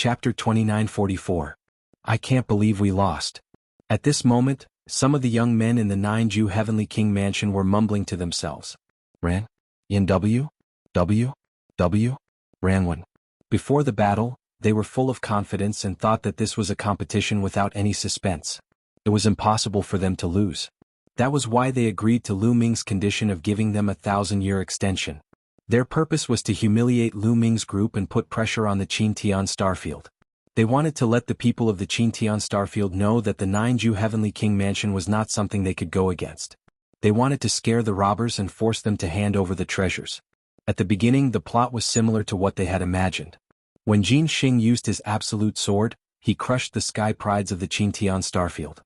Chapter 2944. I can't believe we lost. At this moment, some of the young men in the 9Ju Heavenly King Mansion were mumbling to themselves. Ran? In W? W? W? Ran one. Before the battle, they were full of confidence and thought that this was a competition without any suspense. It was impossible for them to lose. That was why they agreed to Lu Ming's condition of giving them a 1,000-year extension. Their purpose was to humiliate Lu Ming's group and put pressure on the Qintian Starfield. They wanted to let the people of the Qintian Starfield know that the 9Ju Heavenly King Mansion was not something they could go against. They wanted to scare the robbers and force them to hand over the treasures. At the beginning, the plot was similar to what they had imagined. When Jin Xing used his absolute sword, he crushed the sky prides of the Qintian Starfield.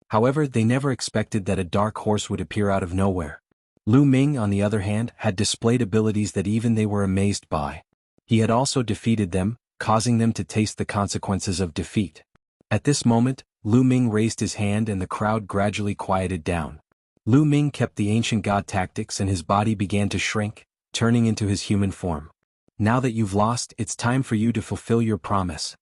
However, they never expected that a dark horse would appear out of nowhere. Lu Ming, on the other hand, had displayed abilities that even they were amazed by. He had also defeated them, causing them to taste the consequences of defeat. At this moment, Lu Ming raised his hand and the crowd gradually quieted down. Lu Ming kept the ancient god tactics and his body began to shrink, turning into his human form. Now that you've lost, it's time for you to fulfill your promise,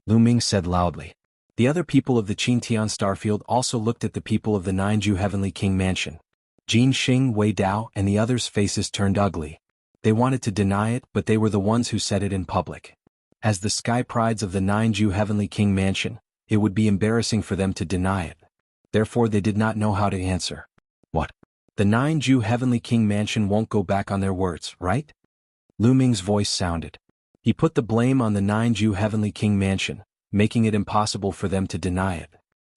Lu Ming said loudly. The other people of the Qintian Starfield also looked at the people of the 9Ju Heavenly King Mansion. Jin Xing, Wei Dao, and the others' faces turned ugly. They wanted to deny it, but they were the ones who said it in public. As the sky prides of the 9Ju Heavenly King Mansion, it would be embarrassing for them to deny it. Therefore they did not know how to answer. What? The 9Ju Heavenly King Mansion won't go back on their words, right? Lu Ming's voice sounded. He put the blame on the 9Ju Heavenly King Mansion, making it impossible for them to deny it.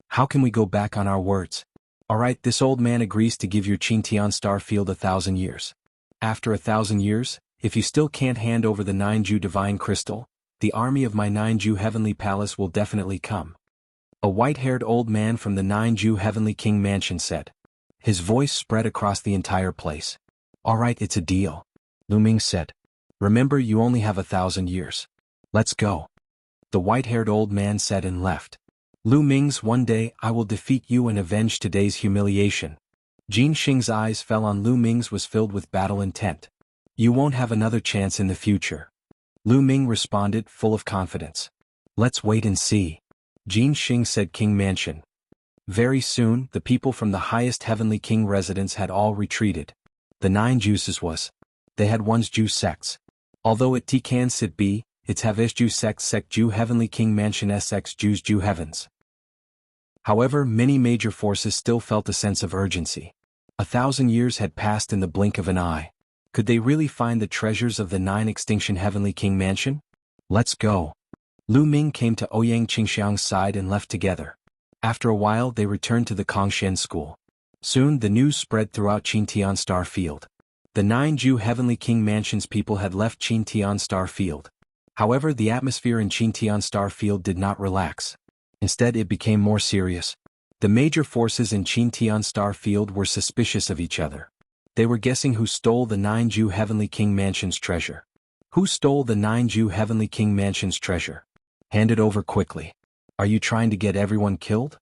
How can we go back on our words? Alright, this old man agrees to give your Qintian Starfield 1,000 years. After 1,000 years, if you still can't hand over the 9Ju Divine Crystal, the army of my 9Ju Heavenly Palace will definitely come. A white-haired old man from the 9Ju Heavenly King Mansion said. His voice spread across the entire place. Alright, it's a deal, Lu Ming said. Remember, you only have 1,000 years. Let's go. The white-haired old man said and left. Lu Ming's one day I will defeat you and avenge today's humiliation. Jin Xing's eyes fell on Lu Ming's was filled with battle intent. You won't have another chance in the future. Lu Ming responded, full of confidence. Let's wait and see. Jin Xing said King Mansion. Very soon, the people from the highest Heavenly King residence had all retreated. The 9 juices was. They had one's Ju sects. Although it Tikan Sit B, it's have Ju sect Ju Heavenly King Mansion SX Ju's Ju Heavens. However, many major forces still felt a sense of urgency. 1,000 years had passed in the blink of an eye. Could they really find the treasures of the 9 Extinction Heavenly King Mansion? Let's go. Lu Ming came to Ouyang Qingxiang's side and left together. After a while they returned to the Kongshen school. Soon the news spread throughout Qintian Starfield. The 9Ju Heavenly King Mansion's people had left Qintian Starfield. However, the atmosphere in Qintian Starfield did not relax. Instead, it became more serious. The major forces in Qintian Starfield were suspicious of each other. They were guessing who stole the 9Ju Heavenly King Mansion's treasure. Who stole the 9Ju Heavenly King Mansion's treasure? Hand it over quickly. Are you trying to get everyone killed?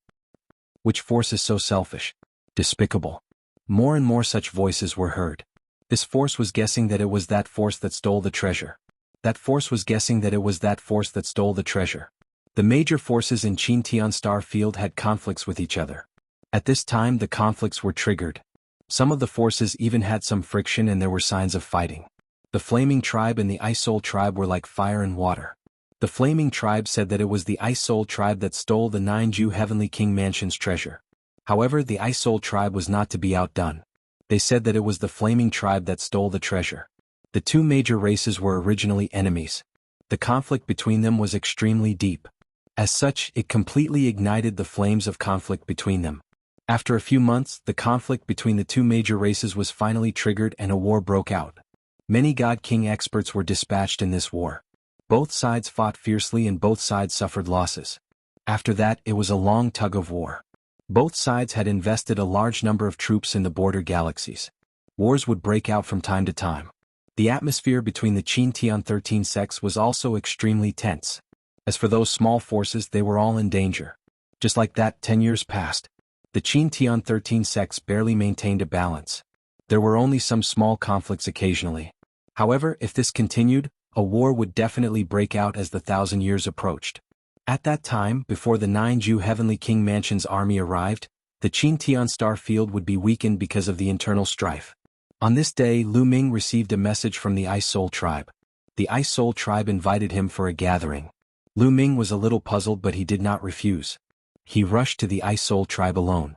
Which force is so selfish? Despicable. More and more such voices were heard. This force was guessing that it was that force that stole the treasure. That force was guessing that it was that force that stole the treasure. The major forces in Qintian Starfield had conflicts with each other. At this time the conflicts were triggered. Some of the forces even had some friction and there were signs of fighting. The Flaming Tribe and the Ice Soul Tribe were like fire and water. The Flaming Tribe said that it was the Ice Soul Tribe that stole the 9Ju Heavenly King Mansion's treasure. However, the Ice Soul Tribe was not to be outdone. They said that it was the Flaming Tribe that stole the treasure. The two major races were originally enemies. The conflict between them was extremely deep. As such, it completely ignited the flames of conflict between them. After a few months, the conflict between the two major races was finally triggered and a war broke out. Many God King experts were dispatched in this war. Both sides fought fiercely and both sides suffered losses. After that, it was a long tug of war. Both sides had invested a large number of troops in the border galaxies. Wars would break out from time to time. The atmosphere between the Qintian 13 sects was also extremely tense. As for those small forces, they were all in danger. Just like that, 10 years passed. The Qintian 13 sects barely maintained a balance. There were only some small conflicts occasionally. However, if this continued, a war would definitely break out as the 1,000 years approached. At that time, before the 9 Heavenly King Mansion's army arrived, the Qin Tian star field would be weakened because of the internal strife. On this day, Lu Ming received a message from the Ice Soul tribe. The Ice Soul tribe invited him for a gathering. Lu Ming was a little puzzled, but he did not refuse. He rushed to the Ice Soul tribe alone.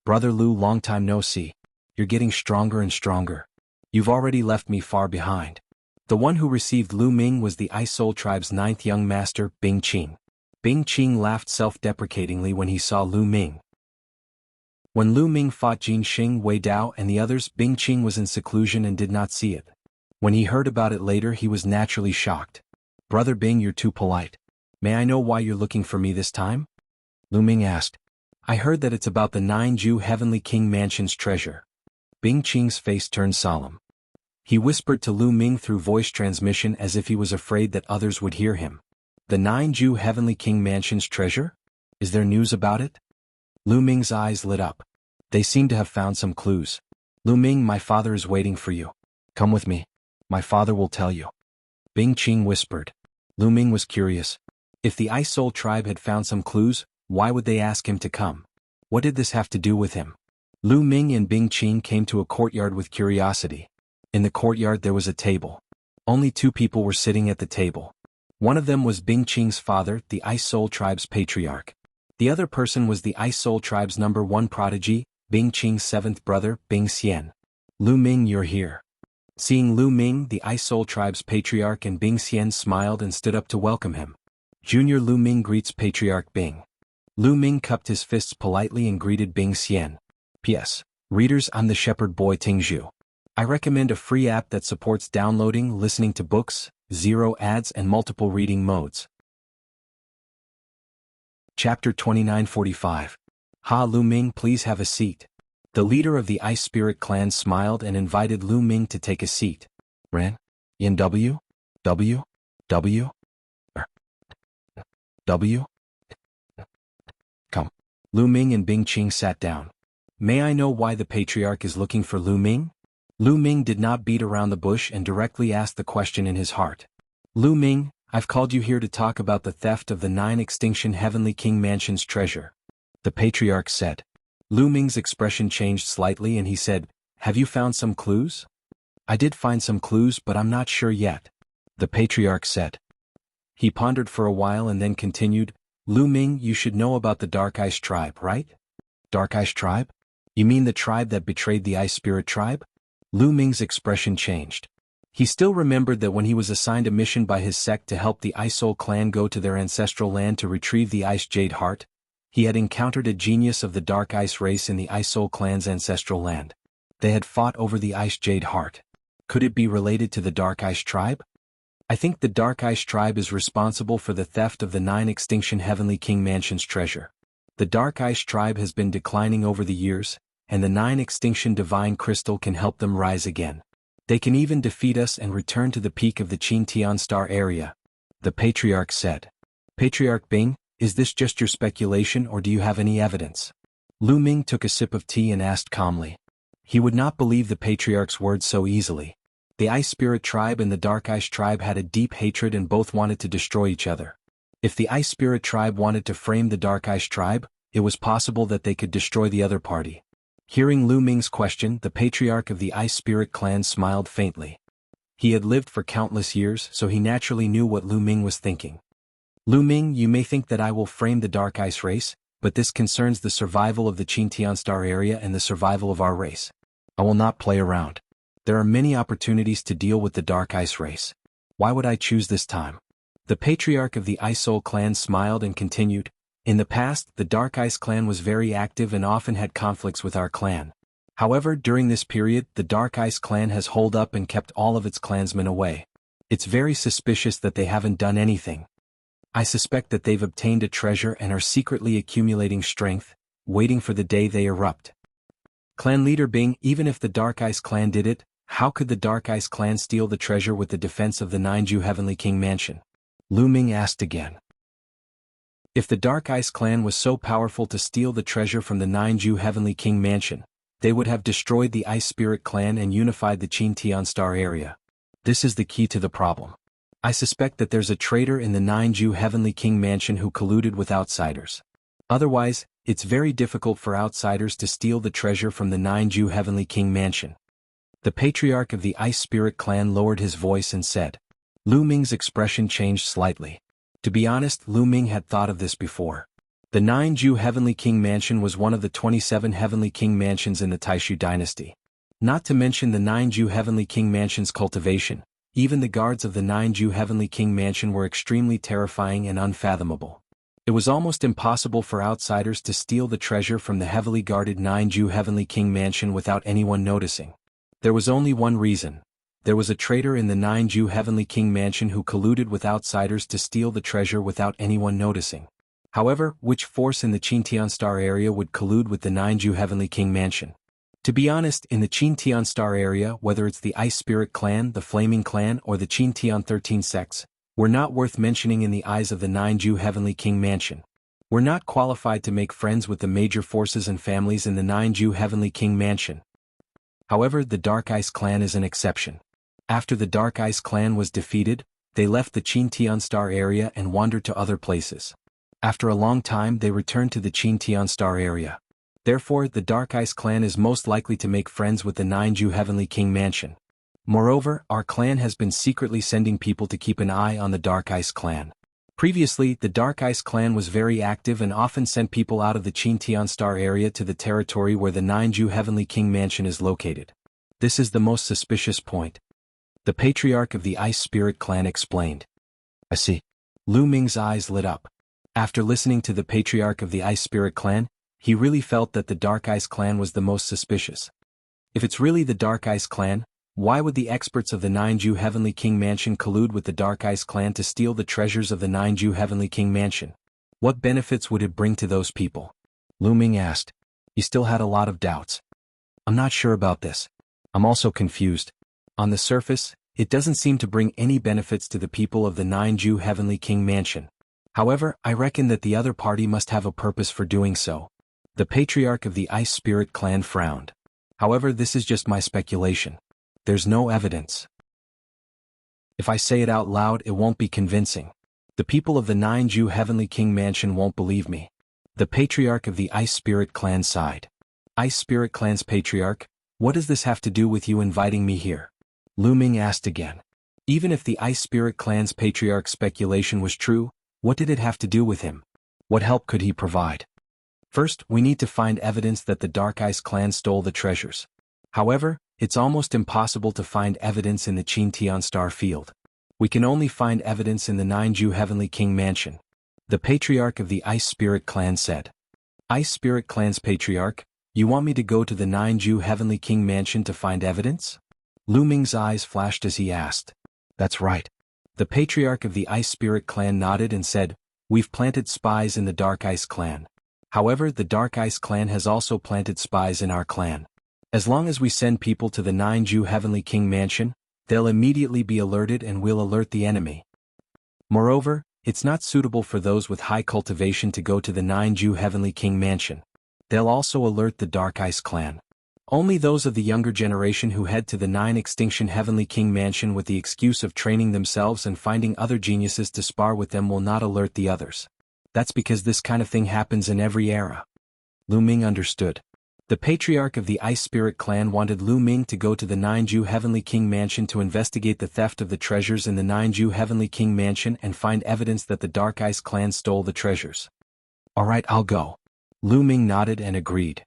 "Brother Lu, long time no see. You're getting stronger and stronger. You've already left me far behind." The one who received Lu Ming was the Ice Soul tribe's 9th young master, Bing Qing. Bing Qing laughed self-deprecatingly when he saw Lu Ming. When Lu Ming fought Jin Xing, Wei Dao and the others, Bing Qing was in seclusion and did not see it. When he heard about it later, he was naturally shocked. "Brother Bing, you're too polite. May I know why you're looking for me this time?" Lu Ming asked. "I heard that it's about the 9 Heavenly King Mansion's treasure." Bing Qing's face turned solemn. He whispered to Lu Ming through voice transmission as if he was afraid that others would hear him. "The 9 Heavenly King Mansion's treasure? Is there news about it?" Lu Ming's eyes lit up. They seemed to have found some clues. "Lu Ming, my father is waiting for you. Come with me. My father will tell you." Bing Qing whispered. Lu Ming was curious. If the Ice Soul tribe had found some clues, why would they ask him to come? What did this have to do with him? Lu Ming and Bing Qing came to a courtyard with curiosity. In the courtyard there was a table. Only 2 people were sitting at the table. One of them was Bing Qing's father, the Ice Soul tribe's patriarch. The other person was the Ice Soul tribe's #1 prodigy, Bing Qing's 7th brother, Bing Xian. "Lu Ming, you're here." Seeing Lu Ming, the Ice Soul tribe's patriarch, and Bing Xian smiled and stood up to welcome him. Junior Lu Ming greets Patriarch Bing. Lu Ming cupped his fists politely and greeted Bing Xian. "P.S. Readers, I'm the shepherd boy Tingzhu. I recommend a free app that supports downloading, listening to books, 0 ads and multiple reading modes." Chapter 2945. "Ha, Lu Ming, please have a seat." The leader of the Ice Spirit clan smiled and invited Lu Ming to take a seat. "Ren? In W? W? W? W? Come." Lu Ming and Bing Qing sat down. "May I know why the patriarch is looking for Lu Ming?" Lu Ming did not beat around the bush and directly asked the question in his heart. "Lu Ming, I've called you here to talk about the theft of the 9 Extinction Heavenly King Mansion's treasure," the patriarch said. Lu Ming's expression changed slightly and he said, "Have you found some clues?" "I did find some clues, but I'm not sure yet," the patriarch said. He pondered for a while and then continued, "Lu Ming, you should know about the Dark Ice tribe, right?" "Dark Ice tribe? You mean the tribe that betrayed the Ice Spirit tribe?" Lu Ming's expression changed. He still remembered that when he was assigned a mission by his sect to help the Ice Soul clan go to their ancestral land to retrieve the Ice Jade Heart, he had encountered a genius of the Dark Ice race in the Ice Soul clan's ancestral land. They had fought over the Ice Jade Heart. Could it be related to the Dark Ice tribe? "I think the Dark Ice tribe is responsible for the theft of the 9 Extinction Heavenly King Mansion's treasure. The Dark Ice tribe has been declining over the years, and the 9 Extinction Divine Crystal can help them rise again. They can even defeat us and return to the peak of the Qin Tian star area," the patriarch said. "Patriarch Bing, is this just your speculation or do you have any evidence?" Lu Ming took a sip of tea and asked calmly. He would not believe the patriarch's words so easily. The Ice Spirit tribe and the Dark Ice tribe had a deep hatred and both wanted to destroy each other. If the Ice Spirit tribe wanted to frame the Dark Ice tribe, it was possible that they could destroy the other party. Hearing Lu Ming's question, the patriarch of the Ice Spirit clan smiled faintly. He had lived for countless years, so he naturally knew what Lu Ming was thinking. "Lu Ming, you may think that I will frame the Dark Ice race, but this concerns the survival of the Qin Tian star area and the survival of our race. I will not play around. There are many opportunities to deal with the Dark Ice race. Why would I choose this time?" The patriarch of the Ice Soul clan smiled and continued, "In the past, the Dark Ice clan was very active and often had conflicts with our clan. However, during this period, the Dark Ice clan has holed up and kept all of its clansmen away. It's very suspicious that they haven't done anything. I suspect that they've obtained a treasure and are secretly accumulating strength, waiting for the day they erupt." Clan leader Bing, even if the Dark Ice clan did it, how could the Dark Ice clan steal the treasure with the defense of the 9 Heavenly King Mansion? Lu Ming asked again. If the Dark Ice clan was so powerful to steal the treasure from the 9 Heavenly King Mansion, they would have destroyed the Ice Spirit clan and unified the Qin Tian star area. This is the key to the problem. I suspect that there's a traitor in the 9 Heavenly King Mansion who colluded with outsiders. Otherwise, it's very difficult for outsiders to steal the treasure from the 9 Heavenly King Mansion. The patriarch of the Ice Spirit clan lowered his voice and said. Lu Ming's expression changed slightly. To be honest, Lu Ming had thought of this before. The 9 Heavenly King Mansion was one of the 27 Heavenly King Mansions in the Taishu dynasty. Not to mention the 9 Heavenly King Mansion's cultivation, even the guards of the 9 Heavenly King Mansion were extremely terrifying and unfathomable. It was almost impossible for outsiders to steal the treasure from the heavily guarded 9 Heavenly King Mansion without anyone noticing. There was only one reason. There was a traitor in the 9 Heavenly King Mansion who colluded with outsiders to steal the treasure without anyone noticing. However, which force in the Qintian Star area would collude with the 9 Heavenly King Mansion? To be honest, in the Qintian Star area, whether it's the Ice Spirit clan, the Flaming clan, or the Qintian 13 sects, were not worth mentioning in the eyes of the 9 Heavenly King Mansion. We're not qualified to make friends with the major forces and families in the 9 Heavenly King Mansion. However, the Dark Ice clan is an exception. After the Dark Ice clan was defeated, they left the Qintian Star area and wandered to other places. After a long time they returned to the Qintian Star area. Therefore, the Dark Ice clan is most likely to make friends with the 9 Heavenly King Mansion. Moreover, our clan has been secretly sending people to keep an eye on the Dark Ice clan. Previously, the Dark Ice clan was very active and often sent people out of the Qintian Star area to the territory where the 9 Heavenly King Mansion is located. This is the most suspicious point. The patriarch of the Ice Spirit clan explained. I see. Lu Ming's eyes lit up. After listening to the patriarch of the Ice Spirit clan, he really felt that the Dark Ice clan was the most suspicious. If it's really the Dark Ice clan, why would the experts of the 9 Heavenly King Mansion collude with the Dark Ice clan to steal the treasures of the 9 Heavenly King Mansion? What benefits would it bring to those people? Lu Ming asked. He still had a lot of doubts. I'm not sure about this. I'm also confused. On the surface, it doesn't seem to bring any benefits to the people of the 9 Heavenly King Mansion. However, I reckon that the other party must have a purpose for doing so. The patriarch of the Ice Spirit clan frowned. However, this is just my speculation. There's no evidence. If I say it out loud, it won't be convincing. The people of the 9 Heavenly King Mansion won't believe me. The patriarch of the Ice Spirit clan sighed. Ice Spirit clan's patriarch, what does this have to do with you inviting me here? Lu Ming asked again. Even if the Ice Spirit clan's patriarch's speculation was true, what did it have to do with him? What help could he provide? First, we need to find evidence that the Dark Ice clan stole the treasures. However, it's almost impossible to find evidence in the Qintian Star field. We can only find evidence in the 9 Heavenly King Mansion. The patriarch of the Ice Spirit clan said. Ice Spirit clan's patriarch, you want me to go to the 9 Heavenly King Mansion to find evidence? Lu Ming's eyes flashed as he asked. That's right. The patriarch of the Ice Spirit clan nodded and said, we've planted spies in the Dark Ice clan. However, the Dark Ice clan has also planted spies in our clan. As long as we send people to the 9 Heavenly King Mansion, they'll immediately be alerted and we'll alert the enemy. Moreover, it's not suitable for those with high cultivation to go to the 9 Heavenly King Mansion. They'll also alert the Dark Ice clan. Only those of the younger generation who head to the 9 Extinction Heavenly King Mansion with the excuse of training themselves and finding other geniuses to spar with them will not alert the others. That's because this kind of thing happens in every era. Lu Ming understood. The patriarch of the Ice Spirit clan wanted Lu Ming to go to the 9 Heavenly King Mansion to investigate the theft of the treasures in the 9 Heavenly King Mansion and find evidence that the Dark Ice clan stole the treasures. Alright, I'll go. Lu Ming nodded and agreed.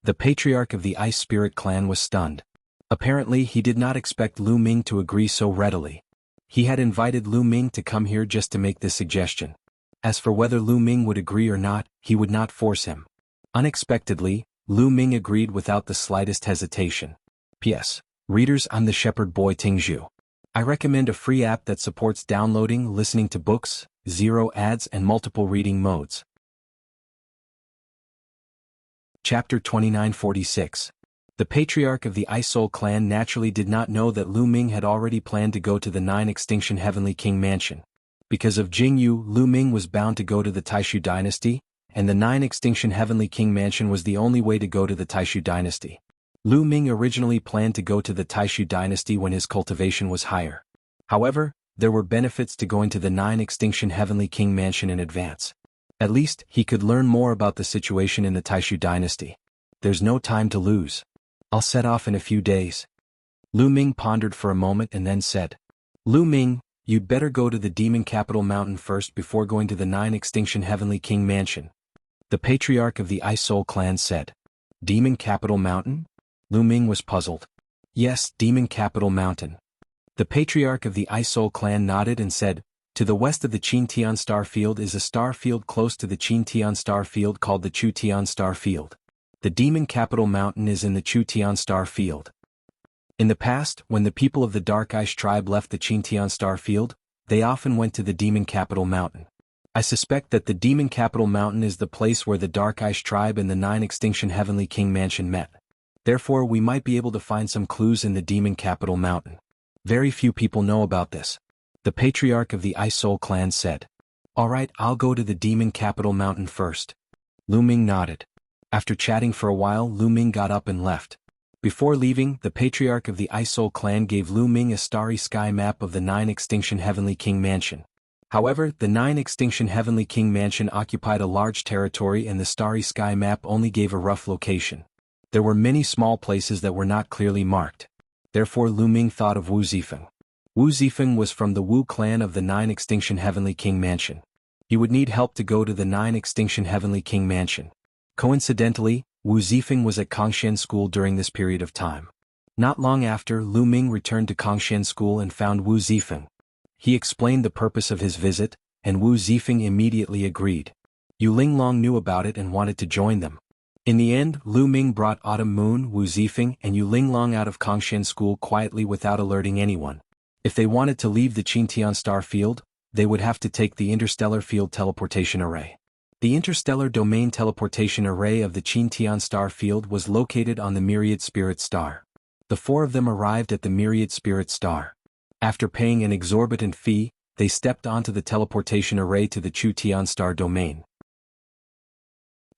The patriarch of the Ice Spirit clan was stunned. Apparently, he did not expect Lu Ming to agree so readily. He had invited Lu Ming to come here just to make this suggestion. As for whether Lu Ming would agree or not, he would not force him. Unexpectedly, Lu Ming agreed without the slightest hesitation. P.S. Readers, I'm the Shepherd Boy Tingzhu. I recommend a free app that supports downloading, listening to books, zero ads and multiple reading modes. Chapter 2946. The patriarch of the Ice Soul clan naturally did not know that Lu Ming had already planned to go to the 9 Extinction Heavenly King Mansion. Because of Jianghu, Lu Ming was bound to go to the Taishu dynasty, and the 9 Extinction Heavenly King Mansion was the only way to go to the Taishu dynasty. Lu Ming originally planned to go to the Taishu dynasty when his cultivation was higher. However, There were benefits to going to the 9 Extinction Heavenly King Mansion in advance. At least, he could learn more about the situation in the Taishu dynasty. There's no time to lose. I'll set off in a few days. Lu Ming pondered for a moment and then said, Lu Ming, you'd better go to the Demon Capital Mountain first before going to the 9 Extinction Heavenly King Mansion. The patriarch of the Ice Soul clan said. Demon Capital Mountain? Lu Ming was puzzled. Yes, Demon Capital Mountain. The patriarch of the Ice Soul clan nodded and said, to the west of the Qin Tian star field is a star field close to the Qin Tian star field called the Chu Tian star field. The Demon Capital Mountain is in the Chu Tian star field. In the past, when the people of the Dark Ice tribe left the Qin Tian star field, they often went to the Demon Capital Mountain. I suspect that the Demon Capital Mountain is the place where the Dark Ice tribe and the 9 Extinction Heavenly King Mansion met. Therefore, we might be able to find some clues in the Demon Capital Mountain. Very few people know about this. The patriarch of the Ice Soul clan said. Alright, I'll go to the Demon Capital Mountain first. Lu Ming nodded. After chatting for a while, Lu Ming got up and left. Before leaving, the patriarch of the Ice Soul clan gave Lu Ming a starry sky map of the 9 Extinction Heavenly King Mansion. However, the 9 Extinction Heavenly King Mansion occupied a large territory and the starry sky map only gave a rough location. There were many small places that were not clearly marked. Therefore Lu Ming thought of Wu Zifeng. Wu Zifeng was from the Wu clan of the 9 Extinction Heavenly King Mansion. He would need help to go to the 9 Extinction Heavenly King Mansion. Coincidentally, Wu Zifeng was at Kongshan School during this period of time. Not long after, Lu Ming returned to Kongshan School and found Wu Zifeng. He explained the purpose of his visit, and Wu Zifeng immediately agreed. Yu Linglong knew about it and wanted to join them. In the end, Lu Ming brought Autumn Moon, Wu Zifeng, and Yu Linglong out of Kongshan School quietly without alerting anyone. If they wanted to leave the Qintian star field, they would have to take the Interstellar Field Teleportation Array. The Interstellar Domain Teleportation Array of the Qintian star field was located on the Myriad Spirit Star. The 4 of them arrived at the Myriad Spirit Star. After paying an exorbitant fee, they stepped onto the teleportation array to the Chu Tian star domain.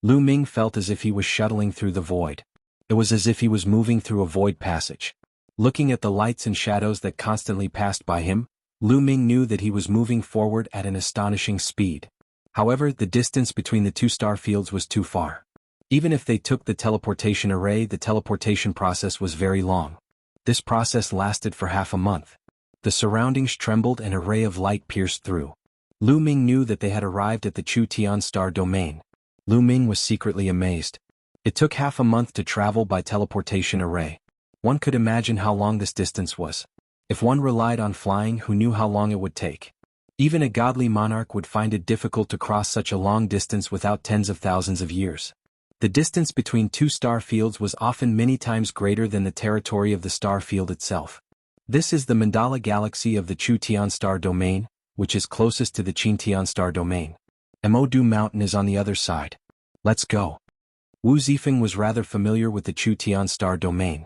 Lu Ming felt as if he was shuttling through the void. It was as if he was moving through a void passage. Looking at the lights and shadows that constantly passed by him, Lu Ming knew that he was moving forward at an astonishing speed. However, the distance between the 2 star fields was too far. Even if they took the teleportation array, the teleportation process was very long. This process lasted for half a month. The surroundings trembled and a ray of light pierced through. Lu Ming knew that they had arrived at the Chu Tian star domain. Lu Ming was secretly amazed. It took half a month to travel by teleportation array. One could imagine how long this distance was. If one relied on flying, who knew how long it would take? Even a godly monarch would find it difficult to cross such a long distance without tens of thousands of years. The distance between 2 star fields was often many times greater than the territory of the star field itself. This is the Mandala galaxy of the Chu Tian star domain, which is closest to the Qintian star domain. Emodu Mountain is on the other side. Let's go. Wu Zifeng was rather familiar with the Chu Tian star domain.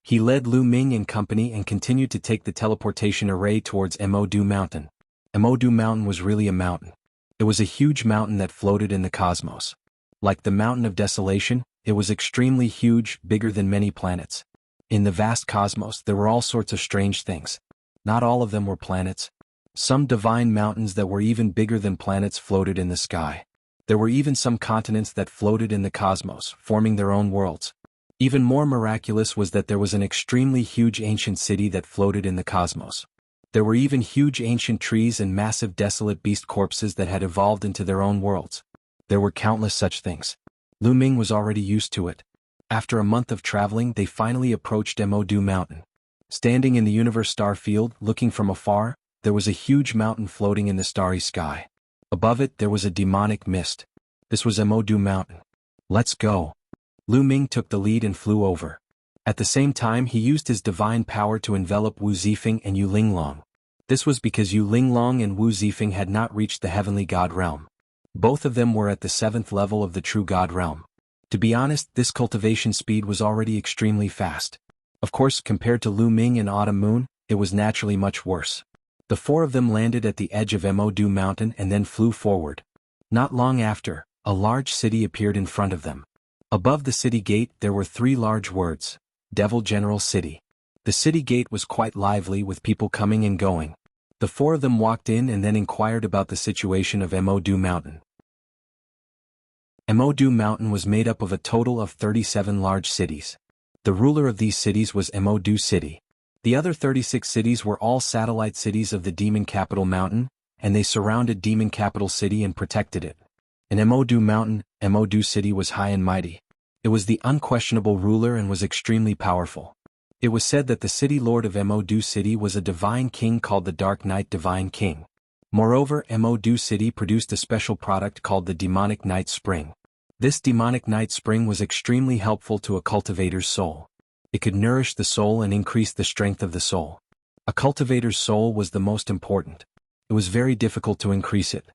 He led Lu Ming and company and continued to take the teleportation array towards Emodu Mountain. Emodu Mountain was really a mountain. It was a huge mountain that floated in the cosmos. Like the Mountain of Desolation, it was extremely huge, bigger than many planets. In the vast cosmos, there were all sorts of strange things. Not all of them were planets. Some divine mountains that were even bigger than planets floated in the sky. There were even some continents that floated in the cosmos, forming their own worlds. Even more miraculous was that there was an extremely huge ancient city that floated in the cosmos. There were even huge ancient trees and massive desolate beast corpses that had evolved into their own worlds. There were countless such things. Lu Ming was already used to it. After a month of traveling, they finally approached Emodu Mountain. Standing in the universe star field, looking from afar, there was a huge mountain floating in the starry sky. Above it, there was a demonic mist. This was Emodu Mountain. Let's go. Lu Ming took the lead and flew over. At the same time, he used his divine power to envelop Wu Zifeng and Yu Linglong. This was because Yu Linglong and Wu Zifeng had not reached the heavenly god realm. Both of them were at the 7th level of the true god realm. To be honest, this cultivation speed was already extremely fast. Of course, compared to Lu Ming and Autumn Moon, it was naturally much worse. The 4 of them landed at the edge of Emodu Mountain and then flew forward. Not long after, a large city appeared in front of them. Above the city gate there were 3 large words, Devil General City. The city gate was quite lively with people coming and going. The four of them walked in and then inquired about the situation of Modu Mountain. Modu Mountain was made up of a total of 37 large cities. The ruler of these cities was Modu City. The other 36 cities were all satellite cities of the demon capital mountain, and they surrounded demon capital city and protected it. In Modu Mountain, Modu City was high and mighty. It was the unquestionable ruler and was extremely powerful. It was said that the city lord of Modu City was a divine king called the Dark Knight Divine King. Moreover, Modu City produced a special product called the Demonic Night Spring. This Demonic Night Spring was extremely helpful to a cultivator's soul. It could nourish the soul and increase the strength of the soul. A cultivator's soul was the most important. It was very difficult to increase it.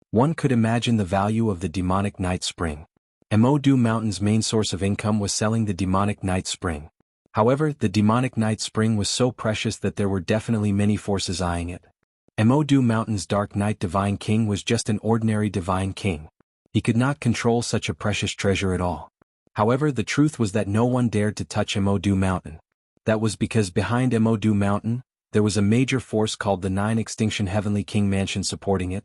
One could imagine the value of the Demonic Night Spring. Modu Mountain's main source of income was selling the Demonic Night Spring. However, the Demonic Night Spring was so precious that there were definitely many forces eyeing it. Modu Mountain's Dark Knight Divine King was just an ordinary divine king. He could not control such a precious treasure at all. However, the truth was that no one dared to touch Modu Mountain. That was because behind Modu Mountain, there was a major force called the Nine Extinction Heavenly King Mansion supporting it.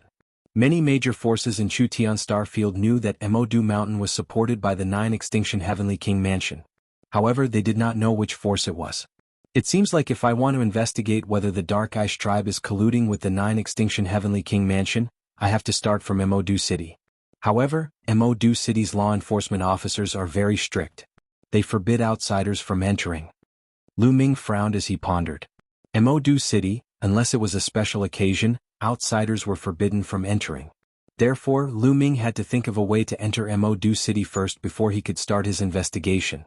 Many major forces in Chutian Starfield knew that Modu Mountain was supported by the Nine Extinction Heavenly King Mansion. However, they did not know which force it was. It seems like if I want to investigate whether the Dark Ice tribe is colluding with the Nine Extinction Heavenly King Mansion, I have to start from Modu City. However, Modu City's law enforcement officers are very strict. They forbid outsiders from entering. Lu Ming frowned as he pondered. Modu City, unless it was a special occasion, outsiders were forbidden from entering. Therefore, Lu Ming had to think of a way to enter Modu City first before he could start his investigation.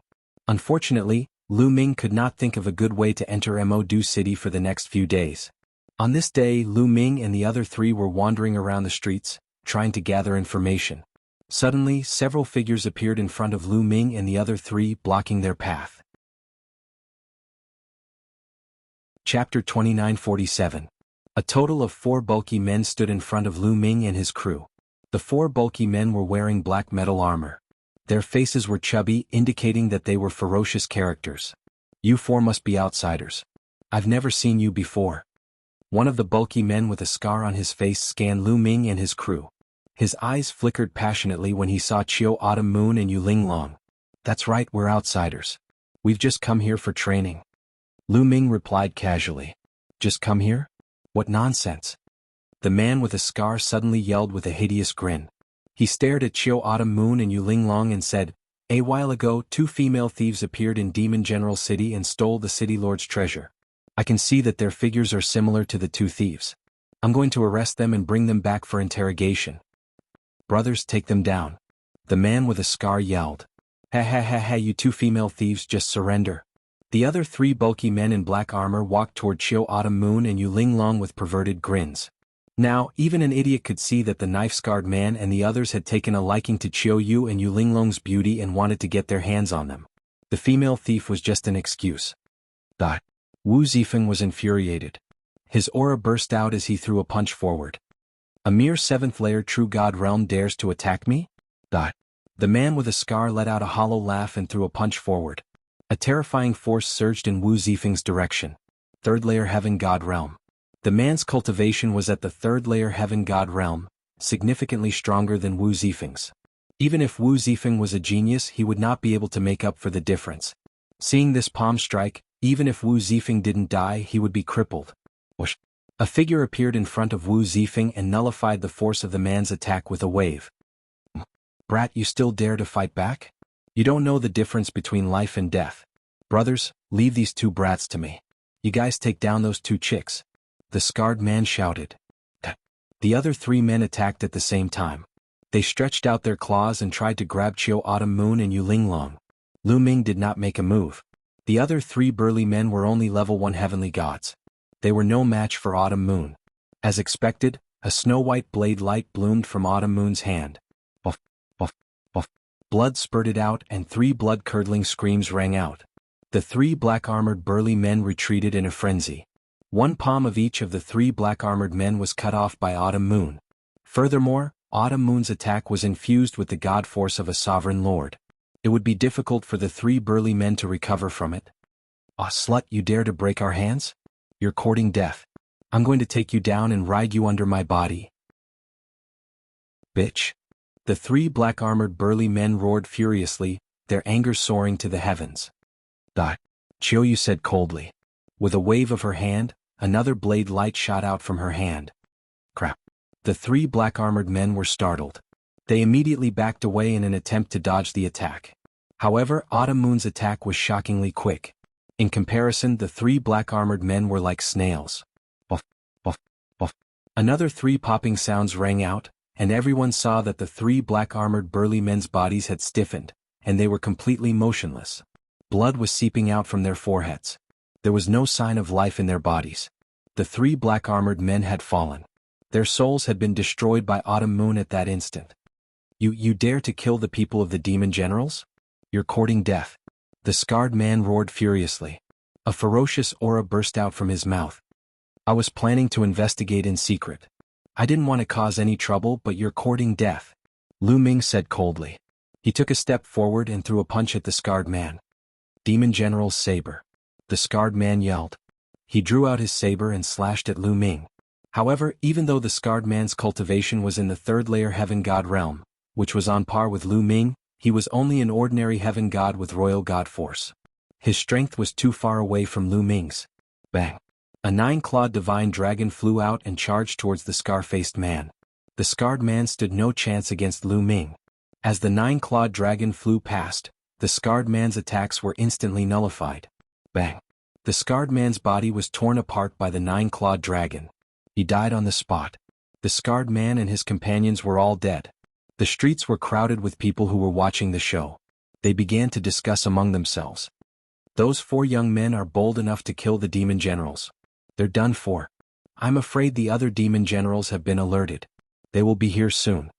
Unfortunately, Lu Ming could not think of a good way to enter Modu City for the next few days. On this day, Lu Ming and the other three were wandering around the streets, trying to gather information. Suddenly, several figures appeared in front of Lu Ming and the other three, blocking their path. Chapter 2947. A total of 4 bulky men stood in front of Lu Ming and his crew. The 4 bulky men were wearing black metal armor. Their faces were chubby, indicating that they were ferocious characters. You 4 must be outsiders. I've never seen you before. One of the bulky men with a scar on his face scanned Lu Ming and his crew. His eyes flickered passionately when he saw Chiu Autumn Moon and Yu Linglong. That's right, we're outsiders. We've just come here for training. Lu Ming replied casually. Just come here? What nonsense. The man with a scar suddenly yelled with a hideous grin. He stared at Chiu Autumn Moon and Yu Linglong and said, A while ago, 2 female thieves appeared in Demon General City and stole the city lord's treasure. I can see that their figures are similar to the 2 thieves. I'm going to arrest them and bring them back for interrogation. Brothers, take them down. The man with a scar yelled. Ha ha ha ha, you 2 female thieves, just surrender. The other 3 bulky men in black armor walked toward Chiu Autumn Moon and Yu Linglong with perverted grins. Now, even an idiot could see that the knife-scarred man and the others had taken a liking to Chiu Yu and Yu Linglong's beauty and wanted to get their hands on them. The female thief was just an excuse. Wu Zifeng was infuriated. His aura burst out as he threw a punch forward. A mere 7th-layer True God Realm dares to attack me? The man with a scar let out a hollow laugh and threw a punch forward. A terrifying force surged in Wu Zifeng's direction. 3rd-layer Heaven God Realm. The man's cultivation was at the 3rd-layer Heaven God Realm, significantly stronger than Wu Zifeng's. Even if Wu Zifeng was a genius, he would not be able to make up for the difference. Seeing this palm strike, even if Wu Zifeng didn't die, he would be crippled. Whoosh. A figure appeared in front of Wu Zifeng and nullified the force of the man's attack with a wave. Brat, you still dare to fight back? You don't know the difference between life and death. Brothers, leave these 2 brats to me. You guys take down those 2 chicks. The scarred man shouted. The other 3 men attacked at the same time. They stretched out their claws and tried to grab Chiu Autumn Moon and Yu Linglong. Lu Ming did not make a move. The other 3 burly men were only level 1 heavenly gods. They were no match for Autumn Moon. As expected, a snow-white blade light bloomed from Autumn Moon's hand. Buff, buff, buff. Blood spurted out and 3 blood-curdling screams rang out. The 3 black-armored burly men retreated in a frenzy. 1 palm of each of the 3 black-armored men was cut off by Autumn Moon. Furthermore, Autumn Moon's attack was infused with the god force of a sovereign lord. It would be difficult for the 3 burly men to recover from it. Ah, slut, you dare to break our hands? You're courting death. I'm going to take you down and ride you under my body. Bitch. The three black-armored burly men roared furiously, their anger soaring to the heavens. Chiyoyu said coldly. With a wave of her hand, another blade light shot out from her hand. Crap. The three black-armored men were startled. They immediately backed away in an attempt to dodge the attack. However, Autumn Moon's attack was shockingly quick. In comparison, the three black-armored men were like snails. Buff, buff, buff. Another three popping sounds rang out, and everyone saw that the three black-armored burly men's bodies had stiffened, and they were completely motionless. Blood was seeping out from their foreheads. There was no sign of life in their bodies. The three black-armored men had fallen. Their souls had been destroyed by Autumn Moon at that instant. You dare to kill the people of the demon generals? You're courting death. The scarred man roared furiously. A ferocious aura burst out from his mouth. I was planning to investigate in secret. I didn't want to cause any trouble, but you're courting death. Lu Ming said coldly. He took a step forward and threw a punch at the scarred man. Demon General's saber. The scarred man yelled. He drew out his saber and slashed at Lu Ming. However, even though the scarred man's cultivation was in the third layer heaven god realm, which was on par with Lu Ming, he was only an ordinary heaven god with royal god force. His strength was too far away from Lu Ming's. Bang! A nine-clawed divine dragon flew out and charged towards the scar-faced man. The scarred man stood no chance against Lu Ming. As the nine-clawed dragon flew past, the scarred man's attacks were instantly nullified. Bang! The scarred man's body was torn apart by the nine-clawed dragon. He died on the spot. The scarred man and his companions were all dead. The streets were crowded with people who were watching the show. They began to discuss among themselves. Those four young men are bold enough to kill the demon generals. They're done for. I'm afraid the other demon generals have been alerted. They will be here soon.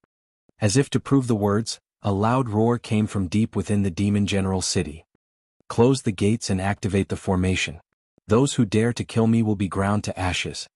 As if to prove the words, a loud roar came from deep within the demon general city. Close the gates and activate the formation. Those who dare to kill me will be ground to ashes.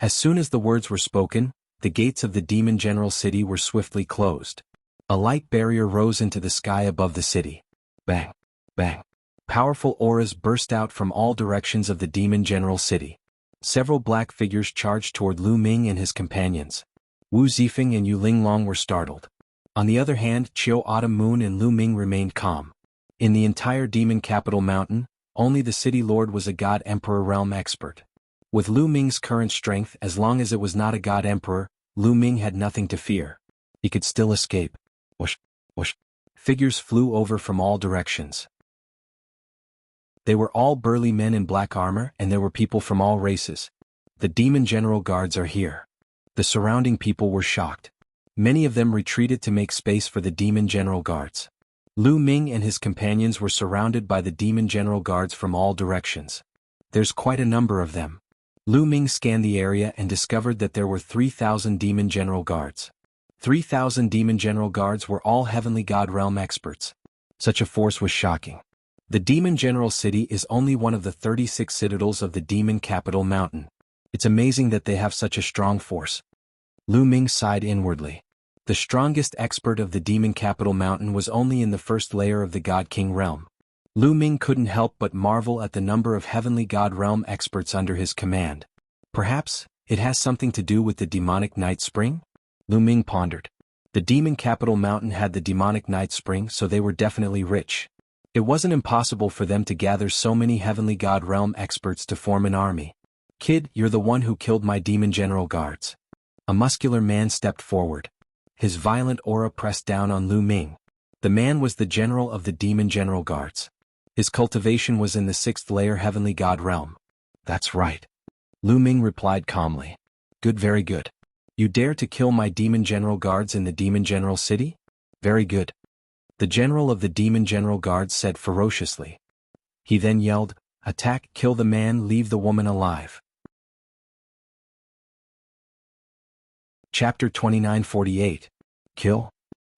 As soon as the words were spoken, the gates of the demon general city were swiftly closed. A light barrier rose into the sky above the city. Bang! Bang! Powerful auras burst out from all directions of the demon general city. Several black figures charged toward Lu Ming and his companions. Wu Zifeng and Yu Linglong were startled. On the other hand, Chiyo Autumn Moon and Lu Ming remained calm. In the entire demon capital mountain, only the city lord was a god emperor realm expert. With Lu Ming's current strength, as long as it was not a god emperor, Lu Ming had nothing to fear. He could still escape. Whoosh, whoosh. Figures flew over from all directions. They were all burly men in black armor, and there were people from all races. The demon general guards are here. The surrounding people were shocked. Many of them retreated to make space for the demon general guards. Lu Ming and his companions were surrounded by the demon general guards from all directions. There's quite a number of them. Lu Ming scanned the area and discovered that there were 3,000 demon general guards. 3,000 demon general guards were all heavenly god realm experts. Such a force was shocking. The demon general city is only one of the 36 citadels of the demon capital mountain. It's amazing that they have such a strong force. Lu Ming sighed inwardly. The strongest expert of the demon capital mountain was only in the first layer of the god king realm. Lu Ming couldn't help but marvel at the number of heavenly god realm experts under his command. Perhaps, it has something to do with the demonic night spring? Lu Ming pondered. The demon capital mountain had the demonic night spring, so they were definitely rich. It wasn't impossible for them to gather so many heavenly god realm experts to form an army. Kid, you're the one who killed my demon general guards. A muscular man stepped forward. His violent aura pressed down on Lu Ming. The man was the general of the demon general guards. His cultivation was in the 6th layer heavenly god realm. That's right. Lu Ming replied calmly. Good, very good. You dare to kill my demon general guards in the demon general city? Very good. The general of the demon general guards said ferociously. He then yelled, attack, kill the man, leave the woman alive. Chapter 2948. Kill.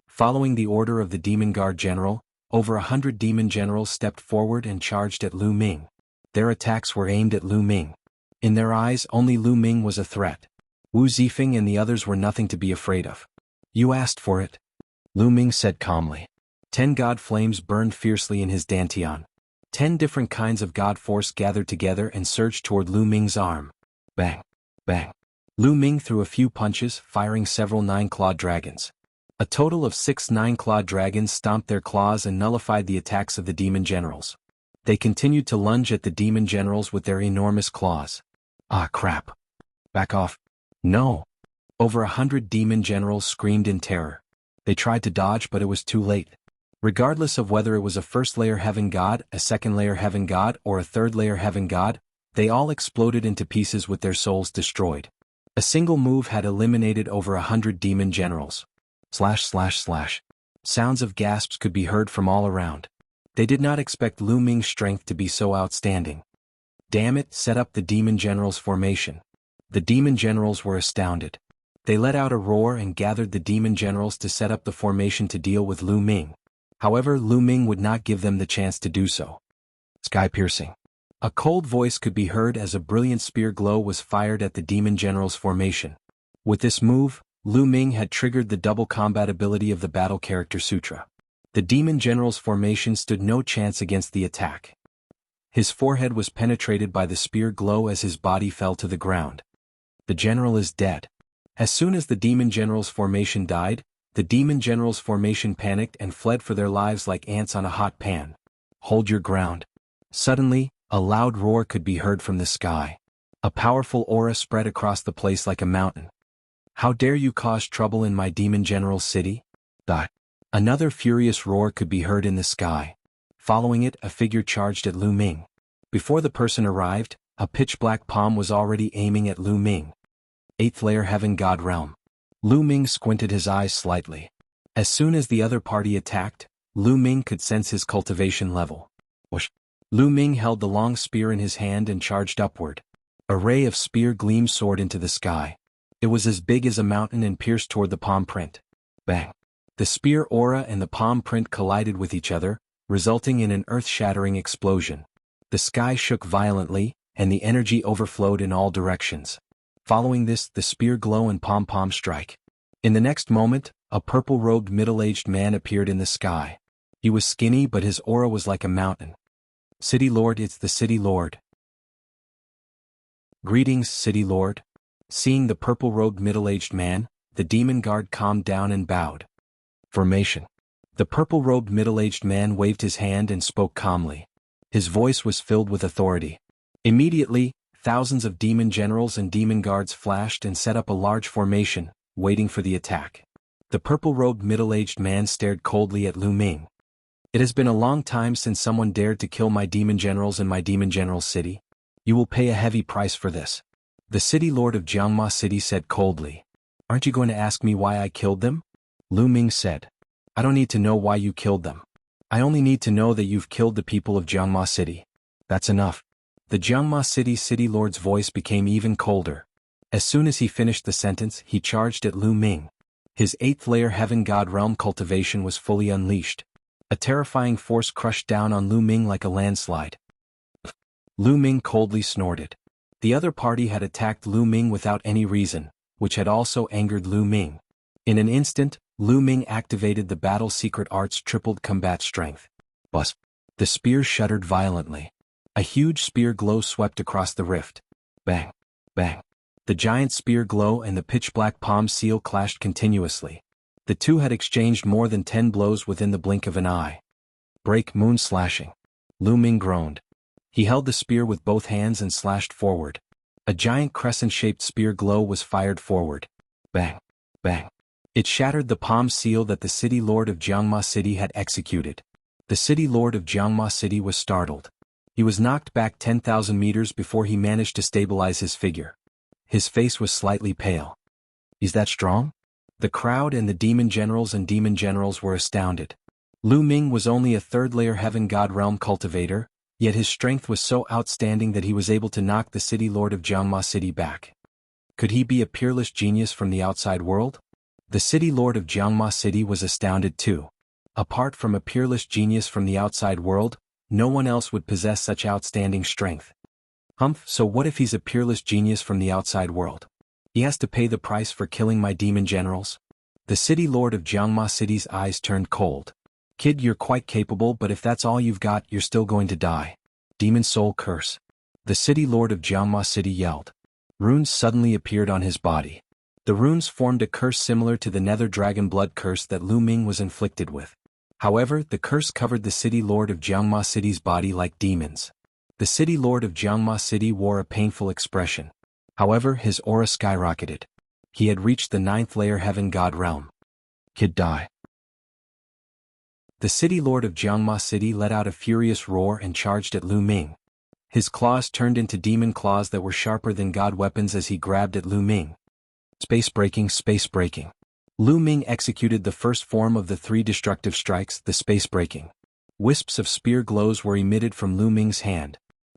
Following the order of the demon guard general, over 100 demon generals stepped forward and charged at Lu Ming. Their attacks were aimed at Lu Ming. In their eyes, only Lu Ming was a threat. Wu Zifeng and the others were nothing to be afraid of. You asked for it. Lu Ming said calmly. 10 god flames burned fiercely in his dantian. 10 different kinds of god force gathered together and surged toward Lu Ming's arm. Bang. Bang. Lu Ming threw a few punches, firing several nine-clawed dragons. A total of 6 nine-clawed dragons stomped their claws and nullified the attacks of the demon generals. They continued to lunge at the demon generals with their enormous claws. Ah, crap. Back off. No. Over 100 demon generals screamed in terror. They tried to dodge, but it was too late. Regardless of whether it was a first-layer heaven god, a second-layer heaven god, or a third-layer heaven god, they all exploded into pieces with their souls destroyed. A single move had eliminated over 100 demon generals. Slash slash slash. Sounds of gasps could be heard from all around. They did not expect Lu Ming's strength to be so outstanding. Damn it, set up the demon generals formation. The demon generals were astounded. They let out a roar and gathered the demon generals to set up the formation to deal with Lu Ming. However, Lu Ming would not give them the chance to do so. Sky-piercing. A cold voice could be heard as a brilliant spear glow was fired at the demon generals formation. With this move, Lu Ming had triggered the double combat ability of the battle character Sutra. The demon general's formation stood no chance against the attack. His forehead was penetrated by the spear glow as his body fell to the ground. The general is dead. As soon as the demon general's formation died, the demon general's formation panicked and fled for their lives like ants on a hot pan. Hold your ground. Suddenly, a loud roar could be heard from the sky. A powerful aura spread across the place like a mountain. How dare you cause trouble in my demon general's city? Another furious roar could be heard in the sky. Following it, a figure charged at Lu Ming. Before the person arrived, a pitch-black palm was already aiming at Lu Ming. 8th layer heaven god realm. Lu Ming squinted his eyes slightly. As soon as the other party attacked, Lu Ming could sense his cultivation level. Whoosh. Lu Ming held the long spear in his hand and charged upward. A ray of spear gleam soared into the sky. It was as big as a mountain and pierced toward the palm print. Bang. The spear aura and the palm print collided with each other, resulting in an earth-shattering explosion. The sky shook violently, and the energy overflowed in all directions. Following this, the spear glow and pom-pom strike. In the next moment, a purple-robed middle-aged man appeared in the sky. He was skinny, but his aura was like a mountain. City Lord, it's the City Lord. Greetings, City Lord. Seeing the purple-robed middle-aged man, the demon guard calmed down and bowed. Formation. The purple-robed middle-aged man waved his hand and spoke calmly. His voice was filled with authority. Immediately, thousands of demon generals and demon guards flashed and set up a large formation, waiting for the attack. The purple-robed middle-aged man stared coldly at Lu Ming. It has been a long time since someone dared to kill my demon generals in my demon general's city. You will pay a heavy price for this. The city lord of Jianghu City said coldly. Aren't you going to ask me why I killed them? Lu Ming said. I don't need to know why you killed them. I only need to know that you've killed the people of Jianghu City. That's enough. The Jianghu City lord's voice became even colder. As soon as he finished the sentence, he charged at Lu Ming. His 8th layer heaven god realm cultivation was fully unleashed. A terrifying force crushed down on Lu Ming like a landslide. Lu Ming coldly snorted. The other party had attacked Lu Ming without any reason, which had also angered Lu Ming. In an instant, Lu Ming activated the battle secret art's tripled combat strength. Buzz. The spear shuddered violently. A huge spear glow swept across the rift. Bang. Bang. The giant spear glow and the pitch-black palm seal clashed continuously. The two had exchanged more than 10 blows within the blink of an eye. Break moon slashing. Lu Ming groaned. He held the spear with both hands and slashed forward. A giant crescent-shaped spear glow was fired forward. Bang. Bang. It shattered the palm seal that the city lord of Jianghu City had executed. The city lord of Jianghu City was startled. He was knocked back 10,000 meters before he managed to stabilize his figure. His face was slightly pale. Is that strong? The crowd and the demon generals were astounded. Lu Ming was only a 3rd layer heaven god realm cultivator, yet his strength was so outstanding that he was able to knock the city lord of Jianghu City back. Could he be a peerless genius from the outside world? The city lord of Jianghu City was astounded too. Apart from a peerless genius from the outside world, no one else would possess such outstanding strength. Humph, so what if he's a peerless genius from the outside world? He has to pay the price for killing my demon generals? The city lord of Jianghu City's eyes turned cold. Kid, you're quite capable, but if that's all you've got, you're still going to die. Demon soul curse. The city lord of Jianghu City yelled. Runes suddenly appeared on his body. The runes formed a curse similar to the Nether Dragon blood curse that Lu Ming was inflicted with. However, the curse covered the city lord of Jianghu City's body like demons. The city lord of Jianghu City wore a painful expression. However, his aura skyrocketed. He had reached the 9th layer heaven god realm. Kid die. The city lord of Jianghu City let out a furious roar and charged at Lu Ming. His claws turned into demon claws that were sharper than god weapons as he grabbed at Lu Ming. Space breaking, space breaking. Lu Ming executed the first form of the 3 destructive strikes, the space breaking. Wisps of spear glows were emitted from Lu Ming's hand.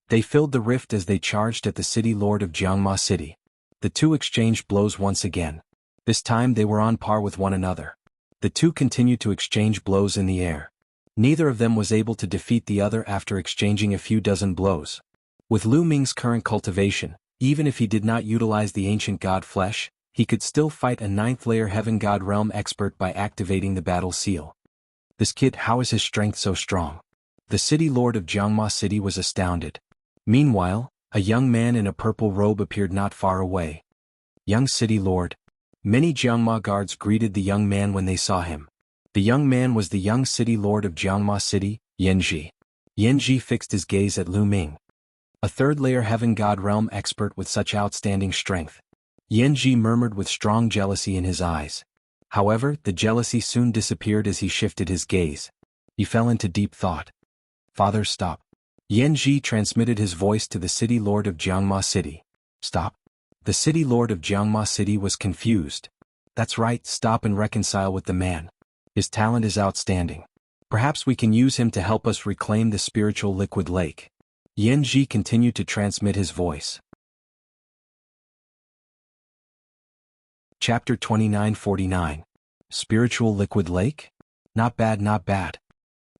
They filled the rift as they charged at the city lord of Jianghu City. The two exchanged blows once again. This time they were on par with one another. The two continued to exchange blows in the air. Neither of them was able to defeat the other after exchanging a few dozen blows. With Lu Ming's current cultivation, even if he did not utilize the ancient god flesh, he could still fight a 9th layer heaven god realm expert by activating the battle seal. This kid, how is his strength so strong? The city lord of Jianghu City was astounded. Meanwhile, a young man in a purple robe appeared not far away. Young city lord. Many Jianghu guards greeted the young man when they saw him. The young man was the young city lord of Jianghu City, Yanji. Yanji fixed his gaze at Lu Ming. A 3rd layer heaven god realm expert with such outstanding strength. Yanji murmured with strong jealousy in his eyes. However, the jealousy soon disappeared as he shifted his gaze. He fell into deep thought. Father, stop. Yanji transmitted his voice to the city lord of Jianghu City. Stop. The city lord of Jianghu City was confused. That's right, stop and reconcile with the man. His talent is outstanding. Perhaps we can use him to help us reclaim the spiritual liquid lake. Yanji continued to transmit his voice. Chapter 2949. Spiritual liquid lake? Not bad, not bad.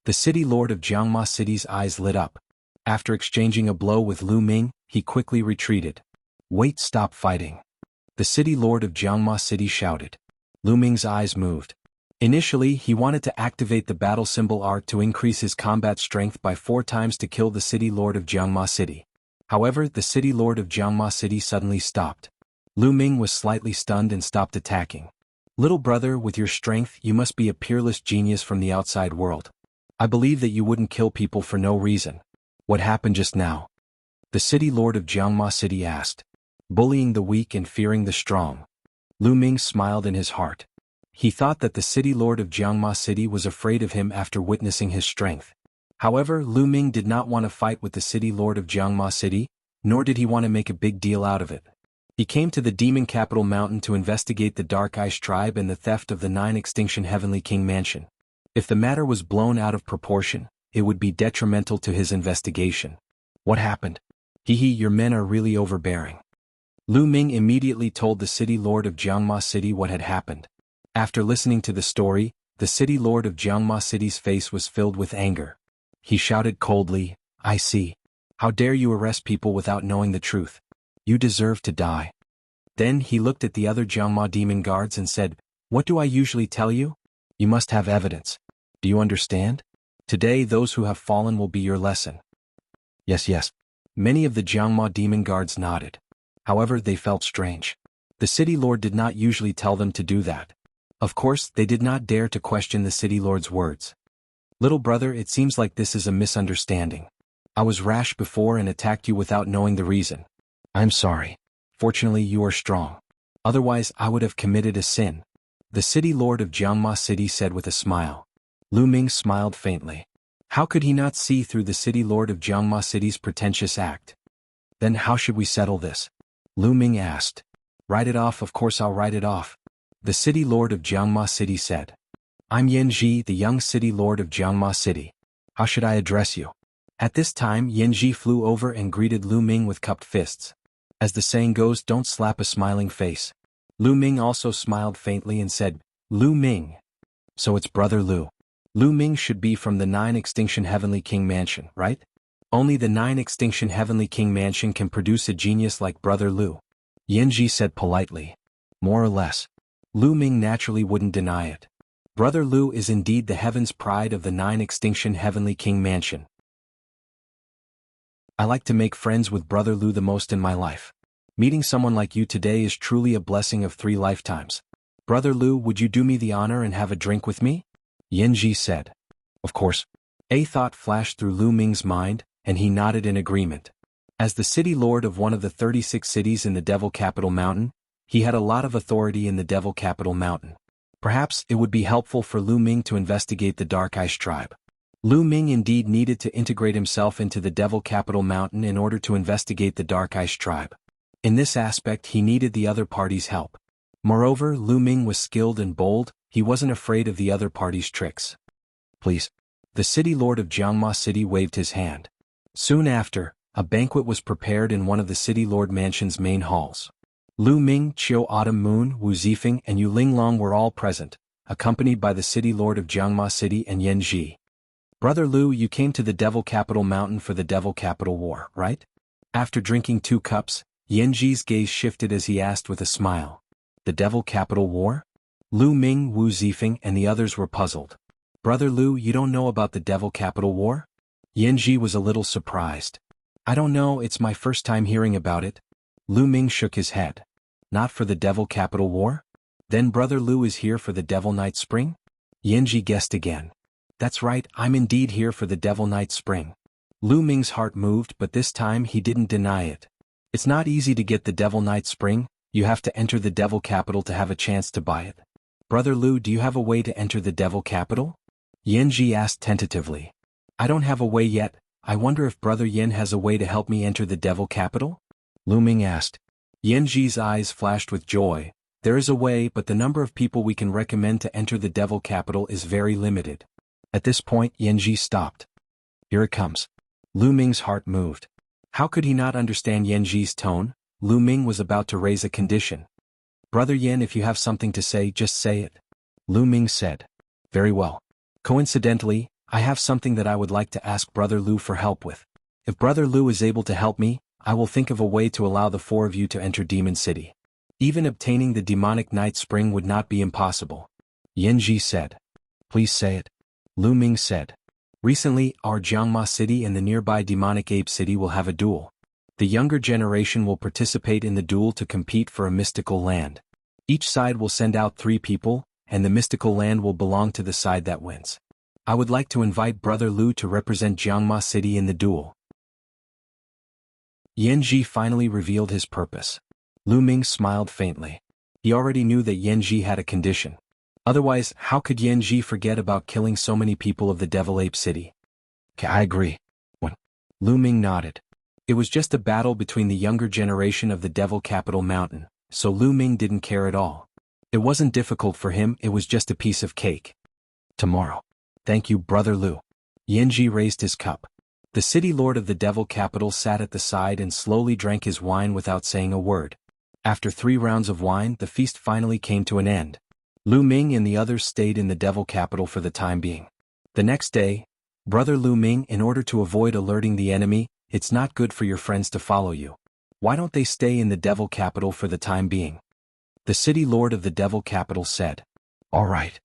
The city lord of Jianghu City's eyes lit up. After exchanging a blow with Lu Ming, he quickly retreated. Wait, stop fighting. The city lord of Jianghu City shouted. Lu Ming's eyes moved. Initially, he wanted to activate the battle symbol art to increase his combat strength by 4 times to kill the city lord of Jianghu City. However, the city lord of Jianghu City suddenly stopped. Lu Ming was slightly stunned and stopped attacking. Little brother, with your strength, you must be a peerless genius from the outside world. I believe that you wouldn't kill people for no reason. What happened just now? The city lord of Jianghu City asked. Bullying the weak and fearing the strong. Lu Ming smiled in his heart. He thought that the city lord of Jianghu City was afraid of him after witnessing his strength. However, Lu Ming did not want to fight with the city lord of Jianghu City, nor did he want to make a big deal out of it. He came to the demon capital mountain to investigate the Dark Ice tribe and the theft of the 9 extinction Heavenly King mansion. If the matter was blown out of proportion, it would be detrimental to his investigation. What happened? Your men are really overbearing. Lu Ming immediately told the city lord of Jianghu City what had happened. After listening to the story, the city lord of Jianghu City's face was filled with anger. He shouted coldly, I see. How dare you arrest people without knowing the truth? You deserve to die. Then he looked at the other Jianghu demon guards and said, What do I usually tell you? You must have evidence. Do you understand? Today those who have fallen will be your lesson. Yes, yes. Many of the Jianghu demon guards nodded. However, they felt strange. The city lord did not usually tell them to do that. Of course, they did not dare to question the city lord's words. Little brother, it seems like this is a misunderstanding. I was rash before and attacked you without knowing the reason. I'm sorry. Fortunately, you are strong. Otherwise, I would have committed a sin. The city lord of Jianghu City said with a smile. Lu Ming smiled faintly. How could he not see through the city lord of Jianghu City's pretentious act? Then how should we settle this? Lu Ming asked. Write it off, of course I'll write it off. The city lord of Jianghu City said. I'm Yanji, the young city lord of Jianghu City. How should I address you? At this time, Yanji flew over and greeted Lu Ming with cupped fists. As the saying goes, don't slap a smiling face. Lu Ming also smiled faintly and said, Lu Ming. So it's Brother Lu. Lu Ming should be from the 9 Extinction Heavenly King Mansion, right? Only the 9 Extinction Heavenly King Mansion can produce a genius like Brother Lu. Yanji said politely. More or less. Lu Ming naturally wouldn't deny it. Brother Lu is indeed the heaven's pride of the 9 Extinction Heavenly King Mansion. I like to make friends with Brother Lu the most in my life. Meeting someone like you today is truly a blessing of 3 lifetimes. Brother Lu, would you do me the honor and have a drink with me? Yanji said. Of course. A thought flashed through Lu Ming's mind, and he nodded in agreement. As the city lord of one of the 36 cities in the Devil Capital Mountain, he had a lot of authority in the Devil Capital Mountain. Perhaps it would be helpful for Lu Ming to investigate the Dark Ice tribe. Lu Ming indeed needed to integrate himself into the Devil Capital Mountain in order to investigate the Dark Ice tribe. In this aspect he needed the other party's help. Moreover, Lu Ming was skilled and bold, he wasn't afraid of the other party's tricks. Please. The city lord of Jianghu City waved his hand. Soon after, a banquet was prepared in one of the city lord mansion's main halls. Lu Ming, Qiu Autumn Moon, Wu Zifeng and Yu Linglong were all present, accompanied by the city lord of Jianghu City and Yan Ji. Brother Lu, you came to the Devil Capital Mountain for the Devil Capital War, right? After drinking 2 cups, Yan Ji's gaze shifted as he asked with a smile. The Devil Capital War? Lu Ming, Wu Zifeng and the others were puzzled. Brother Lu, you don't know about the Devil Capital War? Yan Ji was a little surprised. I don't know, it's my first time hearing about it. Lu Ming shook his head. Not for the Devil Capital War? Then Brother Lu is here for the Devil Night Spring? Yan Ji guessed again. That's right, I'm indeed here for the Devil Night Spring. Lu Ming's heart moved, but this time he didn't deny it. It's not easy to get the Devil Night Spring, you have to enter the Devil Capital to have a chance to buy it. Brother Lu, do you have a way to enter the Devil Capital? Yan Ji asked tentatively. I don't have a way yet, I wonder if Brother Yin has a way to help me enter the Devil Capital? Lu Ming asked. Yan Ji's eyes flashed with joy. There is a way, but the number of people we can recommend to enter the Devil Capital is very limited. At this point, Yan Ji stopped. Here it comes. Lu Ming's heart moved. How could he not understand Yan Ji's tone? Lu Ming was about to raise a condition. Brother Yin, if you have something to say, just say it. Lu Ming said. Very well. Coincidentally, I have something that I would like to ask Brother Lu for help with. If Brother Lu is able to help me, I will think of a way to allow the 4 of you to enter Demon City. Even obtaining the Demonic Night Spring would not be impossible. Yan Ji said. Please say it. Lu Ming said. Recently, our Jianghu City and the nearby Demonic Ape City will have a duel. The younger generation will participate in the duel to compete for a mystical land. Each side will send out 3 people, and the mystical land will belong to the side that wins. I would like to invite Brother Lu to represent Jianghu City in the duel. Yan Ji finally revealed his purpose. Lu Ming smiled faintly. He already knew that Yan Ji had a condition. Otherwise, how could Yan Ji forget about killing so many people of the Devil Ape City? I agree. When Lu Ming nodded. It was just a battle between the younger generation of the Devil Capital Mountain, so Lu Ming didn't care at all. It wasn't difficult for him, it was just a piece of cake. Tomorrow. Thank you, Brother Lu. Yan Ji raised his cup. The city lord of the Devil Capital sat at the side and slowly drank his wine without saying a word. After 3 rounds of wine, the feast finally came to an end. Lu Ming and the others stayed in the Devil Capital for the time being. The next day, Brother Lu Ming, in order to avoid alerting the enemy, it's not good for your friends to follow you. Why don't they stay in the Devil Capital for the time being? The city lord of the Devil Capital said. All right.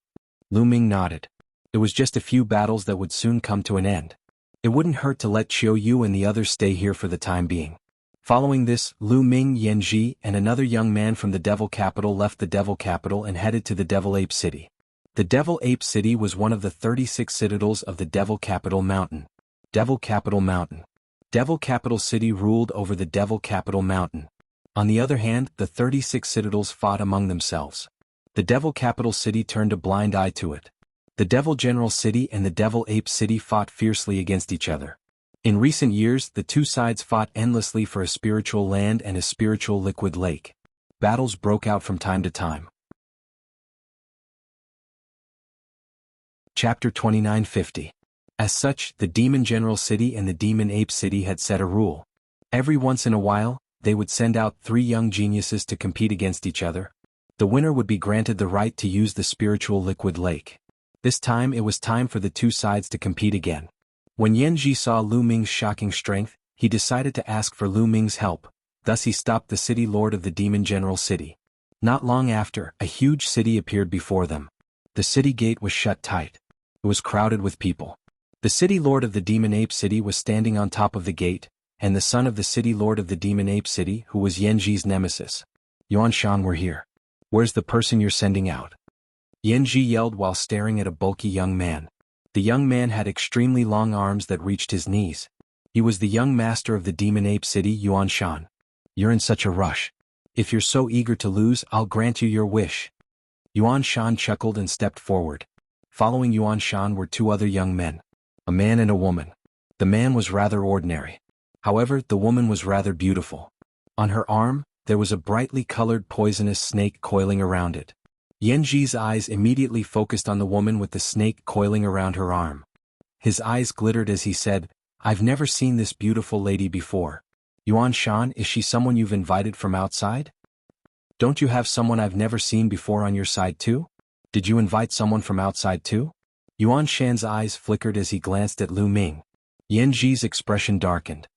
Lu Ming nodded. It was just a few battles that would soon come to an end. It wouldn't hurt to let Qiu Yu and the others stay here for the time being. Following this, Lu Ming, Yan Ji, and another young man from the Devil Capital left the Devil Capital and headed to the Devil Ape City. The Devil Ape City was one of the 36 citadels of the Devil Capital Mountain. Devil Capital Mountain. Devil Capital City ruled over the Devil Capital Mountain. On the other hand, the 36 citadels fought among themselves. The Devil Capital City turned a blind eye to it. The Devil General City and the Devil Ape City fought fiercely against each other. In recent years, the 2 sides fought endlessly for a spiritual land and a spiritual liquid lake. Battles broke out from time to time. Chapter 2950. As such, the Demon General City and the Demon Ape City had set a rule. Every once in a while, they would send out 3 young geniuses to compete against each other. The winner would be granted the right to use the spiritual liquid lake. This time it was time for the 2 sides to compete again. When Yan Ji saw Lu Ming's shocking strength, he decided to ask for Lu Ming's help, thus he stopped the city lord of the Demon General City. Not long after, a huge city appeared before them. The city gate was shut tight. It was crowded with people. The city lord of the Demon Ape City was standing on top of the gate, and the son of the city lord of the demon ape city who was Yanji's nemesis. Yuan Shan, we're here. Where's the person you're sending out? Yanji yelled while staring at a bulky young man. The young man had extremely long arms that reached his knees. He was the young master of the demon ape city, Yuan Shan. You're in such a rush. If you're so eager to lose, I'll grant you your wish. Yuan Shan chuckled and stepped forward. Following Yuan Shan were two other young men. A man and a woman. The man was rather ordinary. However, the woman was rather beautiful. On her arm, there was a brightly colored poisonous snake coiling around it. Yanji's eyes immediately focused on the woman with the snake coiling around her arm. His eyes glittered as he said, I've never seen this beautiful lady before. Yuan Shan, is she someone you've invited from outside? Don't you have someone I've never seen before on your side too? Did you invite someone from outside too? Yuan Shan's eyes flickered as he glanced at Lu Ming. Yanji's expression darkened.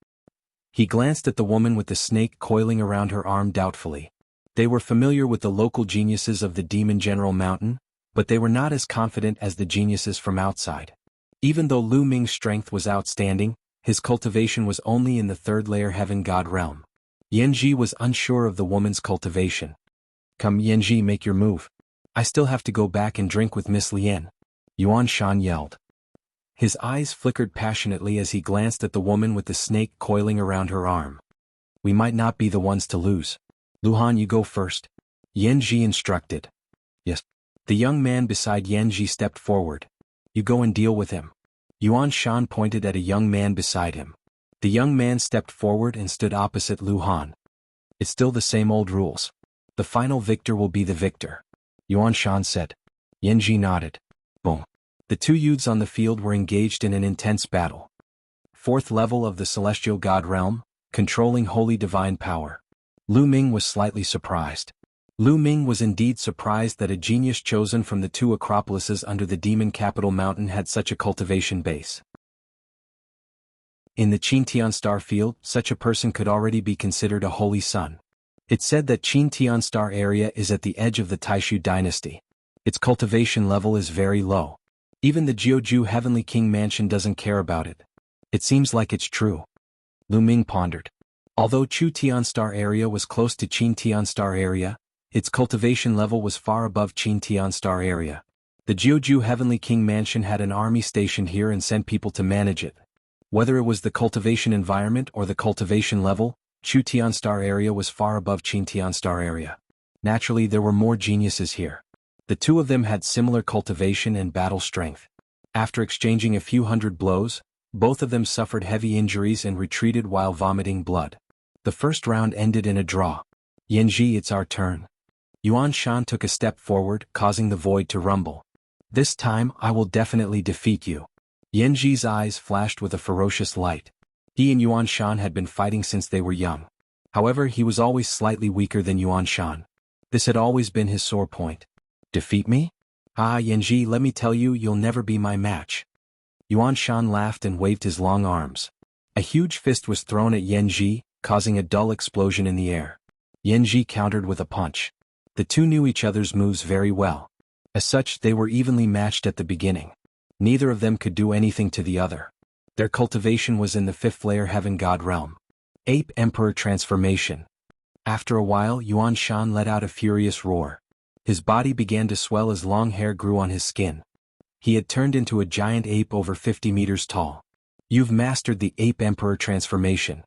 He glanced at the woman with the snake coiling around her arm doubtfully. They were familiar with the local geniuses of the Demon General Mountain, but they were not as confident as the geniuses from outside. Even though Lu Ming's strength was outstanding, his cultivation was only in the third layer heaven god realm. Yanji was unsure of the woman's cultivation. Come Yanji, make your move. I still have to go back and drink with Miss Lian. Yuan Shan yelled. His eyes flickered passionately as he glanced at the woman with the snake coiling around her arm. We might not be the ones to lose. Luhan, you go first. Yanji instructed. Yes. The young man beside Yanji stepped forward. You go and deal with him. Yuan Shan pointed at a young man beside him. The young man stepped forward and stood opposite Luhan. It's still the same old rules. The final victor will be the victor. Yuan Shan said. Yanji nodded. Boom. The two youths on the field were engaged in an intense battle. Fourth level of the celestial god realm, controlling holy divine power. Lu Ming was slightly surprised. Lu Ming was indeed surprised that a genius chosen from the two acropolises under the demon capital mountain had such a cultivation base. In the Qintian star field, such a person could already be considered a holy son. It's said that Qintian star area is at the edge of the Taishu dynasty. Its cultivation level is very low. Even the Jianghu Heavenly King Mansion doesn't care about it. It seems like it's true. Lu Ming pondered. Although Chu Tian Star area was close to Qin Tian Star area, its cultivation level was far above Qin Tian Star area. The Jianghu Heavenly King Mansion had an army stationed here and sent people to manage it. Whether it was the cultivation environment or the cultivation level, Chu Tian Star area was far above Qin Tian Star area. Naturally, there were more geniuses here. The two of them had similar cultivation and battle strength. After exchanging a few hundred blows, both of them suffered heavy injuries and retreated while vomiting blood. The first round ended in a draw. Yanji, it's our turn. Yuan Shan took a step forward, causing the void to rumble. This time, I will definitely defeat you. Yanji's eyes flashed with a ferocious light. He and Yuan Shan had been fighting since they were young. However, he was always slightly weaker than Yuan Shan. This had always been his sore point. Defeat me? Ah, Yanji, let me tell you, you'll never be my match. Yuan Shan laughed and waved his long arms. A huge fist was thrown at Yanji, causing a dull explosion in the air. Yanji countered with a punch. The two knew each other's moves very well. As such, they were evenly matched at the beginning. Neither of them could do anything to the other. Their cultivation was in the fifth layer heaven god realm. Ape Emperor transformation. After a while, Yuan Shan let out a furious roar. His body began to swell as long hair grew on his skin. He had turned into a giant ape over 50 meters tall. You've mastered the Ape Emperor transformation.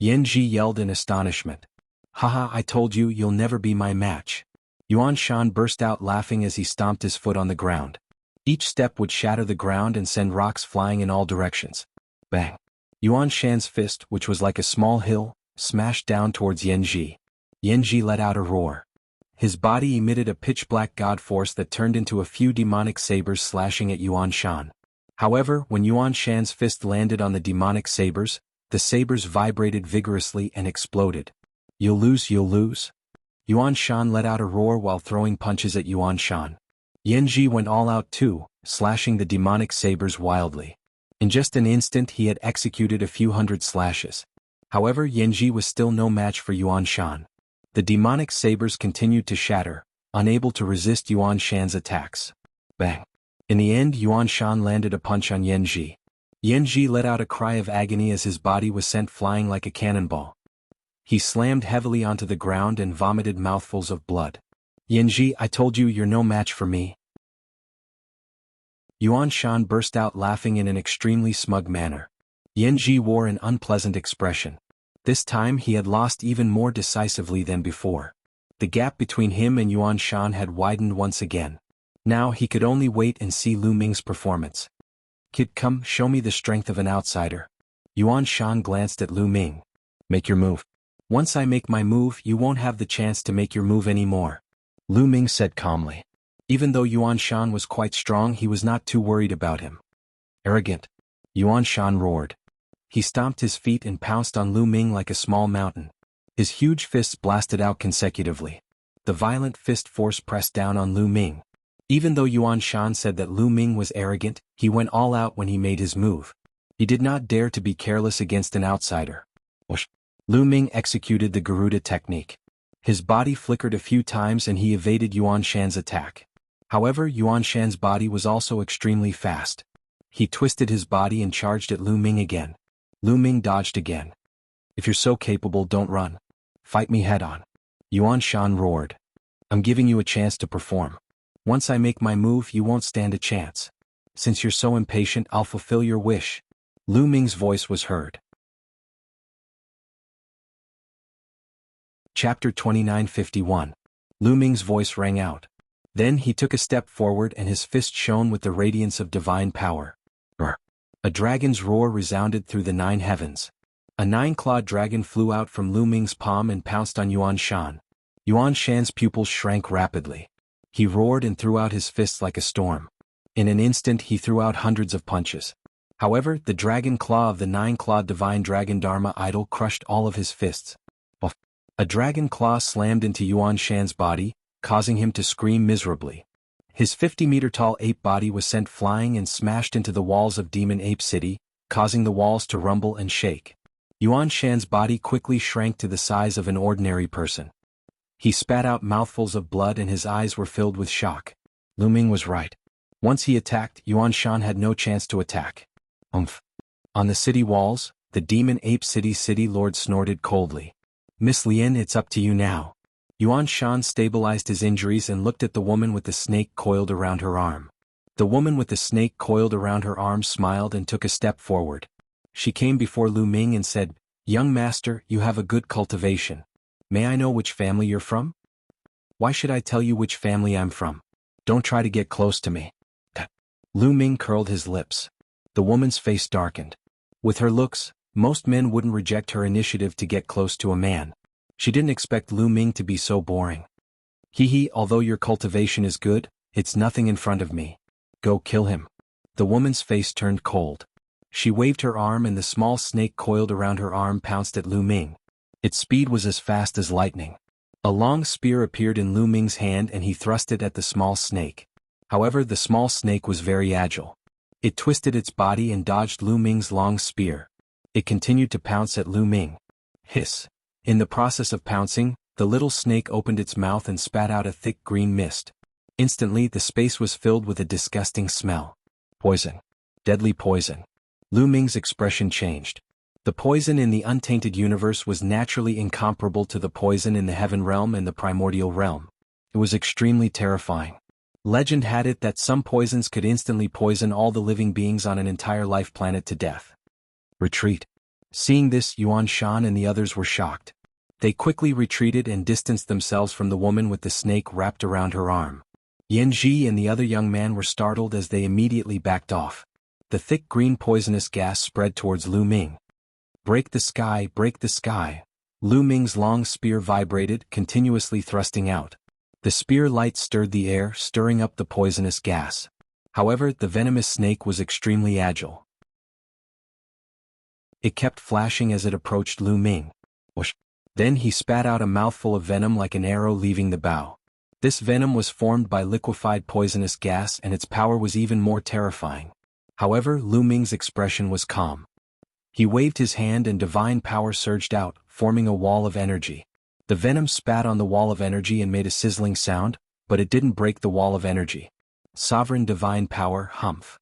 Yanji yelled in astonishment. Haha, I told you, you'll never be my match. Yuan Shan burst out laughing as he stomped his foot on the ground. Each step would shatter the ground and send rocks flying in all directions. Bang! Yuan Shan's fist, which was like a small hill, smashed down towards Yanji. Yanji let out a roar. His body emitted a pitch-black god force that turned into a few demonic sabers slashing at Yuan Shan. However, when Yuan Shan's fist landed on the demonic sabers, the sabers vibrated vigorously and exploded. You'll lose, you'll lose. Yuan Shan let out a roar while throwing punches at Yuan Shan. Yanji went all out too, slashing the demonic sabers wildly. In just an instant he had executed a few hundred slashes. However, Yanji was still no match for Yuan Shan. The demonic sabers continued to shatter, unable to resist Yuan Shan's attacks. Bang! In the end, Yuan Shan landed a punch on Yanji. Yanji let out a cry of agony as his body was sent flying like a cannonball. He slammed heavily onto the ground and vomited mouthfuls of blood. Yanji, I told you you're no match for me. Yuan Shan burst out laughing in an extremely smug manner. Yanji wore an unpleasant expression. This time he had lost even more decisively than before. The gap between him and Yuan Shan had widened once again. Now he could only wait and see Lu Ming's performance. Kid, come, show me the strength of an outsider. Yuan Shan glanced at Lu Ming. Make your move. Once I make my move, you won't have the chance to make your move anymore. Lu Ming said calmly. Even though Yuan Shan was quite strong, he was not too worried about him. Arrogant. Yuan Shan roared. He stomped his feet and pounced on Lu Ming like a small mountain. His huge fists blasted out consecutively. The violent fist force pressed down on Lu Ming. Even though Yuan Shan said that Lu Ming was arrogant, he went all out when he made his move. He did not dare to be careless against an outsider. Whoosh. Lu Ming executed the Garuda technique. His body flickered a few times and he evaded Yuan Shan's attack. However, Yuan Shan's body was also extremely fast. He twisted his body and charged at Lu Ming again. Lu Ming dodged again. If you're so capable, don't run. Fight me head-on. Yuan Shan roared. I'm giving you a chance to perform. Once I make my move, you won't stand a chance. Since you're so impatient, I'll fulfill your wish. Lu Ming's voice was heard. Chapter 2951. Lu Ming's voice rang out. Then he took a step forward and his fist shone with the radiance of divine power. Roar. A dragon's roar resounded through the 9 heavens. A 9-clawed dragon flew out from Lu Ming's palm and pounced on Yuan Shan. Yuan Shan's pupils shrank rapidly. He roared and threw out his fists like a storm. In an instant he threw out hundreds of punches. However, the dragon claw of the 9-clawed divine dragon Dharma idol crushed all of his fists. A dragon claw slammed into Yuan Shan's body, causing him to scream miserably. His 50-meter-tall ape body was sent flying and smashed into the walls of Demon Ape City, causing the walls to rumble and shake. Yuan Shan's body quickly shrank to the size of an ordinary person. He spat out mouthfuls of blood and his eyes were filled with shock. Lu Ming was right. Once he attacked, Yuan Shan had no chance to attack. Umph. On the city walls, the Demon Ape City Lord snorted coldly. Miss Lien, it's up to you now. Yuan Shan stabilized his injuries and looked at the woman with the snake coiled around her arm. The woman with the snake coiled around her arm smiled and took a step forward. She came before Lu Ming and said, Young master, you have a good cultivation. May I know which family you're from? Why should I tell you which family I'm from? Don't try to get close to me. Lu Ming curled his lips. The woman's face darkened. With her looks, most men wouldn't reject her initiative to get close to a man. She didn't expect Lu Ming to be so boring. Although your cultivation is good, it's nothing in front of me. Go kill him. The woman's face turned cold. She waved her arm and the small snake coiled around her arm pounced at Lu Ming. Its speed was as fast as lightning. A long spear appeared in Lu Ming's hand and he thrust it at the small snake. However, the small snake was very agile. It twisted its body and dodged Lu Ming's long spear. It continued to pounce at Lu Ming. Hiss. In the process of pouncing, the little snake opened its mouth and spat out a thick green mist. Instantly, the space was filled with a disgusting smell. Poison. Deadly poison. Lu Ming's expression changed. The poison in the untainted universe was naturally incomparable to the poison in the heaven realm and the primordial realm. It was extremely terrifying. Legend had it that some poisons could instantly poison all the living beings on an entire life planet to death. Retreat. Seeing this, Yuan Shan and the others were shocked. They quickly retreated and distanced themselves from the woman with the snake wrapped around her arm. Yanji and the other young man were startled as they immediately backed off. The thick green poisonous gas spread towards Lu Ming. Break the sky, break the sky. Lu Ming's long spear vibrated, continuously thrusting out. The spear light stirred the air, stirring up the poisonous gas. However, the venomous snake was extremely agile. It kept flashing as it approached Lu Ming. Whoosh. Then he spat out a mouthful of venom like an arrow leaving the bow. This venom was formed by liquefied poisonous gas and its power was even more terrifying. However, Lu Ming's expression was calm. He waved his hand and divine power surged out, forming a wall of energy. The venom spat on the wall of energy and made a sizzling sound, but it didn't break the wall of energy. Sovereign divine power, humph.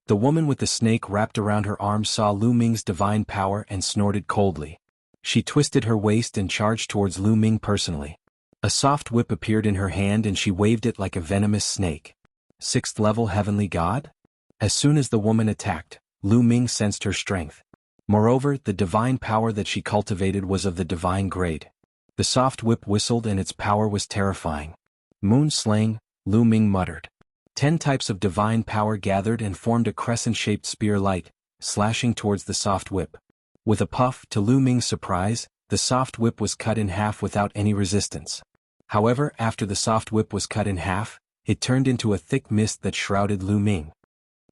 The woman with the snake wrapped around her arm saw Lu Ming's divine power and snorted coldly. She twisted her waist and charged towards Lu Ming personally. A soft whip appeared in her hand and she waved it like a venomous snake. 6th level heavenly god? As soon as the woman attacked, Lu Ming sensed her strength. Moreover, the divine power that she cultivated was of the divine grade. The soft whip whistled and its power was terrifying. Moon slaying, Lu Ming muttered. 10 types of divine power gathered and formed a crescent-shaped spear light, slashing towards the soft whip. With a puff, to Lu Ming's surprise, the soft whip was cut in half without any resistance. However, after the soft whip was cut in half, it turned into a thick mist that shrouded Lu Ming.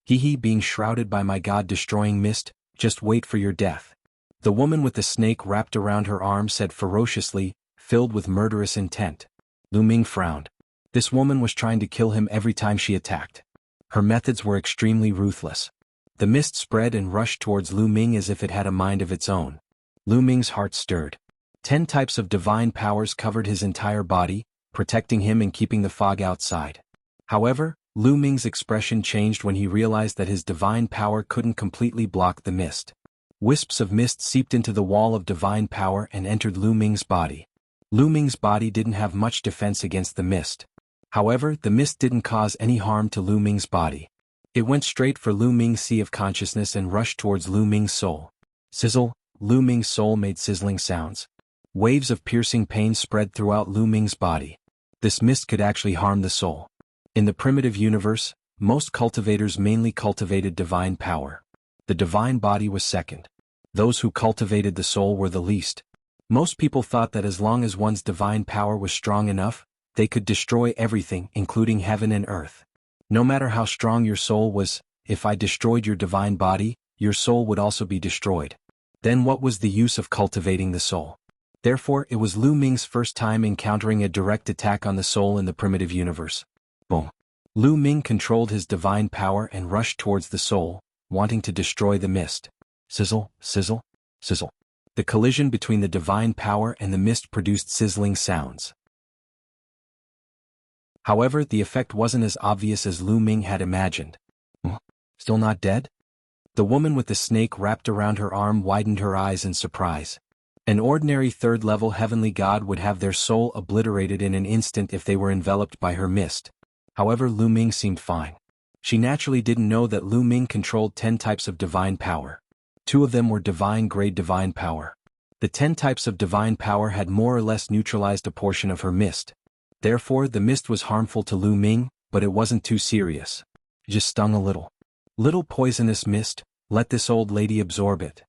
He being shrouded by my god-destroying mist, just wait for your death. The woman with the snake wrapped around her arm said ferociously, filled with murderous intent. Lu Ming frowned. This woman was trying to kill him every time she attacked. Her methods were extremely ruthless. The mist spread and rushed towards Lu Ming as if it had a mind of its own. Lu Ming's heart stirred. 10 types of divine powers covered his entire body, protecting him and keeping the fog outside. However, Lu Ming's expression changed when he realized that his divine power couldn't completely block the mist. Wisps of mist seeped into the wall of divine power and entered Lu Ming's body. Lu Ming's body didn't have much defense against the mist. However, the mist didn't cause any harm to Lu Ming's body. It went straight for Lu Ming's sea of consciousness and rushed towards Lu Ming's soul. Sizzle, Lu Ming's soul made sizzling sounds. Waves of piercing pain spread throughout Lu Ming's body. This mist could actually harm the soul. In the primitive universe, most cultivators mainly cultivated divine power. The divine body was second. Those who cultivated the soul were the least. Most people thought that as long as one's divine power was strong enough, they could destroy everything, including heaven and earth. No matter how strong your soul was, if I destroyed your divine body, your soul would also be destroyed. Then what was the use of cultivating the soul? Therefore, it was Lu Ming's first time encountering a direct attack on the soul in the primitive universe. Boom. Lu Ming controlled his divine power and rushed towards the soul, wanting to destroy the mist. Sizzle, sizzle, sizzle. The collision between the divine power and the mist produced sizzling sounds. However, the effect wasn't as obvious as Lu Ming had imagined. Still not dead? The woman with the snake wrapped around her arm widened her eyes in surprise. An ordinary 3rd level heavenly god would have their soul obliterated in an instant if they were enveloped by her mist. However, Lu Ming seemed fine. She naturally didn't know that Lu Ming controlled 10 types of divine power. 2 of them were divine grade divine power. The 10 types of divine power had more or less neutralized a portion of her mist. Therefore, the mist was harmful to Lu Ming, but it wasn't too serious. Just stung a little. Little poisonous mist, let this old lady absorb it.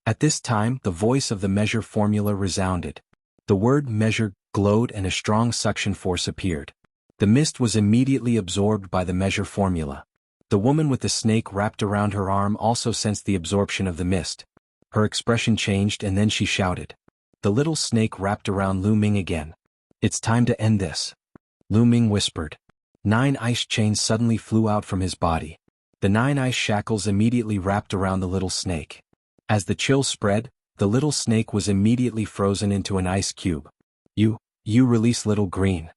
At this time, the voice of the measure formula resounded. The word measure glowed and a strong suction force appeared. The mist was immediately absorbed by the measure formula. The woman with the snake wrapped around her arm also sensed the absorption of the mist. Her expression changed and then she shouted. The little snake wrapped around Lu Ming again. It's time to end this. Lu Ming whispered. 9 ice chains suddenly flew out from his body. The 9 ice shackles immediately wrapped around the little snake. As the chill spread, the little snake was immediately frozen into an ice cube. You release little green.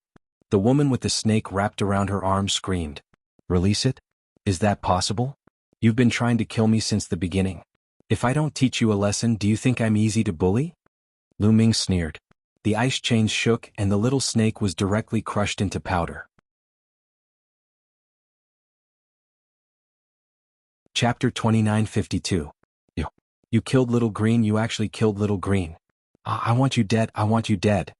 The woman with the snake wrapped around her arm screamed. Release it? Is that possible? You've been trying to kill me since the beginning. If I don't teach you a lesson, do you think I'm easy to bully? Lu Ming sneered. The ice chains shook and the little snake was directly crushed into powder. Chapter 2952. You killed Little Green, you actually killed Little Green. I want you dead, I want you dead.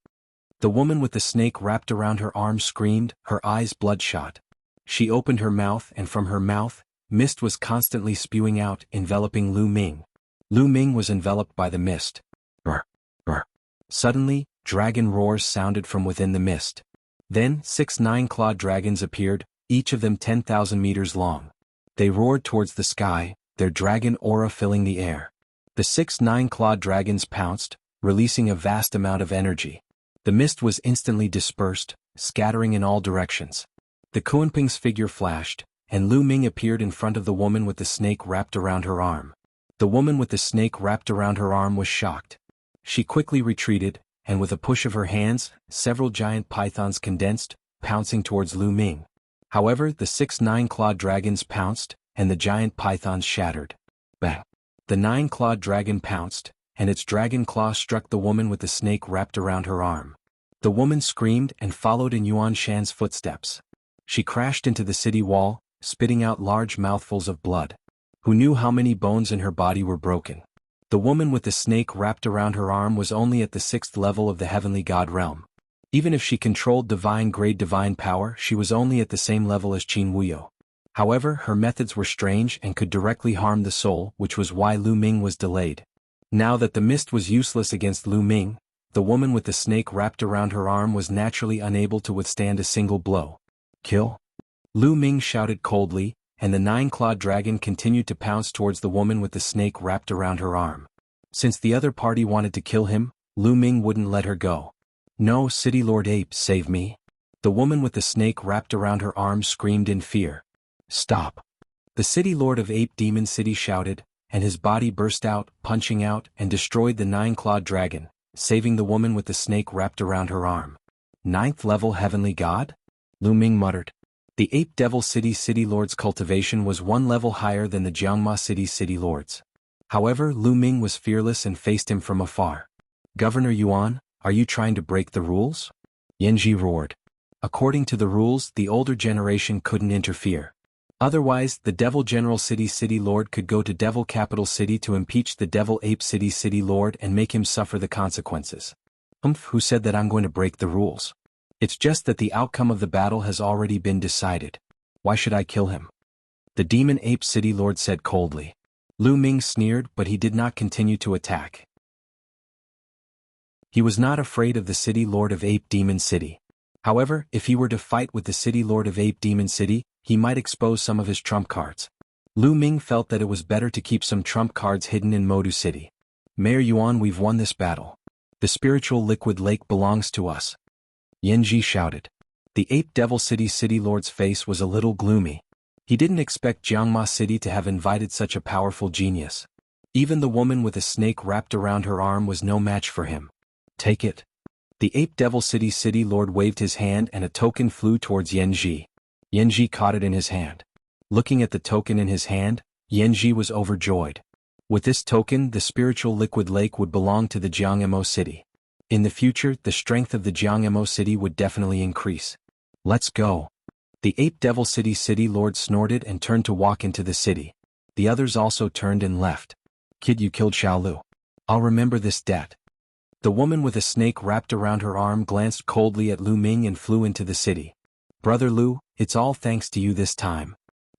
The woman with the snake wrapped around her arm screamed, her eyes bloodshot. She opened her mouth and from her mouth, mist was constantly spewing out, enveloping Lu Ming. Lu Ming was enveloped by the mist. Roar, roar. Suddenly, dragon roars sounded from within the mist. Then 6 9-clawed dragons appeared, each of them 10,000 meters long. They roared towards the sky, their dragon aura filling the air. The 6 9-clawed dragons pounced, releasing a vast amount of energy. The mist was instantly dispersed, scattering in all directions. The Kuanping's figure flashed, and Lu Ming appeared in front of the woman with the snake wrapped around her arm. The woman with the snake wrapped around her arm was shocked. She quickly retreated, and with a push of her hands, several giant pythons condensed, pouncing towards Lu Ming. However, the 6 9-clawed dragons pounced, and the giant pythons shattered. Bang! The nine-clawed dragon pounced, and its dragon claw struck the woman with the snake wrapped around her arm. The woman screamed and followed in Yuan Shan's footsteps. She crashed into the city wall, spitting out large mouthfuls of blood. Who knew how many bones in her body were broken? The woman with the snake wrapped around her arm was only at the 6th level of the heavenly god realm. Even if she controlled divine-grade divine power, she was only at the same level as Qin Wuyo. However, her methods were strange and could directly harm the soul, which was why Lu Ming was delayed. Now that the mist was useless against Lu Ming, the woman with the snake wrapped around her arm was naturally unable to withstand a single blow. Kill? Lu Ming shouted coldly, and the nine-clawed dragon continued to pounce towards the woman with the snake wrapped around her arm. Since the other party wanted to kill him, Lu Ming wouldn't let her go. No, City Lord Ape, save me. The woman with the snake wrapped around her arm screamed in fear. Stop. The City Lord of Ape Demon City shouted, and his body burst out, punching out, and destroyed the nine-clawed dragon, saving the woman with the snake wrapped around her arm. 9th level heavenly god? Lu Ming muttered. The Ape Devil City Lord's cultivation was one level higher than the Jianghu City Lord's. However, Lu Ming was fearless and faced him from afar. Governor Yuan, are you trying to break the rules? Yanji roared. According to the rules, the older generation couldn't interfere. Otherwise, the Devil General City Lord could go to Devil Capital City to impeach the Devil Ape City Lord and make him suffer the consequences. Who said that I'm going to break the rules? It's just that the outcome of the battle has already been decided. Why should I kill him? The Demon Ape City Lord said coldly. Lu Ming sneered, but he did not continue to attack. He was not afraid of the City Lord of Ape Demon City. However, if he were to fight with the City Lord of Ape Demon City, he might expose some of his trump cards. Lu Ming felt that it was better to keep some trump cards hidden in Modu City. Mayor Yuan, we've won this battle. The spiritual liquid lake belongs to us. Yanji shouted. The Ape Devil City Lord's face was a little gloomy. He didn't expect Jianghu City to have invited such a powerful genius. Even the woman with a snake wrapped around her arm was no match for him. Take it. The Ape Devil City Lord waved his hand and a token flew towards Yanji. Yanji caught it in his hand. Looking at the token in his hand, Yanji was overjoyed. With this token, the spiritual liquid lake would belong to the Jianghu City. In the future, the strength of the Jianghu City would definitely increase. Let's go. The Ape Devil City Lord snorted and turned to walk into the city. The others also turned and left. Kid, you killed Xiaolu. I'll remember this debt. The woman with a snake wrapped around her arm glanced coldly at Lu Ming and flew into the city. Brother Lu, it's all thanks to you this time.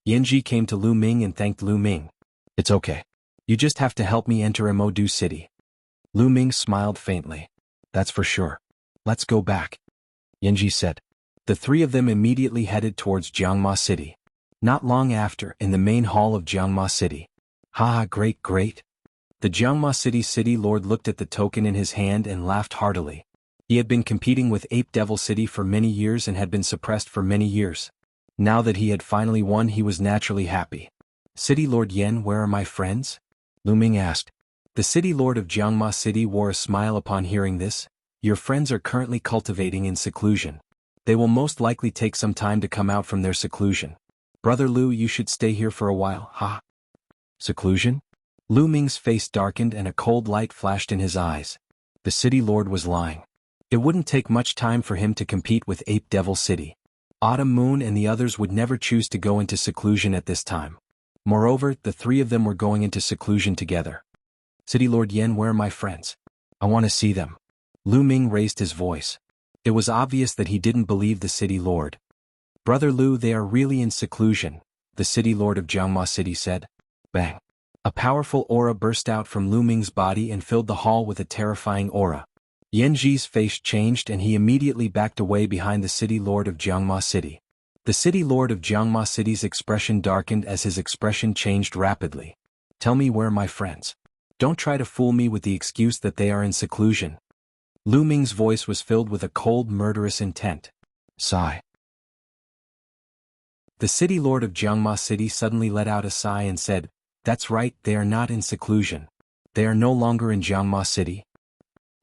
Yanji came to Lu Ming and thanked Lu Ming. It's okay. You just have to help me enter Modu City. Lu Ming smiled faintly. That's for sure. Let's go back. Yanji said. The three of them immediately headed towards Jianghu City. Not long after, in the main hall of Jianghu City. Ha, great. The Jianghu City Lord looked at the token in his hand and laughed heartily. He had been competing with Ape Devil City for many years and had been suppressed for many years. Now that he had finally won, he was naturally happy. City Lord Yen, where are my friends? Lu Ming asked. The City Lord of Jianghu City wore a smile upon hearing this. Your friends are currently cultivating in seclusion. They will most likely take some time to come out from their seclusion. Brother Lu, you should stay here for a while, ha? Seclusion? Lu Ming's face darkened and a cold light flashed in his eyes. The City Lord was lying. It wouldn't take much time for him to compete with Ape Devil City. Autumn Moon and the others would never choose to go into seclusion at this time. Moreover, the three of them were going into seclusion together. City Lord Yen, where are my friends? I want to see them. Lu Ming raised his voice. It was obvious that he didn't believe the City Lord. Brother Lu, they are really in seclusion, the City Lord of Jianghu City said. Bang. A powerful aura burst out from Lu Ming's body and filled the hall with a terrifying aura. Yanji's face changed and he immediately backed away behind the City Lord of Jianghu City. The City Lord of Jianghu City's expression darkened as his expression changed rapidly. Tell me, where are my friends? Don't try to fool me with the excuse that they are in seclusion. Lu Ming's voice was filled with a cold, murderous intent. Sigh. The City Lord of Jianghu City suddenly let out a sigh and said, That's right, they are not in seclusion. They are no longer in Jianghu City.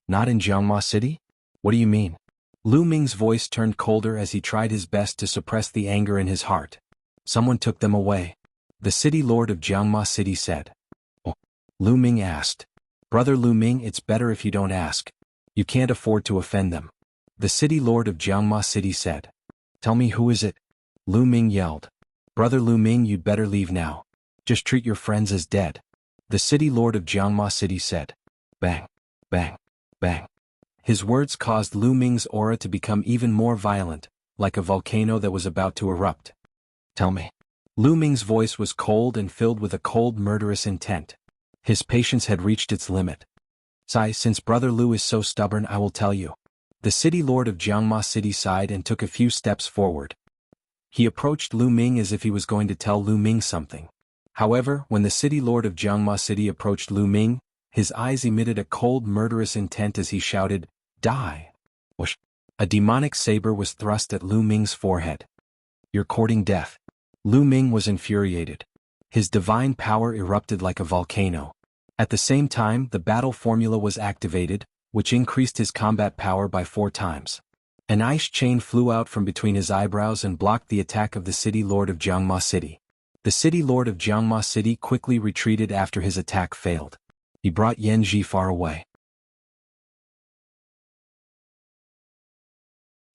Not in Jianghu City? What do you mean? Lu Ming's voice turned colder as he tried his best to suppress the anger in his heart. Someone took them away. The city lord of Jianghu City said. Oh. Lu Ming asked. Brother Lu Ming, it's better if you don't ask. You can't afford to offend them. The city lord of Jianghu City said. Tell me, who is it? Lu Ming yelled. Brother Lu Ming, you'd better leave now. Just treat your friends as dead. The city lord of Jianghu City said. Bang, bang, bang. His words caused Lu Ming's aura to become even more violent, like a volcano that was about to erupt. Tell me. Lu Ming's voice was cold and filled with a cold, murderous intent. His patience had reached its limit. Since Brother Lu is so stubborn, I will tell you. The city lord of Jianghu City sighed and took a few steps forward. He approached Lu Ming as if he was going to tell Lu Ming something. However, when the city lord of Jianghu City approached Lu Ming, his eyes emitted a cold, murderous intent as he shouted, Die! Whoosh! A demonic saber was thrust at Lu Ming's forehead. You're courting death. Lu Ming was infuriated. His divine power erupted like a volcano. At the same time, the battle formula was activated, which increased his combat power by 4 times. An ice chain flew out from between his eyebrows and blocked the attack of the city lord of Jianghu City. The city lord of Jianghu City quickly retreated after his attack failed. He brought Yanji far away.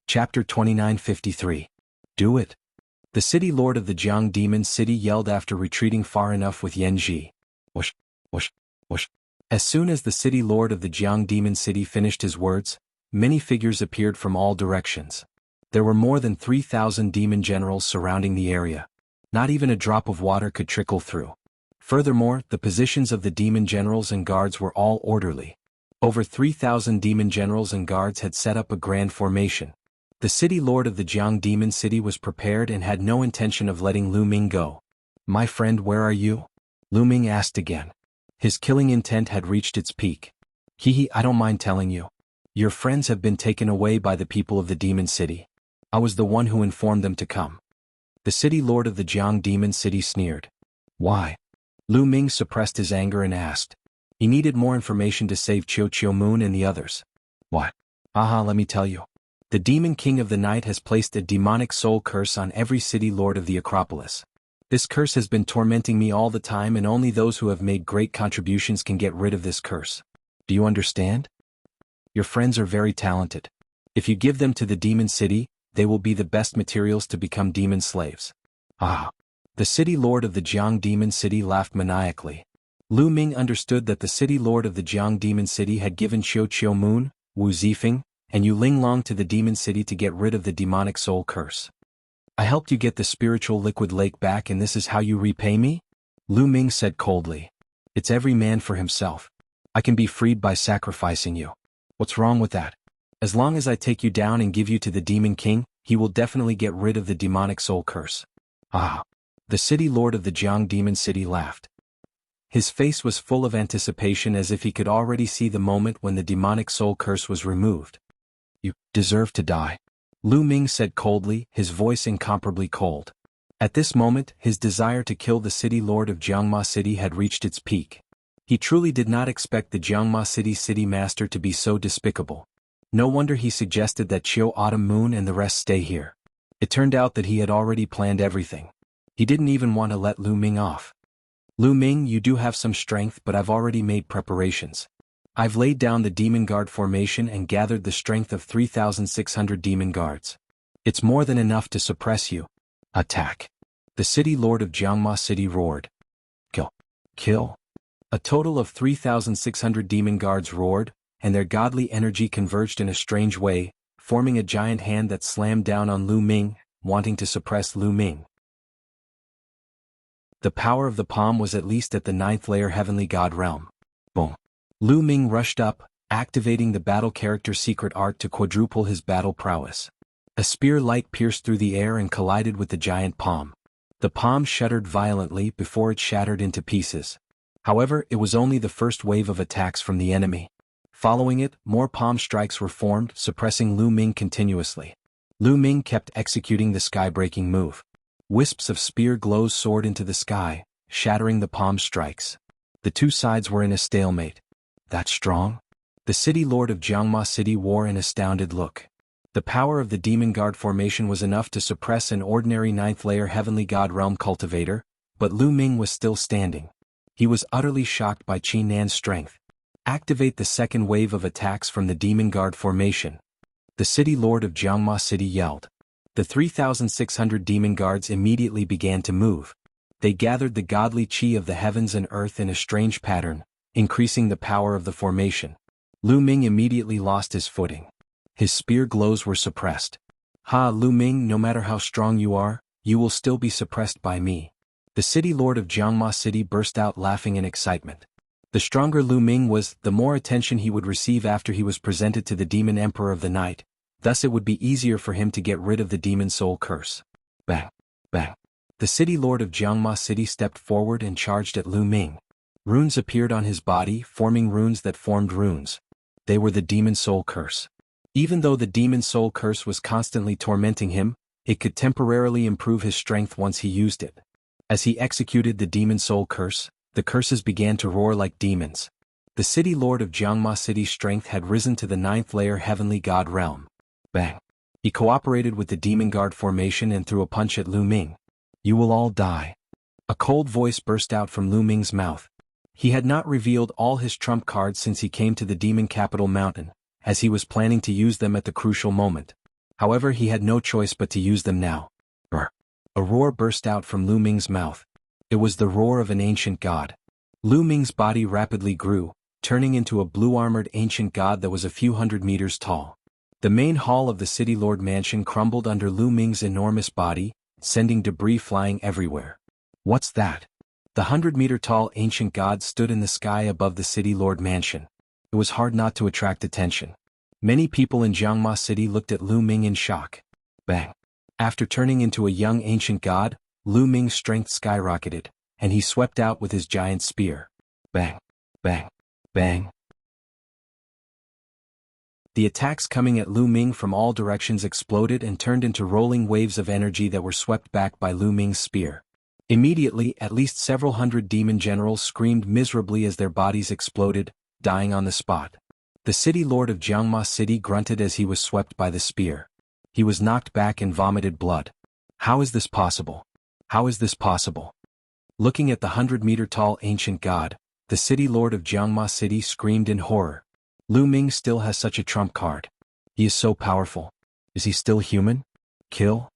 Chapter 2953. Do it. The city lord of the Jiang Demon City yelled after retreating far enough with Yanji. Whoosh, whoosh, whoosh. As soon as the city lord of the Jiang Demon City finished his words, many figures appeared from all directions. There were more than 3,000 demon generals surrounding the area. Not even a drop of water could trickle through. Furthermore, the positions of the demon generals and guards were all orderly. Over 3,000 demon generals and guards had set up a grand formation. The city lord of the Jiang Demon City was prepared and had no intention of letting Lu Ming go. My friend, where are you? Lu Ming asked again. His killing intent had reached its peak. I don't mind telling you. Your friends have been taken away by the people of the Demon City. I was the one who informed them to come. The city lord of the Jiang Demon City sneered. Why? Lu Ming suppressed his anger and asked. He needed more information to save Chiu Moon and the others. What? Let me tell you. The Demon King of the Night has placed a demonic soul curse on every city lord of the Acropolis. This curse has been tormenting me all the time, and only those who have made great contributions can get rid of this curse. Do you understand? Your friends are very talented. If you give them to the Demon City, they will be the best materials to become demon slaves. The city lord of the Jiang Demon City laughed maniacally. Lu Ming understood that the city lord of the Jiang Demon City had given Chiu Moon, Wu Zifeng, and Yu Linglong to the Demon City to get rid of the demonic soul curse. I helped you get the spiritual liquid lake back, and this is how you repay me? Lu Ming said coldly. It's every man for himself. I can be freed by sacrificing you. What's wrong with that? As long as I take you down and give you to the Demon King, he will definitely get rid of the demonic soul curse. The city lord of the Jiang Demon City laughed. His face was full of anticipation, as if he could already see the moment when the demonic soul curse was removed. You deserve to die. Lu Ming said coldly, his voice incomparably cold. At this moment, his desire to kill the city lord of Jianghu City had reached its peak. He truly did not expect the Jianghu City master to be so despicable. No wonder he suggested that Chiu Autumn Moon and the rest stay here. It turned out that he had already planned everything. He didn't even want to let Lu Ming off. Lu Ming, you do have some strength, but I've already made preparations. I've laid down the Demon Guard formation and gathered the strength of 3,600 Demon Guards. It's more than enough to suppress you. Attack. The city lord of Jianghu City roared. Kill. Kill. A total of 3,600 Demon Guards roared, and their godly energy converged in a strange way, forming a giant hand that slammed down on Lu Ming, wanting to suppress Lu Ming. The power of the palm was at least at the 9th layer heavenly god realm. Boom. Lu Ming rushed up, activating the battle character secret art to quadruple his battle prowess. A spear light pierced through the air and collided with the giant palm. The palm shuddered violently before it shattered into pieces. However, it was only the first wave of attacks from the enemy. Following it, more palm strikes were formed, suppressing Lu Ming continuously. Lu Ming kept executing the sky-breaking move. Wisps of spear glows soared into the sky, shattering the palm strikes. The two sides were in a stalemate. That strong? The city lord of Jianghu City wore an astounded look. The power of the Demon Guard formation was enough to suppress an ordinary 9th layer heavenly god realm cultivator, But Lu Ming was still standing. He was utterly shocked by Qi Nan's strength. Activate the second wave of attacks from the Demon Guard formation. The city lord of Jianghu City yelled. The 3,600 demon guards immediately began to move. They gathered the godly qi of the heavens and earth in a strange pattern, increasing the power of the formation. Lu Ming immediately lost his footing. His spear glows were suppressed. Ha, Lu Ming, no matter how strong you are, you will still be suppressed by me. The city lord of Jianghu City burst out laughing in excitement. The stronger Lu Ming was, the more attention he would receive after he was presented to the demon emperor of the night, thus it would be easier for him to get rid of the demon soul curse. Bang! Bang! The city lord of Jianghu City stepped forward and charged at Lu Ming. Runes appeared on his body, forming runes that formed runes. They were the demon soul curse. Even though the demon soul curse was constantly tormenting him, it could temporarily improve his strength once he used it. As he executed the demon soul curse, the curses began to roar like demons. The city lord of Jianghu City's strength had risen to the 9th layer heavenly god realm. Bang! He cooperated with the demon guard formation and threw a punch at Lu Ming. You will all die. A cold voice burst out from Lu Ming's mouth. He had not revealed all his trump cards since he came to the demon capital mountain, as he was planning to use them at the crucial moment. However, he had no choice but to use them now. Brr! A roar burst out from Lu Ming's mouth. It was the roar of an ancient god. Lu Ming's body rapidly grew, turning into a blue-armored ancient god that was a few hundred meters tall. The main hall of the city lord mansion crumbled under Lu Ming's enormous body, sending debris flying everywhere. What's that? The 100-meter-tall ancient god stood in the sky above the city lord mansion. It was hard not to attract attention. Many people in Jianghu City looked at Lu Ming in shock. Bang! After turning into a young ancient god, Lu Ming's strength skyrocketed, and he swept out with his giant spear. Bang! Bang! Bang! The attacks coming at Lu Ming from all directions exploded and turned into rolling waves of energy that were swept back by Lu Ming's spear. Immediately, at least several hundred demon generals screamed miserably as their bodies exploded, dying on the spot. The city lord of Jianghu City grunted as he was swept by the spear. He was knocked back and vomited blood. How is this possible? How is this possible? Looking at the 100-meter-tall ancient god, the city lord of Jianghu City screamed in horror. Lu Ming still has such a trump card. He is so powerful. Is he still human? Kill?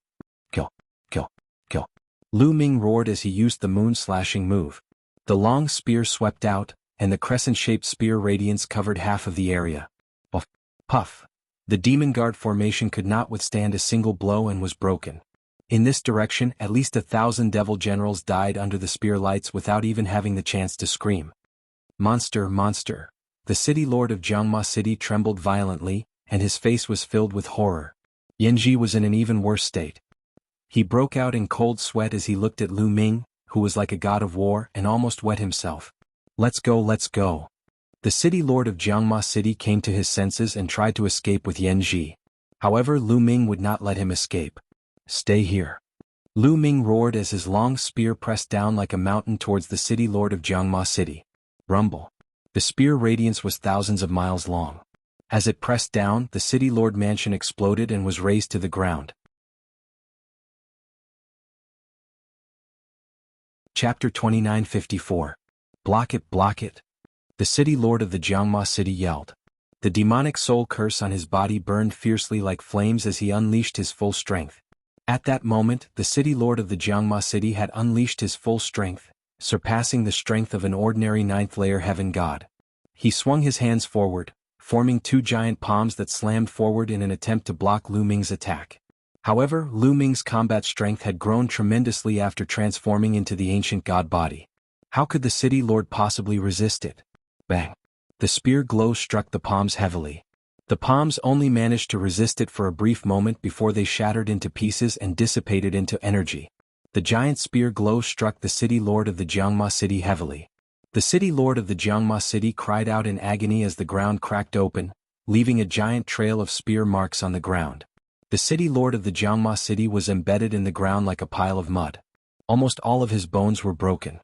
Kill. Kill. Kill. Lu Ming roared as he used the moon-slashing move. The long spear swept out, and the crescent-shaped spear radiance covered half of the area. Puff. Puff. The demon guard formation could not withstand a single blow and was broken. In this direction, at least 1,000 devil generals died under the spear lights without even having the chance to scream. Monster, monster. The city lord of Jianghu City trembled violently, and his face was filled with horror. Yanji was in an even worse state. He broke out in cold sweat as he looked at Lu Ming, who was like a god of war, and almost wet himself. Let's go, let's go. The city lord of Jianghu City came to his senses and tried to escape with Yanji. However, Lu Ming would not let him escape. Stay here. Lu Ming roared as his long spear pressed down like a mountain towards the city lord of Jianghu City. Rumble. The spear radiance was thousands of miles long. As it pressed down, the city lord mansion exploded and was razed to the ground. Chapter 2954. Block it, block it. The city lord of the Jianghu City yelled. The demonic soul curse on his body burned fiercely like flames as he unleashed his full strength. At that moment, the city lord of the Jianghu City had unleashed his full strength, surpassing the strength of an ordinary 9th-layer heaven god. He swung his hands forward, forming two giant palms that slammed forward in an attempt to block Lu Ming's attack. However, Lu Ming's combat strength had grown tremendously after transforming into the ancient god body. How could the city lord possibly resist it? Bang! The spear glow struck the palms heavily. The palms only managed to resist it for a brief moment before they shattered into pieces and dissipated into energy. The giant spear glow struck the city lord of the Jianghu City heavily. The city lord of the Jianghu City cried out in agony as the ground cracked open, leaving a giant trail of spear marks on the ground. The city lord of the Jianghu City was embedded in the ground like a pile of mud. Almost all of his bones were broken.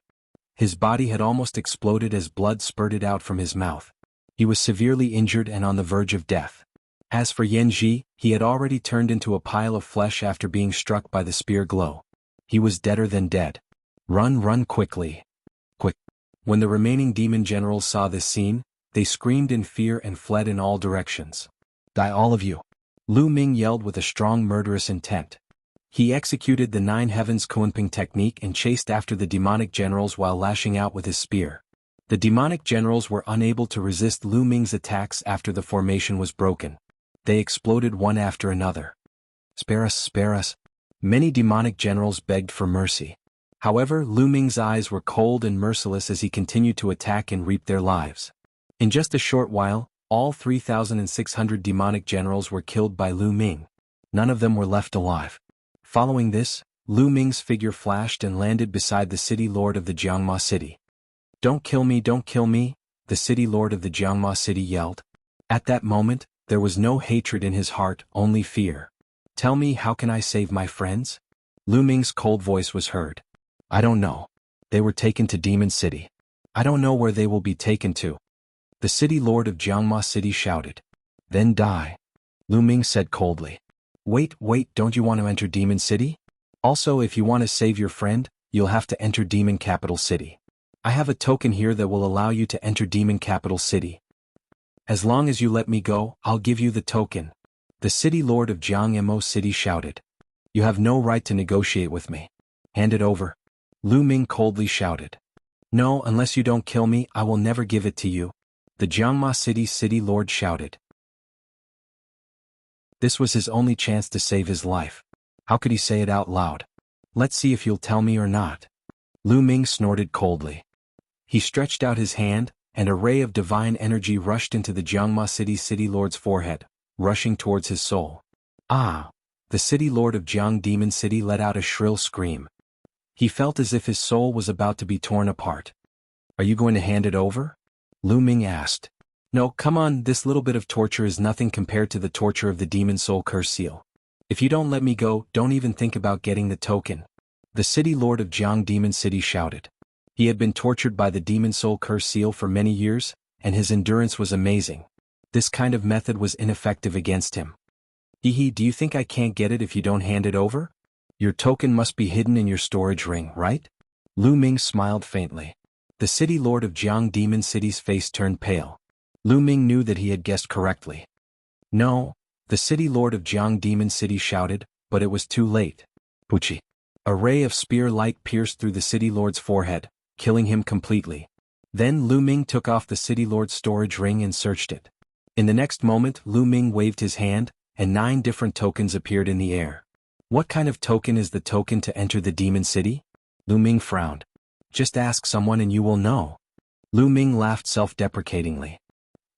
His body had almost exploded as blood spurted out from his mouth. He was severely injured and on the verge of death. As for Yanji, he had already turned into a pile of flesh after being struck by the spear glow. He was deader than dead. Run, run quickly. Quick. When the remaining demon generals saw this scene, they screamed in fear and fled in all directions. Die all of you! Lu Ming yelled with a strong murderous intent. He executed the Nine Heavens Kunping technique and chased after the demonic generals while lashing out with his spear. The demonic generals were unable to resist Lu Ming's attacks after the formation was broken. They exploded one after another. Spare us, spare us. Many demonic generals begged for mercy. However, Lu Ming's eyes were cold and merciless as he continued to attack and reap their lives. In just a short while, all 3,600 demonic generals were killed by Lu Ming. None of them were left alive. Following this, Lu Ming's figure flashed and landed beside the city lord of the Jianghu city. Don't kill me, the city lord of the Jianghu city yelled. At that moment, there was no hatred in his heart, only fear. Tell me, how can I save my friends? Lu Ming's cold voice was heard. I don't know. They were taken to Demon City. I don't know where they will be taken to. The city lord of Jianghu city shouted. Then die. Lu Ming said coldly. Wait, don't you want to enter Demon City? Also, if you want to save your friend, you'll have to enter Demon Capital City. I have a token here that will allow you to enter Demon Capital City. As long as you let me go, I'll give you the token. The city lord of Jianghu City shouted. You have no right to negotiate with me. Hand it over. Lu Ming coldly shouted. No, unless you don't kill me, I will never give it to you. The Jianghu city lord shouted. This was his only chance to save his life. How could he say it out loud? Let's see if you'll tell me or not. Lu Ming snorted coldly. He stretched out his hand, and a ray of divine energy rushed into the Jianghu city lord's forehead, rushing towards his soul. Ah! The city lord of Jiang Demon City let out a shrill scream. He felt as if his soul was about to be torn apart. Are you going to hand it over? Lu Ming asked. No, come on, this little bit of torture is nothing compared to the torture of the Demon Soul Curse Seal. If you don't let me go, don't even think about getting the token. The city lord of Jiang Demon City shouted. He had been tortured by the Demon Soul Curse Seal for many years, and his endurance was amazing. This kind of method was ineffective against him. Hee, do you think I can't get it if you don't hand it over? Your token must be hidden in your storage ring, right? Lu Ming smiled faintly. The city lord of Jiang Demon City's face turned pale. Lu Ming knew that he had guessed correctly. No, the city lord of Jiang Demon City shouted, but it was too late. Puchi. A ray of spear light pierced through the city lord's forehead, killing him completely. Then Lu Ming took off the city lord's storage ring and searched it. In the next moment, Lu Ming waved his hand, and 9 different tokens appeared in the air. What kind of token is the token to enter the Demon City? Lu Ming frowned. Just ask someone and you will know. Lu Ming laughed self-deprecatingly.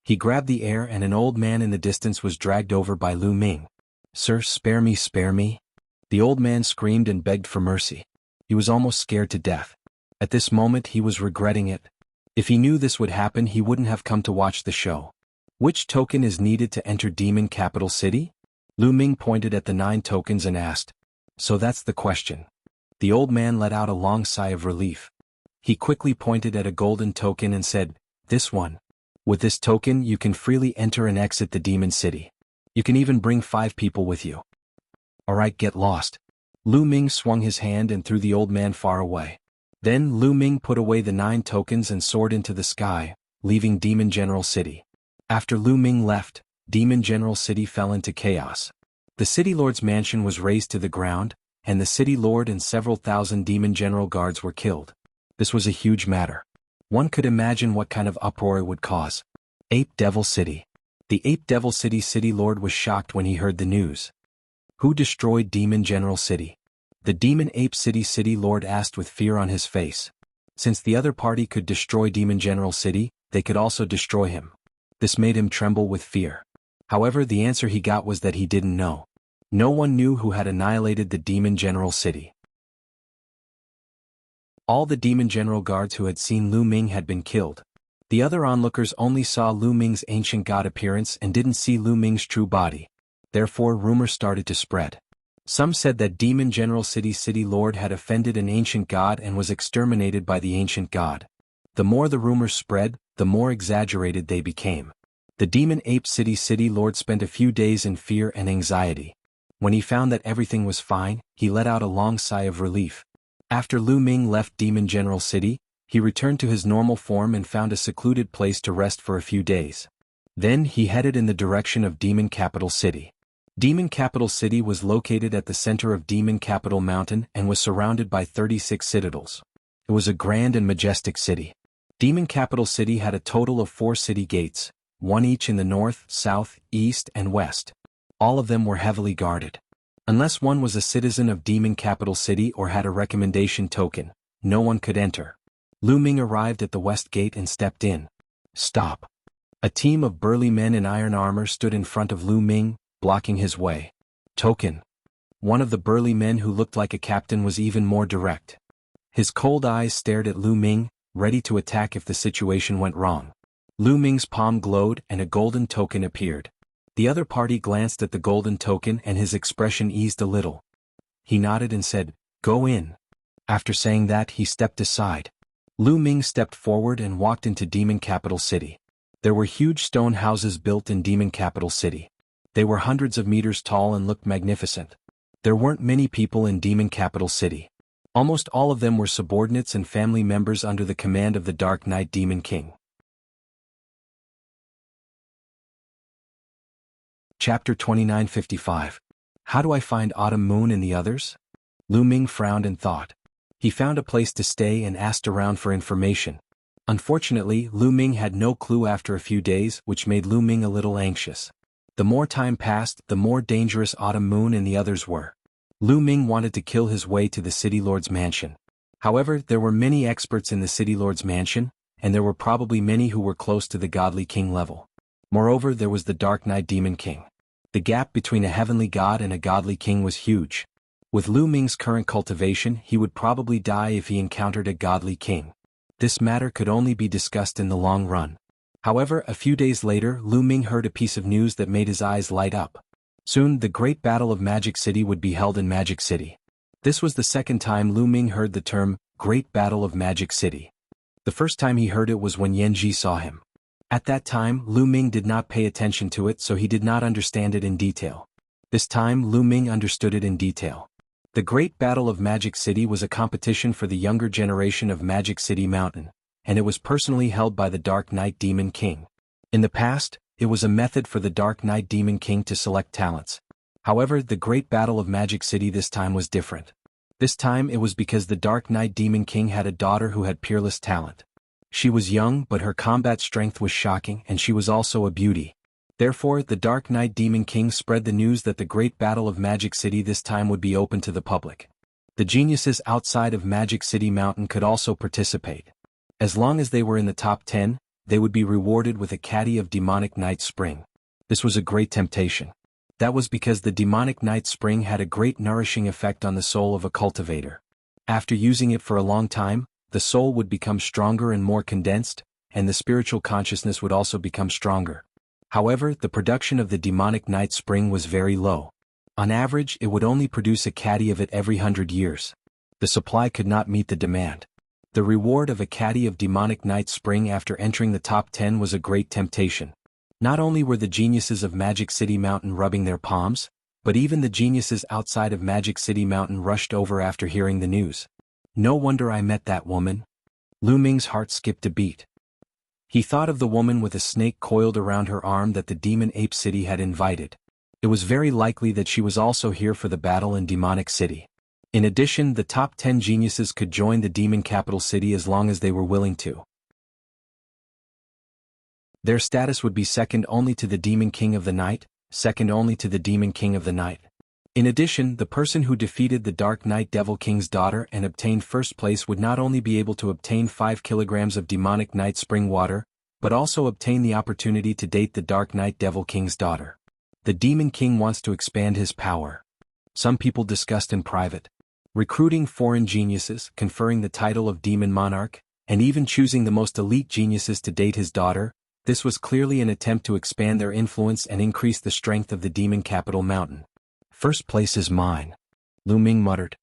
He grabbed the air and an old man in the distance was dragged over by Lu Ming. Sir, spare me, spare me. The old man screamed and begged for mercy. He was almost scared to death. At this moment he was regretting it. If he knew this would happen, he wouldn't have come to watch the show. Which token is needed to enter Demon Capital City? Lu Ming pointed at the 9 tokens and asked. So that's the question. The old man let out a long sigh of relief. He quickly pointed at a golden token and said, This one. With this token you can freely enter and exit the Demon City. You can even bring 5 people with you. Alright, get lost. Lu Ming swung his hand and threw the old man far away. Then Lu Ming put away the 9 tokens and soared into the sky, leaving Demon General City. After Lu Ming left, Demon General City fell into chaos. The city lord's mansion was razed to the ground, and the city lord and several thousand demon general guards were killed. This was a huge matter. One could imagine what kind of uproar it would cause. Ape Devil City. The Ape Devil City city lord was shocked when he heard the news. Who destroyed Demon General City? The Demon Ape City city lord asked with fear on his face. Since the other party could destroy Demon General City, they could also destroy him. This made him tremble with fear. However, the answer he got was that he didn't know. No one knew who had annihilated the Demon General City. All the Demon General guards who had seen Lu Ming had been killed. The other onlookers only saw Lu Ming's ancient god appearance and didn't see Lu Ming's true body. Therefore, rumors started to spread. Some said that Demon General City city lord had offended an ancient god and was exterminated by the ancient god. The more the rumors spread, the more exaggerated they became. The Demon Ape City city lord spent a few days in fear and anxiety. When he found that everything was fine, he let out a long sigh of relief. After Lu Ming left Demon General City, he returned to his normal form and found a secluded place to rest for a few days. Then he headed in the direction of Demon Capital City. Demon Capital City was located at the center of Demon Capital Mountain and was surrounded by 36 citadels. It was a grand and majestic city. Demon Capital City had a total of 4 city gates, one each in the north, south, east, and west. All of them were heavily guarded. Unless one was a citizen of Demon Capital City or had a recommendation token, no one could enter. Lu Ming arrived at the west gate and stepped in. Stop. A team of burly men in iron armor stood in front of Lu Ming, blocking his way. Token. One of the burly men who looked like a captain was even more direct. His cold eyes stared at Lu Ming, ready to attack if the situation went wrong. Lu Ming's palm glowed and a golden token appeared. The other party glanced at the golden token and his expression eased a little. He nodded and said, "Go in." After saying that, he stepped aside. Lu Ming stepped forward and walked into Demon Capital City. There were huge stone houses built in Demon Capital City. They were hundreds of meters tall and looked magnificent. There weren't many people in Demon Capital City. Almost all of them were subordinates and family members under the command of the Dark Knight Demon King. Chapter 2955. How do I find Autumn Moon and the others? Lu Ming frowned and thought. He found a place to stay and asked around for information. Unfortunately, Lu Ming had no clue after a few days, which made Lu Ming a little anxious. The more time passed, the more dangerous Autumn Moon and the others were. Lu Ming wanted to kill his way to the City Lord's mansion. However, there were many experts in the City Lord's mansion, and there were probably many who were close to the Godly King level. Moreover, there was the Dark Knight Demon King. The gap between a heavenly god and a godly king was huge. With Lu Ming's current cultivation, he would probably die if he encountered a godly king. This matter could only be discussed in the long run. However, a few days later, Lu Ming heard a piece of news that made his eyes light up. Soon, the Great Battle of Magic City would be held in Magic City. This was the second time Lu Ming heard the term, Great Battle of Magic City. The first time he heard it was when Yan Ji saw him. At that time, Lu Ming did not pay attention to it, so he did not understand it in detail. This time, Lu Ming understood it in detail. The Great Battle of Magic City was a competition for the younger generation of Magic City Mountain, and it was personally held by the Dark Knight Demon King. In the past, it was a method for the Dark Knight Demon King to select talents. However, the Great Battle of Magic City this time was different. This time it was because the Dark Knight Demon King had a daughter who had peerless talent. She was young, but her combat strength was shocking, and she was also a beauty. Therefore, the Dark Knight Demon King spread the news that the Great Battle of Magic City this time would be open to the public. The geniuses outside of Magic City Mountain could also participate. As long as they were in the top 10, they would be rewarded with a caddy of Demonic Night Spring. This was a great temptation. That was because the Demonic Night Spring had a great nourishing effect on the soul of a cultivator. After using it for a long time, the soul would become stronger and more condensed, and the spiritual consciousness would also become stronger. However, the production of the Demonic Night Spring was very low. On average, it would only produce a caddy of it every 100 years. The supply could not meet the demand. The reward of a caddy of Demonic Night Spring after entering the top 10 was a great temptation. Not only were the geniuses of Magic City Mountain rubbing their palms, but even the geniuses outside of Magic City Mountain rushed over after hearing the news. No wonder I met that woman. Lu Ming's heart skipped a beat. He thought of the woman with a snake coiled around her arm that the Demon Ape City had invited. It was very likely that she was also here for the battle in Demonic City. In addition, the top 10 geniuses could join the Demon Capital City as long as they were willing to. Their status would be second only to the Demon King of the Night, second only to the Demon King of the Night. In addition, the person who defeated the Dark Knight Devil King's daughter and obtained first place would not only be able to obtain 5 kilograms of Demonic Night Spring water, but also obtain the opportunity to date the Dark Knight Devil King's daughter. The Demon King wants to expand his power. Some people discussed in private. Recruiting foreign geniuses, conferring the title of Demon Monarch, and even choosing the most elite geniuses to date his daughter, this was clearly an attempt to expand their influence and increase the strength of the Demon Capital Mountain. First place is mine, Lu Ming muttered.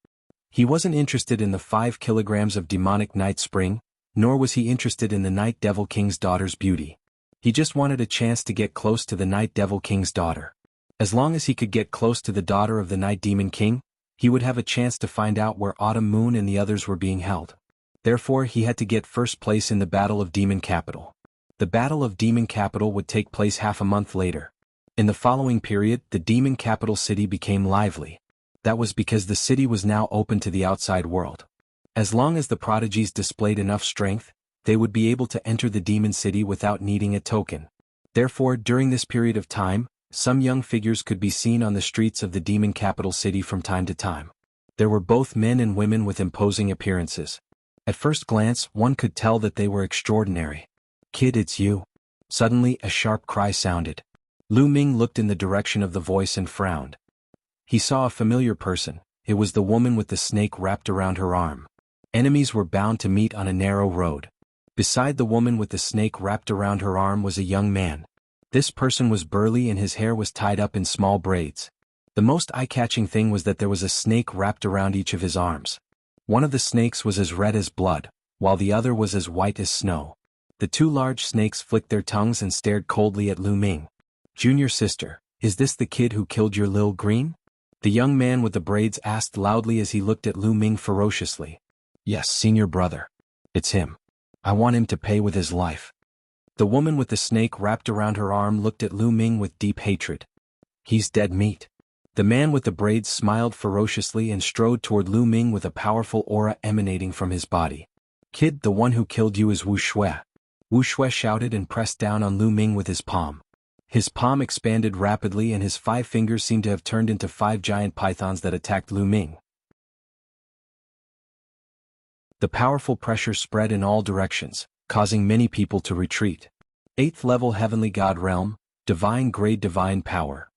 He wasn't interested in the 5 kilograms of Demonic Night Spring, nor was he interested in the Night Devil King's daughter's beauty. He just wanted a chance to get close to the Night Devil King's daughter. As long as he could get close to the daughter of the Night Demon King, He would have a chance to find out where Autumn Moon and the others were being held. Therefore he had to get first place in the Battle of Demon Capital. The Battle of Demon Capital would take place half a month later. In the following period, the Demon Capital city became lively. That was because the city was now open to the outside world. As long as the prodigies displayed enough strength, they would be able to enter the demon city without needing a token. Therefore, during this period of time, some young figures could be seen on the streets of the demon capital city from time to time. There were both men and women with imposing appearances. At first glance, one could tell that they were extraordinary. "Kid, it's you." Suddenly, a sharp cry sounded. Lu Ming looked in the direction of the voice and frowned. He saw a familiar person. It was the woman with the snake wrapped around her arm. Enemies were bound to meet on a narrow road. Beside the woman with the snake wrapped around her arm was a young man. This person was burly and his hair was tied up in small braids. The most eye-catching thing was that there was a snake wrapped around each of his arms. One of the snakes was as red as blood, while the other was as white as snow. The two large snakes flicked their tongues and stared coldly at Lu Ming. "Junior sister, is this the kid who killed your Lil Green?" The young man with the braids asked loudly as he looked at Lu Ming ferociously. "Yes, senior brother. It's him. I want him to pay with his life." The woman with the snake wrapped around her arm looked at Lu Ming with deep hatred. "He's dead meat." The man with the braids smiled ferociously and strode toward Lu Ming with a powerful aura emanating from his body. "Kid, the one who killed you is Wuxia." Wuxia shouted and pressed down on Lu Ming with his palm. His palm expanded rapidly and his 5 fingers seemed to have turned into 5 giant pythons that attacked Lu Ming. The powerful pressure spread in all directions, causing many people to retreat. 8th level Heavenly God Realm, Divine Grade Divine Power.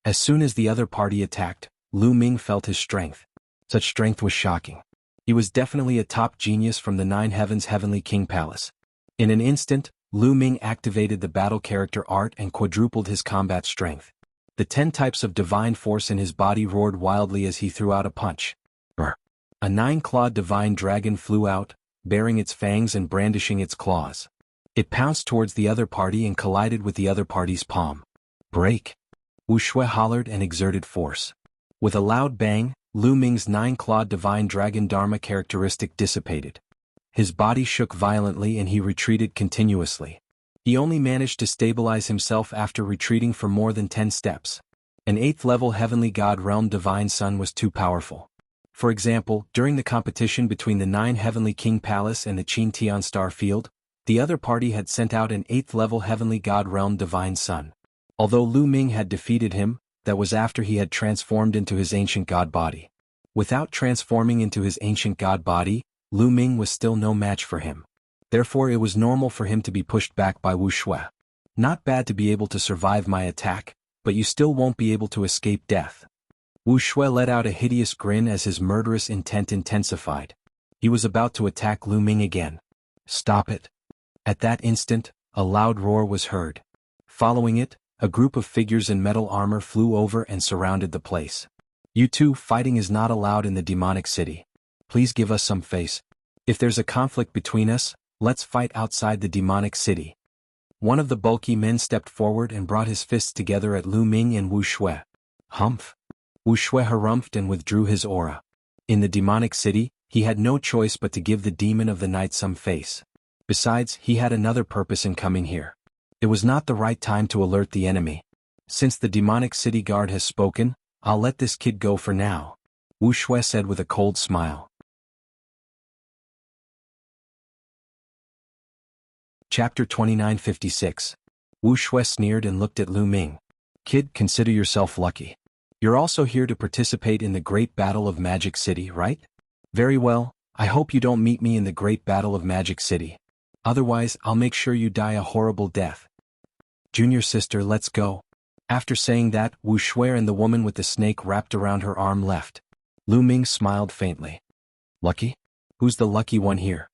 As soon as the other party attacked, Lu Ming felt his strength. Such strength was shocking. He was definitely a top genius from the 9 Heavens Heavenly King Palace. In an instant, Lu Ming activated the battle character art and quadrupled his combat strength. The 10 types of divine force in his body roared wildly as he threw out a punch. Brr. A 9-clawed divine dragon flew out, baring its fangs and brandishing its claws. It pounced towards the other party and collided with the other party's palm. "Break!" Wuxia hollered and exerted force. With a loud bang, Lu Ming's 9-clawed divine dragon dharma characteristic dissipated. His body shook violently and he retreated continuously. He only managed to stabilize himself after retreating for more than 10 steps. An 8th level Heavenly God Realm Divine Sun was too powerful. For example, during the competition between the 9 Heavenly King Palace and the Qin Tian Star Field, the other party had sent out an 8th level Heavenly God Realm Divine Sun. Although Lu Ming had defeated him, that was after he had transformed into his ancient god body. Without transforming into his ancient god body, Lu Ming was still no match for him. Therefore it was normal for him to be pushed back by Wuxia. "Not bad to be able to survive my attack, but you still won't be able to escape death." Wuxia let out a hideous grin as his murderous intent intensified. He was about to attack Lu Ming again. "Stop it." At that instant, a loud roar was heard. Following it, a group of figures in metal armor flew over and surrounded the place. "You two, fighting is not allowed in the demonic city. Please give us some face. If there's a conflict between us, let's fight outside the demonic city." One of the bulky men stepped forward and brought his fists together at Lu Ming and Wuxia. "Humph." Wuxia harumphed and withdrew his aura. In the demonic city, he had no choice but to give the demon of the night some face. Besides, he had another purpose in coming here. It was not the right time to alert the enemy. "Since the demonic city guard has spoken, I'll let this kid go for now," Wuxia said with a cold smile. Chapter 2956. Wuxia sneered and looked at Lu Ming. "Kid, consider yourself lucky. You're also here to participate in the Great Battle of Magic City, right? Very well, I hope you don't meet me in the Great Battle of Magic City. Otherwise, I'll make sure you die a horrible death. Junior sister, let's go." After saying that, Wuxia and the woman with the snake wrapped around her arm left. Lu Ming smiled faintly. "Lucky? Who's the lucky one here?"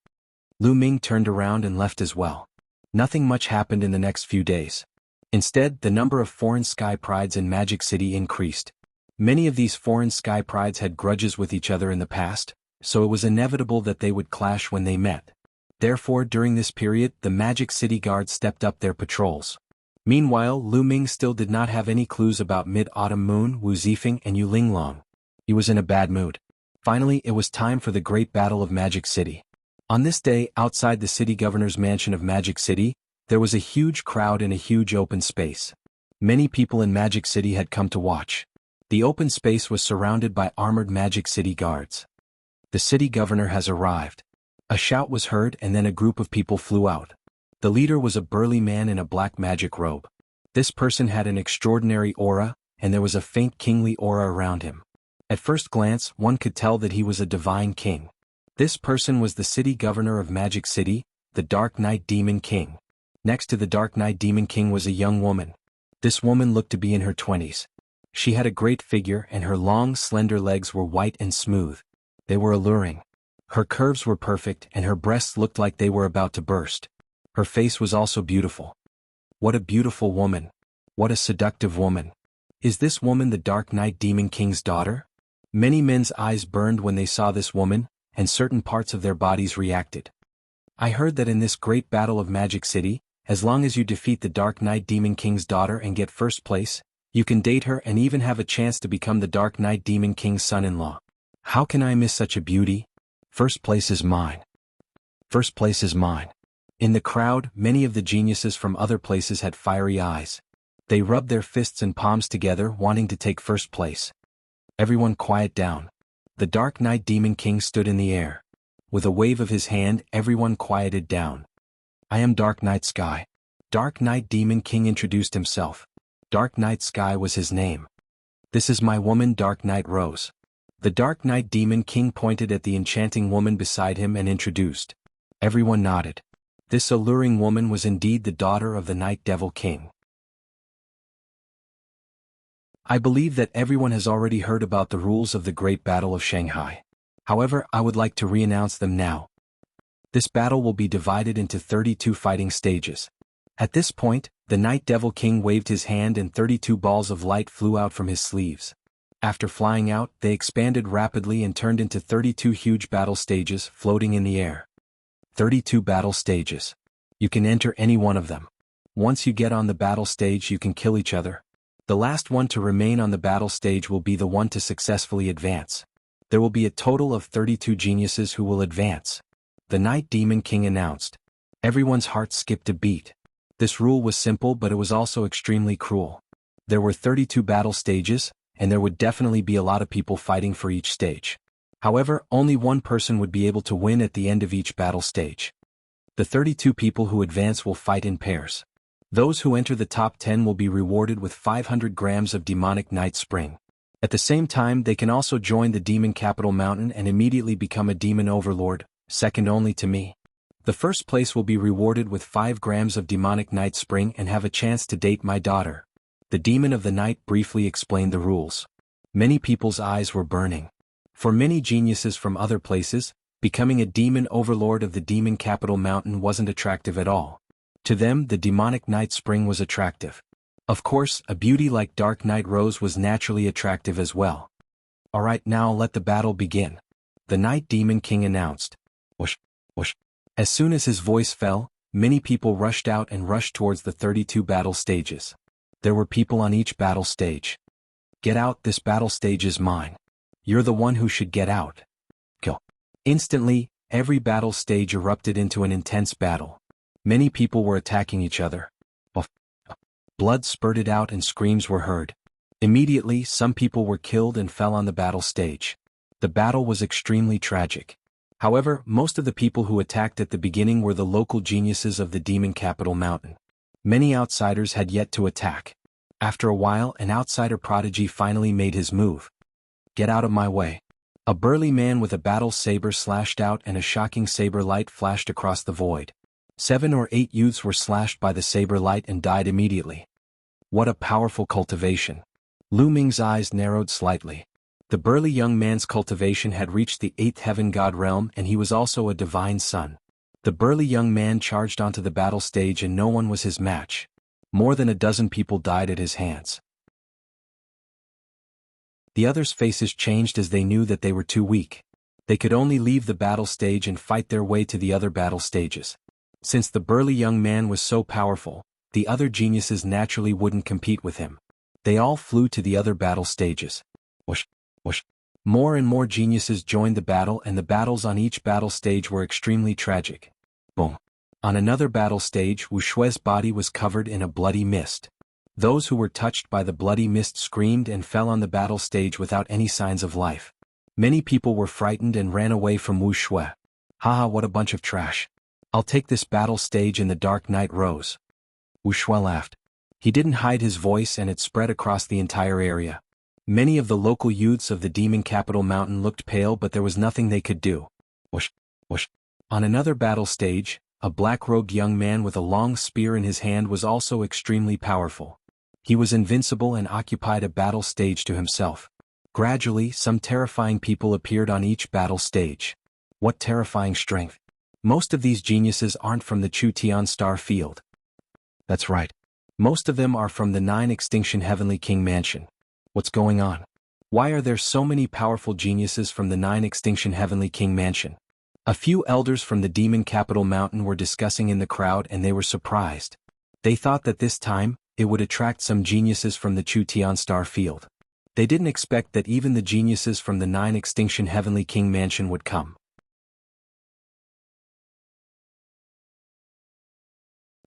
Lu Ming turned around and left as well. Nothing much happened in the next few days. Instead, the number of foreign sky prides in Magic City increased. Many of these foreign sky prides had grudges with each other in the past, so it was inevitable that they would clash when they met. Therefore, during this period, the Magic City Guard stepped up their patrols. Meanwhile, Lu Ming still did not have any clues about Mid-Autumn Moon, Wu Zifeng and Yu Linglong. He was in a bad mood. Finally, it was time for the great battle of Magic City. On this day, outside the city governor's mansion of Magic City, there was a huge crowd in a huge open space. Many people in Magic City had come to watch. The open space was surrounded by armored Magic City guards. The city governor has arrived. A shout was heard and then a group of people flew out. The leader was a burly man in a black magic robe. This person had an extraordinary aura, and there was a faint kingly aura around him. At first glance, one could tell that he was a divine king. This person was the city governor of Magic City, the Dark Knight Demon King. Next to the Dark Knight Demon King was a young woman. This woman looked to be in her 20s. She had a great figure and her long, slender legs were white and smooth. They were alluring. Her curves were perfect and her breasts looked like they were about to burst. Her face was also beautiful. What a beautiful woman. What a seductive woman. Is this woman the Dark Knight Demon King's daughter? Many men's eyes burned when they saw this woman, and certain parts of their bodies reacted. I heard that in this great battle of Magic City, as long as you defeat the Dark Knight Demon King's daughter and get first place, you can date her and even have a chance to become the Dark Knight Demon King's son-in-law. How can I miss such a beauty? First place is mine. First place is mine. In the crowd, many of the geniuses from other places had fiery eyes. They rubbed their fists and palms together, wanting to take first place. Everyone quiet down. The Dark Knight Demon King stood in the air. With a wave of his hand, everyone quieted down. I am Dark Knight Sky. Dark Knight Demon King introduced himself. Dark Knight Sky was his name. This is my woman Dark Knight Rose. The Dark Knight Demon King pointed at the enchanting woman beside him and introduced. Everyone nodded. This alluring woman was indeed the daughter of the Night Devil King. I believe that everyone has already heard about the rules of the Great Battle of Shanghai. However, I would like to re-announce them now. This battle will be divided into 32 fighting stages. At this point, the Night Devil King waved his hand and 32 balls of light flew out from his sleeves. After flying out, they expanded rapidly and turned into 32 huge battle stages floating in the air. 32 battle stages. You can enter any one of them. Once you get on the battle stage, you can kill each other. The last one to remain on the battle stage will be the one to successfully advance. There will be a total of 32 geniuses who will advance. The Night Demon King announced. Everyone's heart skipped a beat. This rule was simple, but it was also extremely cruel. There were 32 battle stages, and there would definitely be a lot of people fighting for each stage. However, only one person would be able to win at the end of each battle stage. The 32 people who advance will fight in pairs. Those who enter the top 10 will be rewarded with 500 grams of demonic night spring. At the same time, they can also join the demon capital mountain and immediately become a demon overlord, second only to me. The first place will be rewarded with 5 grams of demonic night spring and have a chance to date my daughter. The demon of the night briefly explained the rules. Many people's eyes were burning. For many geniuses from other places, becoming a demon overlord of the demon capital mountain wasn't attractive at all. To them, the demonic night spring was attractive. Of course, a beauty like Dark Knight Rose was naturally attractive as well. Alright, now let the battle begin. The Night Demon King announced. Whoosh, whoosh. As soon as his voice fell, many people rushed out and rushed towards the 32 battle stages. There were people on each battle stage. Get out, this battle stage is mine. You're the one who should get out. Go. Instantly, every battle stage erupted into an intense battle. Many people were attacking each other. Blood spurted out and screams were heard. Immediately, some people were killed and fell on the battle stage. The battle was extremely tragic. However, most of the people who attacked at the beginning were the local geniuses of the demon capital mountain. Many outsiders had yet to attack. After a while, an outsider prodigy finally made his move. Get out of my way. A burly man with a battle saber slashed out and a shocking saber light flashed across the void. 7 or 8 youths were slashed by the saber light and died immediately. What a powerful cultivation. Lu Ming's eyes narrowed slightly. The burly young man's cultivation had reached the 8th heaven god realm and he was also a divine son. The burly young man charged onto the battle stage and no one was his match. More than a dozen people died at his hands. The others' faces changed as they knew that they were too weak. They could only leave the battle stage and fight their way to the other battle stages. Since the burly young man was so powerful, the other geniuses naturally wouldn't compete with him. They all flew to the other battle stages. Whoosh, whoosh. More and more geniuses joined the battle, and the battles on each battle stage were extremely tragic. Boom. On another battle stage, Wuxia's body was covered in a bloody mist. Those who were touched by the bloody mist screamed and fell on the battle stage without any signs of life. Many people were frightened and ran away from Wuxia. Haha, what a bunch of trash. I'll take this battle stage, and the Dark Knight rose. Wuxia laughed. He didn't hide his voice, and it spread across the entire area. Many of the local youths of the demon capital mountain looked pale, but there was nothing they could do. Whoosh, whoosh. On another battle stage, a black-robed young man with a long spear in his hand was also extremely powerful. He was invincible and occupied a battle stage to himself. Gradually, some terrifying people appeared on each battle stage. What terrifying strength! Most of these geniuses aren't from the Chu Tian star field. That's right. Most of them are from the 9 Extinction Heavenly King Mansion. What's going on? Why are there so many powerful geniuses from the 9 Extinction Heavenly King Mansion? A few elders from the demon capital mountain were discussing in the crowd, and they were surprised. They thought that this time, it would attract some geniuses from the Chu Tian star field. They didn't expect that even the geniuses from the 9 Extinction Heavenly King Mansion would come.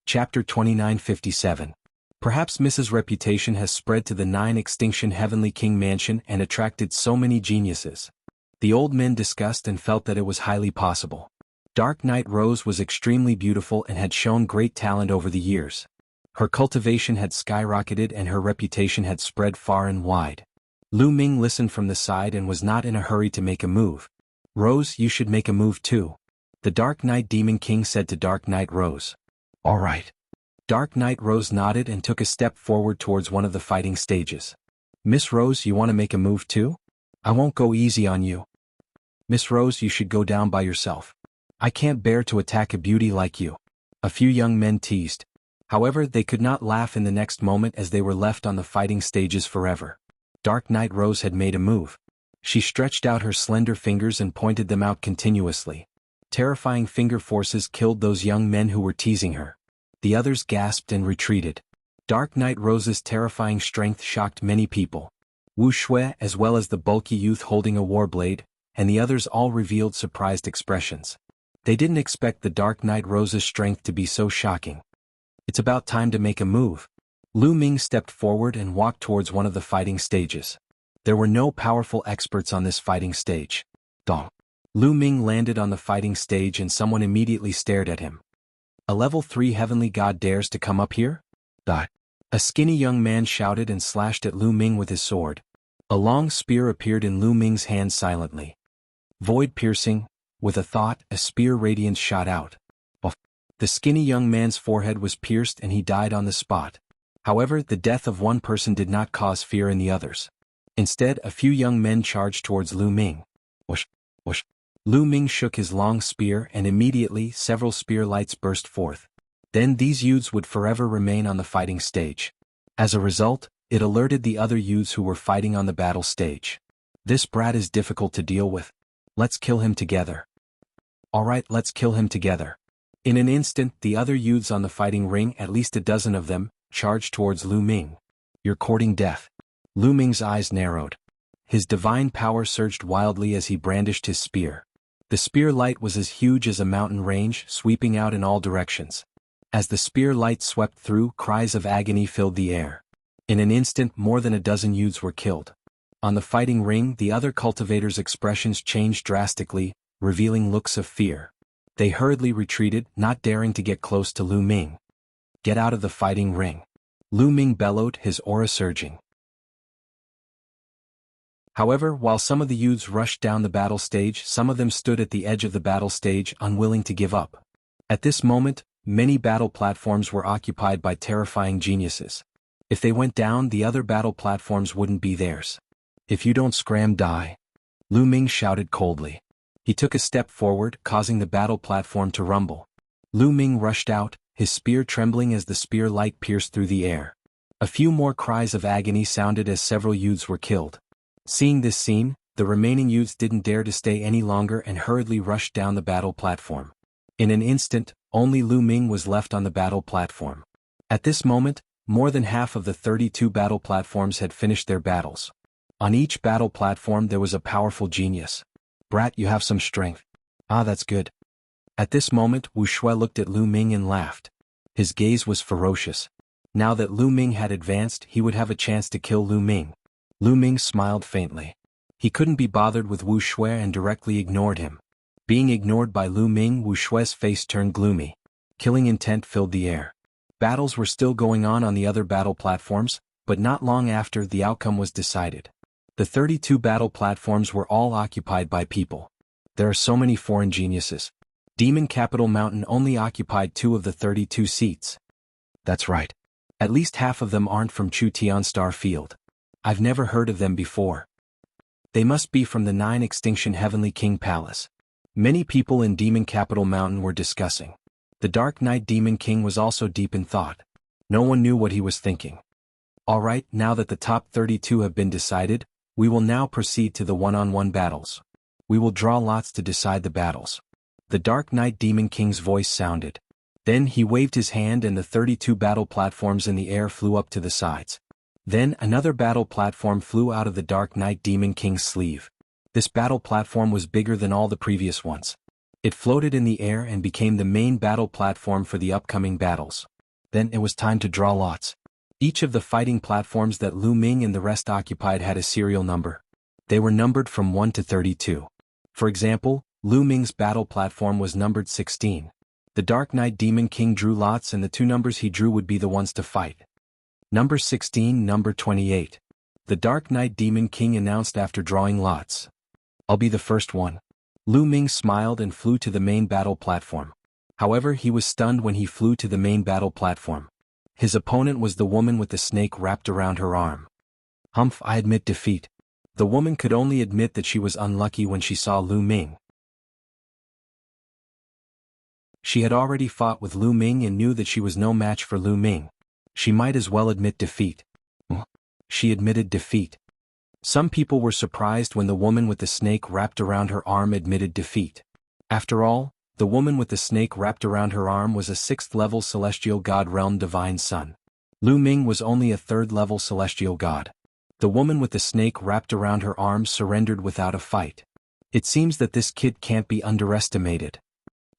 Chapter 2957. Perhaps Mrs. reputation has spread to the 9 Extinction Heavenly King Mansion and attracted so many geniuses. The old men discussed and felt that it was highly possible. Dark Knight Rose was extremely beautiful and had shown great talent over the years. Her cultivation had skyrocketed and her reputation had spread far and wide. Lu Ming listened from the side and was not in a hurry to make a move. Rose, you should make a move too. The Dark Knight Demon King said to Dark Knight Rose. All right. Dark Knight Rose nodded and took a step forward towards one of the fighting stages. Miss Rose, you want to make a move too? I won't go easy on you. Miss Rose, you should go down by yourself. I can't bear to attack a beauty like you. A few young men teased. However, they could not laugh in the next moment as they were left on the fighting stages forever. Dark Knight Rose had made a move. She stretched out her slender fingers and pointed them out continuously. Terrifying finger forces killed those young men who were teasing her. The others gasped and retreated. Dark Knight Rose's terrifying strength shocked many people. Wuxia, as well as the bulky youth holding a warblade, and the others all revealed surprised expressions. They didn't expect the Dark Knight Rose's strength to be so shocking. It's about time to make a move. Lu Ming stepped forward and walked towards one of the fighting stages. There were no powerful experts on this fighting stage. Dong. Lu Ming landed on the fighting stage and someone immediately stared at him. A level 3 heavenly god dares to come up here? A skinny young man shouted and slashed at Lu Ming with his sword. A long spear appeared in Lu Ming's hand silently. Void piercing, with a thought, a spear radiance shot out. The skinny young man's forehead was pierced and he died on the spot. However, the death of one person did not cause fear in the others. Instead, a few young men charged towards Lu Ming. Whoosh, whoosh. Lu Ming shook his long spear and immediately several spear lights burst forth. Then these youths would forever remain on the fighting stage. As a result, it alerted the other youths who were fighting on the battle stage. This brat is difficult to deal with. Let's kill him together. Alright, let's kill him together. In an instant, the other youths on the fighting ring, at least a dozen of them, charged towards Lu Ming. You're courting death. Lu Ming's eyes narrowed. His divine power surged wildly as he brandished his spear. The spear light was as huge as a mountain range, sweeping out in all directions. As the spear light swept through, cries of agony filled the air. In an instant, more than a dozen youths were killed. On the fighting ring, the other cultivators' expressions changed drastically, revealing looks of fear. They hurriedly retreated, not daring to get close to Lu Ming. Get out of the fighting ring. Lu Ming bellowed, his aura surging. However, while some of the youths rushed down the battle stage, some of them stood at the edge of the battle stage, unwilling to give up. At this moment, many battle platforms were occupied by terrifying geniuses. If they went down, the other battle platforms wouldn't be theirs. If you don't scram, die. Lu Ming shouted coldly. He took a step forward, causing the battle platform to rumble. Lu Ming rushed out, his spear trembling as the spear light pierced through the air. A few more cries of agony sounded as several youths were killed. Seeing this scene, the remaining youths didn't dare to stay any longer and hurriedly rushed down the battle platform. In an instant, only Lu Ming was left on the battle platform. At this moment, more than half of the 32 battle platforms had finished their battles. On each battle platform there was a powerful genius. Brat, you have some strength. Ah, that's good. At this moment, Wuxia looked at Lu Ming and laughed. His gaze was ferocious. Now that Lu Ming had advanced, he would have a chance to kill Lu Ming. Lu Ming smiled faintly. He couldn't be bothered with Wuxia and directly ignored him. Being ignored by Lu Ming, Wuxia's face turned gloomy. Killing intent filled the air. Battles were still going on the other battle platforms, but not long after, the outcome was decided. The 32 battle platforms were all occupied by people. There are so many foreign geniuses. Demon Capital Mountain only occupied 2 of the 32 seats. That's right. At least half of them aren't from Chu Tian Star Field. I've never heard of them before. They must be from the 9 Extinction Heavenly King Palace. Many people in Demon Capital Mountain were discussing. The Dark Knight Demon King was also deep in thought. No one knew what he was thinking. Alright, now that the top 32 have been decided, we will now proceed to the one-on-one battles. We will draw lots to decide the battles. The Dark Knight Demon King's voice sounded. Then he waved his hand and the 32 battle platforms in the air flew up to the sides. Then another battle platform flew out of the Dark Knight Demon King's sleeve. This battle platform was bigger than all the previous ones. It floated in the air and became the main battle platform for the upcoming battles. Then it was time to draw lots. Each of the fighting platforms that Lu Ming and the rest occupied had a serial number. They were numbered from 1 to 32. For example, Lu Ming's battle platform was numbered 16. The Dark Knight Demon King drew lots and the 2 numbers he drew would be the ones to fight. Number 16, number 28. The Dark Knight Demon King announced after drawing lots. I'll be the first one. Lu Ming smiled and flew to the main battle platform. However, he was stunned when he flew to the main battle platform. His opponent was the woman with the snake wrapped around her arm. Humph, I admit defeat. The woman could only admit that she was unlucky when she saw Lu Ming. She had already fought with Lu Ming and knew that she was no match for Lu Ming. She might as well admit defeat. She admitted defeat. Some people were surprised when the woman with the snake wrapped around her arm admitted defeat. After all, the woman with the snake wrapped around her arm was a 6th-level celestial god realm divine son. Lu Ming was only a 3rd-level celestial god. The woman with the snake wrapped around her arm surrendered without a fight. It seems that this kid can't be underestimated.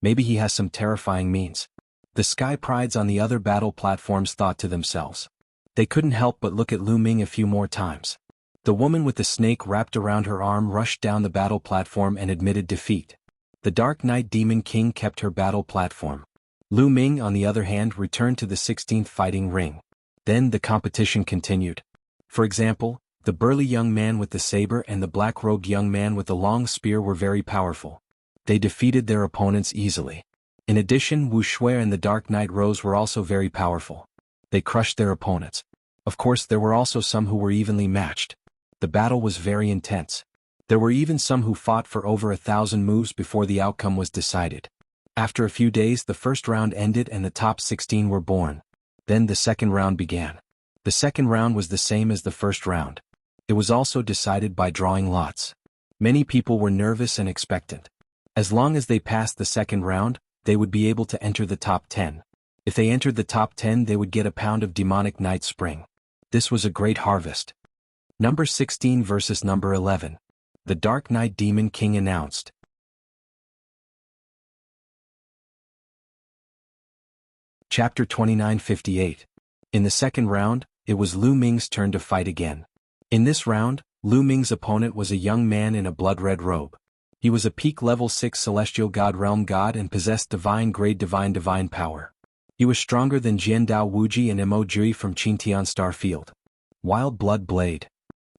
Maybe he has some terrifying means. The Sky Prides on the other battle platforms thought to themselves. They couldn't help but look at Lu Ming a few more times. The woman with the snake wrapped around her arm rushed down the battle platform and admitted defeat. The Dark Knight Demon King kept her battle platform. Lu Ming, on the other hand, returned to the 16th fighting ring. Then the competition continued. For example, the burly young man with the saber and the black-robed young man with the long spear were very powerful. They defeated their opponents easily. In addition, Wuxia and the Dark Knight Rose were also very powerful. They crushed their opponents. Of course, there were also some who were evenly matched. The battle was very intense. There were even some who fought for over 1,000 moves before the outcome was decided. After a few days, the first round ended and the top 16 were born. Then the second round began. The second round was the same as the first round. It was also decided by drawing lots. Many people were nervous and expectant. As long as they passed the second round, they would be able to enter the top 10. If they entered the top 10, they would get a pound of demonic night spring. This was a great harvest. Number 16 versus number 11. The Dark Knight Demon King announced. Chapter 2958. In the second round, it was Lu Ming's turn to fight again. In this round, Lu Ming's opponent was a young man in a blood-red robe. He was a peak level 6 celestial god realm god and possessed divine grade divine power. He was stronger than Jiandao Wuji and Mo Jui from Qintian Star Field. Wild Blood Blade.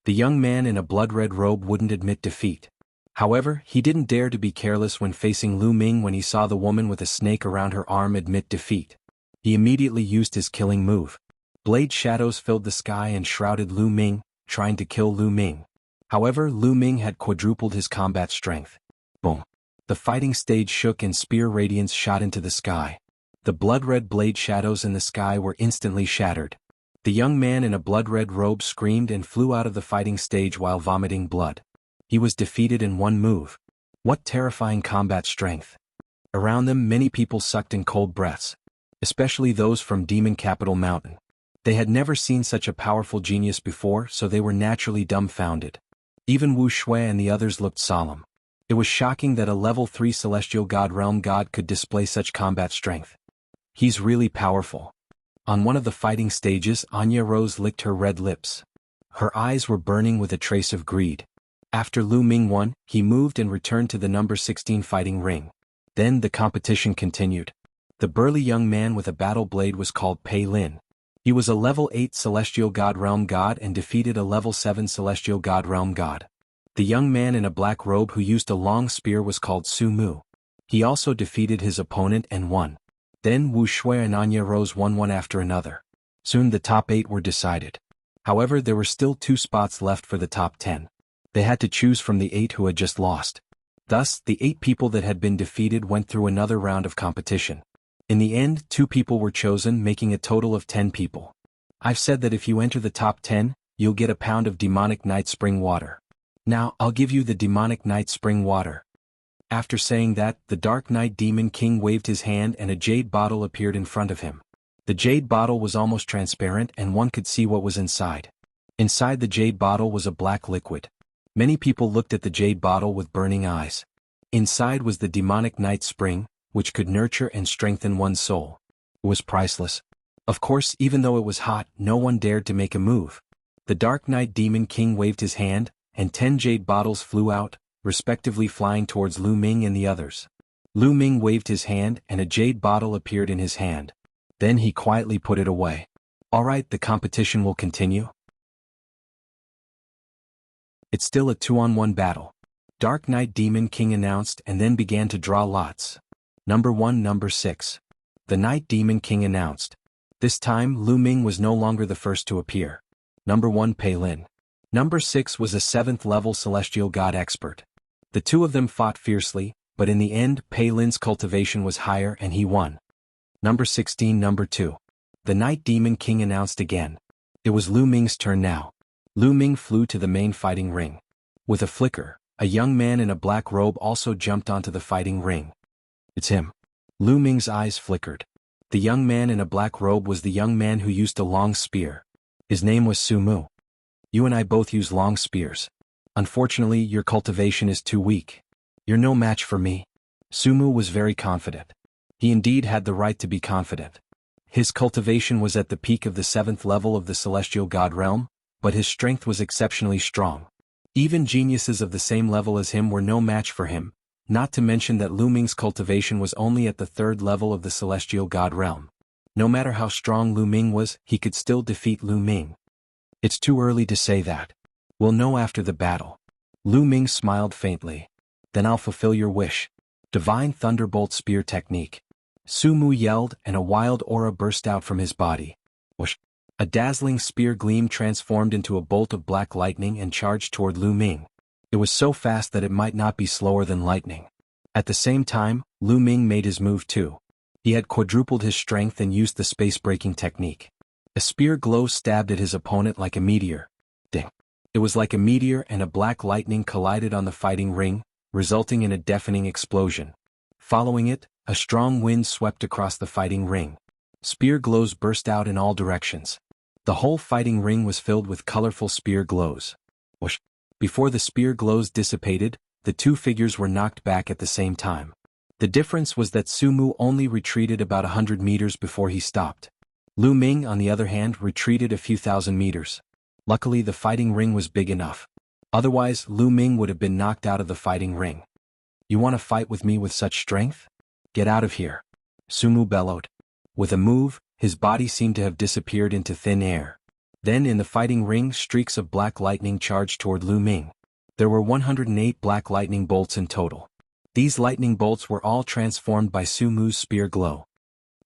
The young man in a blood-red robe wouldn't admit defeat. However, he didn't dare to be careless when facing Lu Ming when he saw the woman with a snake around her arm admit defeat. He immediately used his killing move. Blade shadows filled the sky and shrouded Lu Ming, trying to kill Lu Ming. However, Lu Ming had quadrupled his combat strength. Boom. The fighting stage shook and spear radiance shot into the sky. The blood-red blade shadows in the sky were instantly shattered. The young man in a blood-red robe screamed and flew out of the fighting stage while vomiting blood. He was defeated in one move. What terrifying combat strength. Around them, many people sucked in cold breaths. Especially those from Demon Capital Mountain. They had never seen such a powerful genius before, so they were naturally dumbfounded. Even Wuxia and the others looked solemn. It was shocking that a level 3 celestial god realm god could display such combat strength. He's really powerful. On one of the fighting stages, Anya Rose licked her red lips. Her eyes were burning with a trace of greed. After Lu Ming won, he moved and returned to the number 16 fighting ring. Then the competition continued. The burly young man with a battle blade was called Pei Lin. He was a level 8 celestial god realm god and defeated a level 7 celestial god realm god. The young man in a black robe who used a long spear was called Su Mu. He also defeated his opponent and won. Then Wu Shui and Anya Rose won one after another. Soon the top 8 were decided. However, there were still 2 spots left for the top 10. They had to choose from the 8 who had just lost. Thus, the 8 people that had been defeated went through another round of competition. In the end, 2 people were chosen, making a total of 10 people. I've said that if you enter the top 10, you'll get a pound of demonic night spring water. Now, I'll give you the demonic night spring water. After saying that, the Dark Night Demon King waved his hand and a jade bottle appeared in front of him. The jade bottle was almost transparent and one could see what was inside. Inside the jade bottle was a black liquid. Many people looked at the jade bottle with burning eyes. Inside was the demonic night spring, which could nurture and strengthen one's soul. It was priceless. Of course, even though it was hot, no one dared to make a move. The Dark Night Demon King waved his hand, and 10 jade bottles flew out, respectively flying towards Lu Ming and the others. Lu Ming waved his hand and a jade bottle appeared in his hand. Then he quietly put it away. Alright, the competition will continue. It's still a 2-on-1 battle. Dark Night Demon King announced and then began to draw lots. Number 1, number 6. The Night Demon King announced. This time, Lu Ming was no longer the first to appear. Number 1, Pei Lin. Number 6 was a 7th level celestial god expert. The two of them fought fiercely, but in the end, Pei Lin's cultivation was higher and he won. Number 16, number 2. The Night Demon King announced again. It was Lu Ming's turn now. Lu Ming flew to the main fighting ring. With a flicker, a young man in a black robe also jumped onto the fighting ring. It's him. Lu Ming's eyes flickered. The young man in a black robe was the young man who used a long spear. His name was Su Mu. You and I both use long spears. Unfortunately, your cultivation is too weak. You're no match for me. Su Mu was very confident. He indeed had the right to be confident. His cultivation was at the peak of the 7th level of the celestial god realm, but his strength was exceptionally strong. Even geniuses of the same level as him were no match for him, not to mention that Lu Ming's cultivation was only at the 3rd level of the celestial god realm. No matter how strong Lu Ming was, he could still defeat Lu Ming. It's too early to say that. We'll know after the battle. Lu Ming smiled faintly. Then I'll fulfill your wish. Divine Thunderbolt Spear Technique. Su Mu yelled and a wild aura burst out from his body. Whoosh! A dazzling spear gleam transformed into a bolt of black lightning and charged toward Lu Ming. It was so fast that it might not be slower than lightning. At the same time, Lu Ming made his move too. He had quadrupled his strength and used the space-breaking technique. A spear glow stabbed at his opponent like a meteor. Ding! It was like a meteor and a black lightning collided on the fighting ring, resulting in a deafening explosion. Following it, a strong wind swept across the fighting ring. Spear glows burst out in all directions. The whole fighting ring was filled with colorful spear glows. Whoosh! Before the spear glows dissipated, the two figures were knocked back at the same time. The difference was that Su Mu only retreated about 100 meters before he stopped. Lu Ming, on the other hand, retreated a few thousand meters. Luckily, the fighting ring was big enough. Otherwise, Lu Ming would have been knocked out of the fighting ring. You want to fight with me with such strength? Get out of here. Su Mu bellowed. With a move, his body seemed to have disappeared into thin air. Then in the fighting ring, streaks of black lightning charged toward Lu Ming. There were 108 black lightning bolts in total. These lightning bolts were all transformed by Su Mu's spear glow.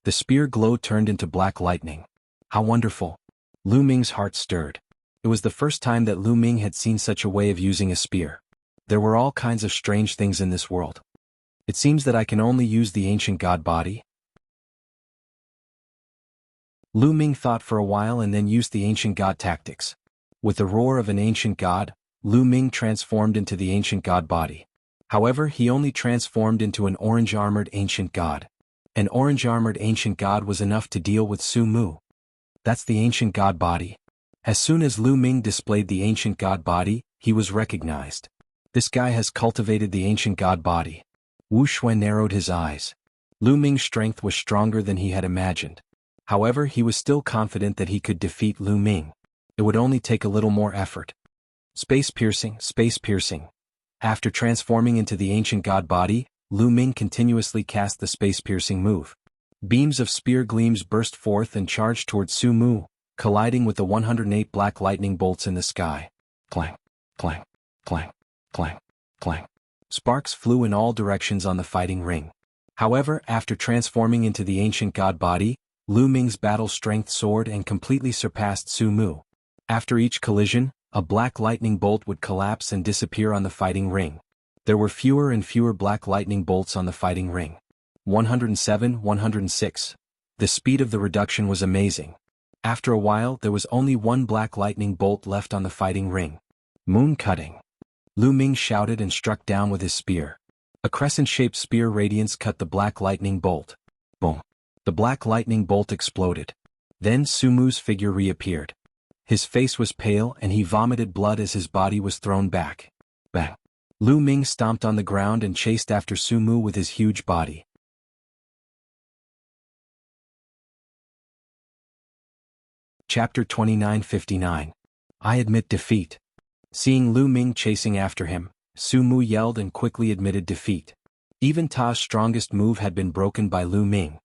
The spear glow turned into black lightning. How wonderful! Lu Ming's heart stirred. It was the first time that Lu Ming had seen such a way of using a spear. There were all kinds of strange things in this world. It seems that I can only use the ancient god body. Lu Ming thought for a while and then used the ancient god tactics. With the roar of an ancient god, Lu Ming transformed into the ancient god body. However, he only transformed into an orange-armored ancient god. An orange-armored ancient god was enough to deal with Su Mu. That's the ancient god body. As soon as Lu Ming displayed the ancient god body, he was recognized. This guy has cultivated the ancient god body. Wu Shui narrowed his eyes. Lu Ming's strength was stronger than he had imagined. However, he was still confident that he could defeat Lu Ming. It would only take a little more effort. Space piercing, space piercing. After transforming into the ancient god body, Lu Ming continuously cast the space piercing move. Beams of spear gleams burst forth and charged towards Su Mu, colliding with the 108 black lightning bolts in the sky. Clang, clang, clang, clang, clang. Sparks flew in all directions on the fighting ring. However, after transforming into the ancient god body, Lu Ming's battle strength soared and completely surpassed Su Mu. After each collision, a black lightning bolt would collapse and disappear on the fighting ring. There were fewer and fewer black lightning bolts on the fighting ring. 107, 106. The speed of the reduction was amazing. After a while, there was only one black lightning bolt left on the fighting ring. Moon cutting. Lu Ming shouted and struck down with his spear. A crescent-shaped spear radiance cut the black lightning bolt. Boom. The black lightning bolt exploded. Then Su Mu's figure reappeared. His face was pale and he vomited blood as his body was thrown back. Bang. Lu Ming stomped on the ground and chased after Su Mu with his huge body. Chapter 29:59. I admit defeat. Seeing Lu Ming chasing after him, Su Mu yelled and quickly admitted defeat. Even Ta's strongest move had been broken by Lu Ming.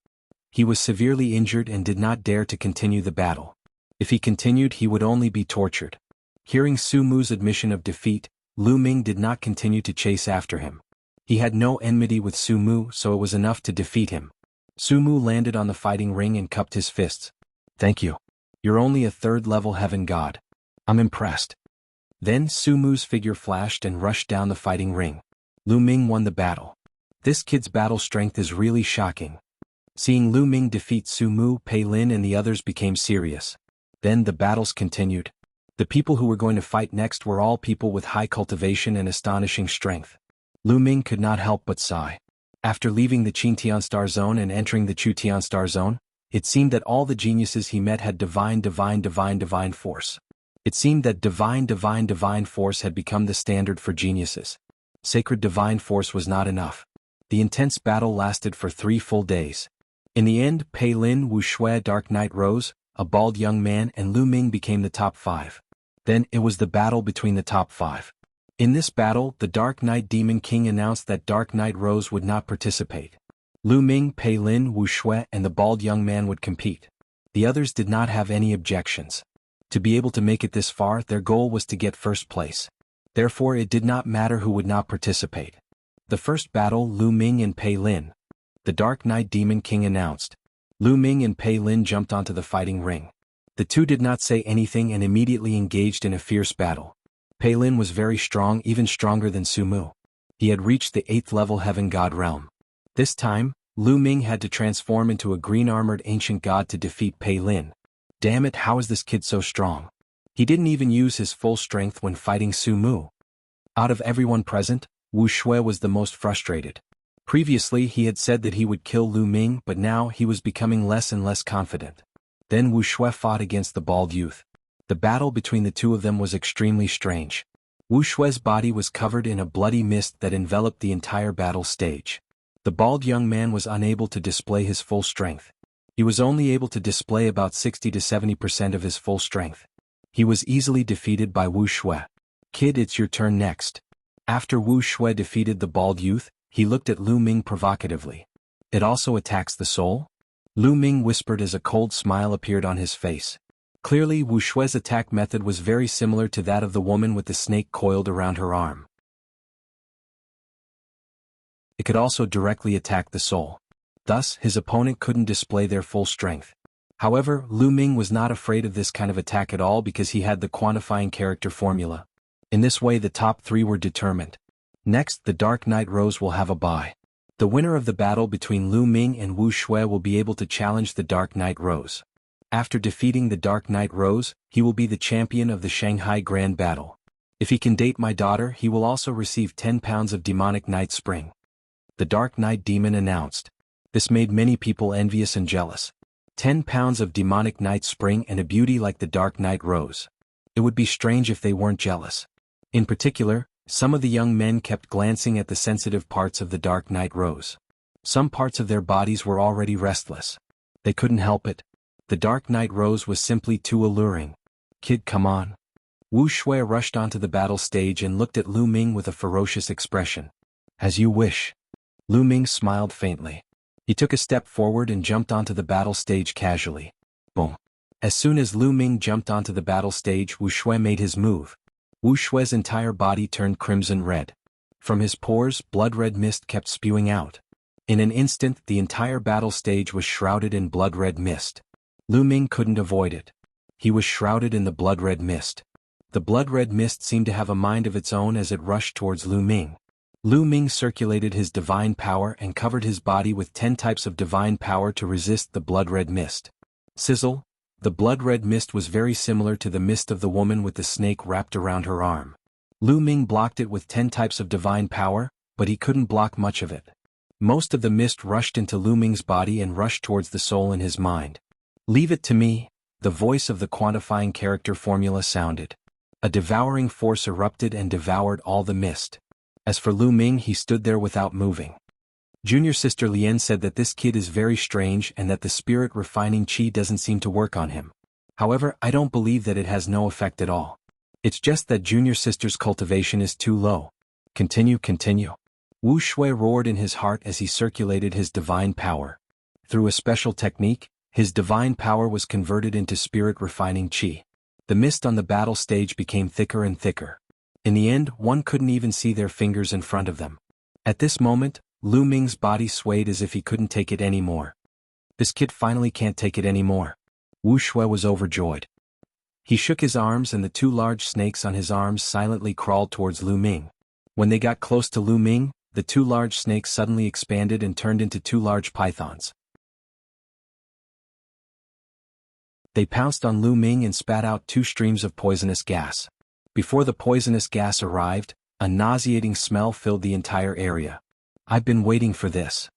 He was severely injured and did not dare to continue the battle. If he continued, he would only be tortured. Hearing Su Mu's admission of defeat, Lu Ming did not continue to chase after him. He had no enmity with Su Mu, so it was enough to defeat him. Su Mu landed on the fighting ring and cupped his fists. Thank you. You're only a third-level heaven god. I'm impressed. Then Su Mu's figure flashed and rushed down the fighting ring. Lu Ming won the battle. This kid's battle strength is really shocking. Seeing Lu Ming defeat Su Mu, Pei Lin and the others became serious. Then the battles continued. The people who were going to fight next were all people with high cultivation and astonishing strength. Lu Ming could not help but sigh. After leaving the Qingtian Star Zone and entering the Chutian Star Zone, it seemed that all the geniuses he met had divine force. It seemed that divine force had become the standard for geniuses. Sacred divine force was not enough. The intense battle lasted for 3 full days. In the end, Pei Lin, Wu Shui, Dark Knight Rose, a bald young man and Lu Ming became the top 5. Then it was the battle between the top 5. In this battle, the Dark Knight Demon King announced that Dark Knight Rose would not participate. Lu Ming, Pei Lin, Wu Shui and the bald young man would compete. The others did not have any objections. To be able to make it this far, their goal was to get first place. Therefore it did not matter who would not participate. The first battle, Lu Ming and Pei Lin. The Dark Knight Demon King announced. Lu Ming and Pei Lin jumped onto the fighting ring. The two did not say anything and immediately engaged in a fierce battle. Pei Lin was very strong, even stronger than Su Mu. He had reached the 8th level heaven god realm. This time, Lu Ming had to transform into a green-armored ancient god to defeat Pei Lin. Damn it, how is this kid so strong? He didn't even use his full strength when fighting Su Mu. Out of everyone present, Wu Shui was the most frustrated. Previously he had said that he would kill Lu Ming, but now he was becoming less and less confident. Then Wu Shui fought against the bald youth. The battle between the two of them was extremely strange. Wu Shui's body was covered in a bloody mist that enveloped the entire battle stage. The bald young man was unable to display his full strength. He was only able to display about 60 to 70% of his full strength. He was easily defeated by Wu Shui. Kid, it's your turn next. After Wu Shui defeated the bald youth, he looked at Lu Ming provocatively. It also attacks the soul? Lu Ming whispered as a cold smile appeared on his face. Clearly Wu Shui's attack method was very similar to that of the woman with the snake coiled around her arm. It could also directly attack the soul. Thus, his opponent couldn't display their full strength. However, Lu Ming was not afraid of this kind of attack at all because he had the quantifying character formula. In this way the top 3 were determined. Next, the Dark Knight Rose will have a bye. The winner of the battle between Lu Ming and Wu Shui will be able to challenge the Dark Knight Rose. After defeating the Dark Knight Rose, he will be the champion of the Shanghai Grand Battle. If he can date my daughter, he will also receive 10 pounds of demonic night spring. The Dark Knight Demon announced. This made many people envious and jealous. 10 pounds of demonic night spring and a beauty like the dark night rose. It would be strange if they weren't jealous. In particular, some of the young men kept glancing at the sensitive parts of the dark night rose. Some parts of their bodies were already restless. They couldn't help it. The dark night rose was simply too alluring. Kid, come on. Wu Shui rushed onto the battle stage and looked at Lu Ming with a ferocious expression. As you wish. Lu Ming smiled faintly. He took a step forward and jumped onto the battle stage casually. Boom. As soon as Lu Ming jumped onto the battle stage, Wu Shui made his move. Wu Shui's entire body turned crimson red. From his pores, blood-red mist kept spewing out. In an instant, the entire battle stage was shrouded in blood-red mist. Lu Ming couldn't avoid it. He was shrouded in the blood-red mist. The blood-red mist seemed to have a mind of its own as it rushed towards Lu Ming. Lu Ming circulated his divine power and covered his body with 10 types of divine power to resist the blood-red mist. Sizzle. The blood-red mist was very similar to the mist of the woman with the snake wrapped around her arm. Lu Ming blocked it with 10 types of divine power, but he couldn't block much of it. Most of the mist rushed into Lu Ming's body and rushed towards the soul in his mind. Leave it to me, the voice of the quantifying character formula sounded. A devouring force erupted and devoured all the mist. As for Lu Ming, he stood there without moving. Junior sister Lien said that this kid is very strange and that the spirit refining chi doesn't seem to work on him. However, I don't believe that it has no effect at all. It's just that junior sister's cultivation is too low. Continue. Wu Shui roared in his heart as he circulated his divine power. Through a special technique, his divine power was converted into spirit refining chi. The mist on the battle stage became thicker and thicker. In the end, one couldn't even see their fingers in front of them. At this moment, Lu Ming's body swayed as if he couldn't take it anymore. This kid finally can't take it anymore. Wu Shui was overjoyed. He shook his arms and the 2 large snakes on his arms silently crawled towards Lu Ming. When they got close to Lu Ming, the 2 large snakes suddenly expanded and turned into 2 large pythons. They pounced on Lu Ming and spat out 2 streams of poisonous gas. Before the poisonous gas arrived, a nauseating smell filled the entire area. I've been waiting for this.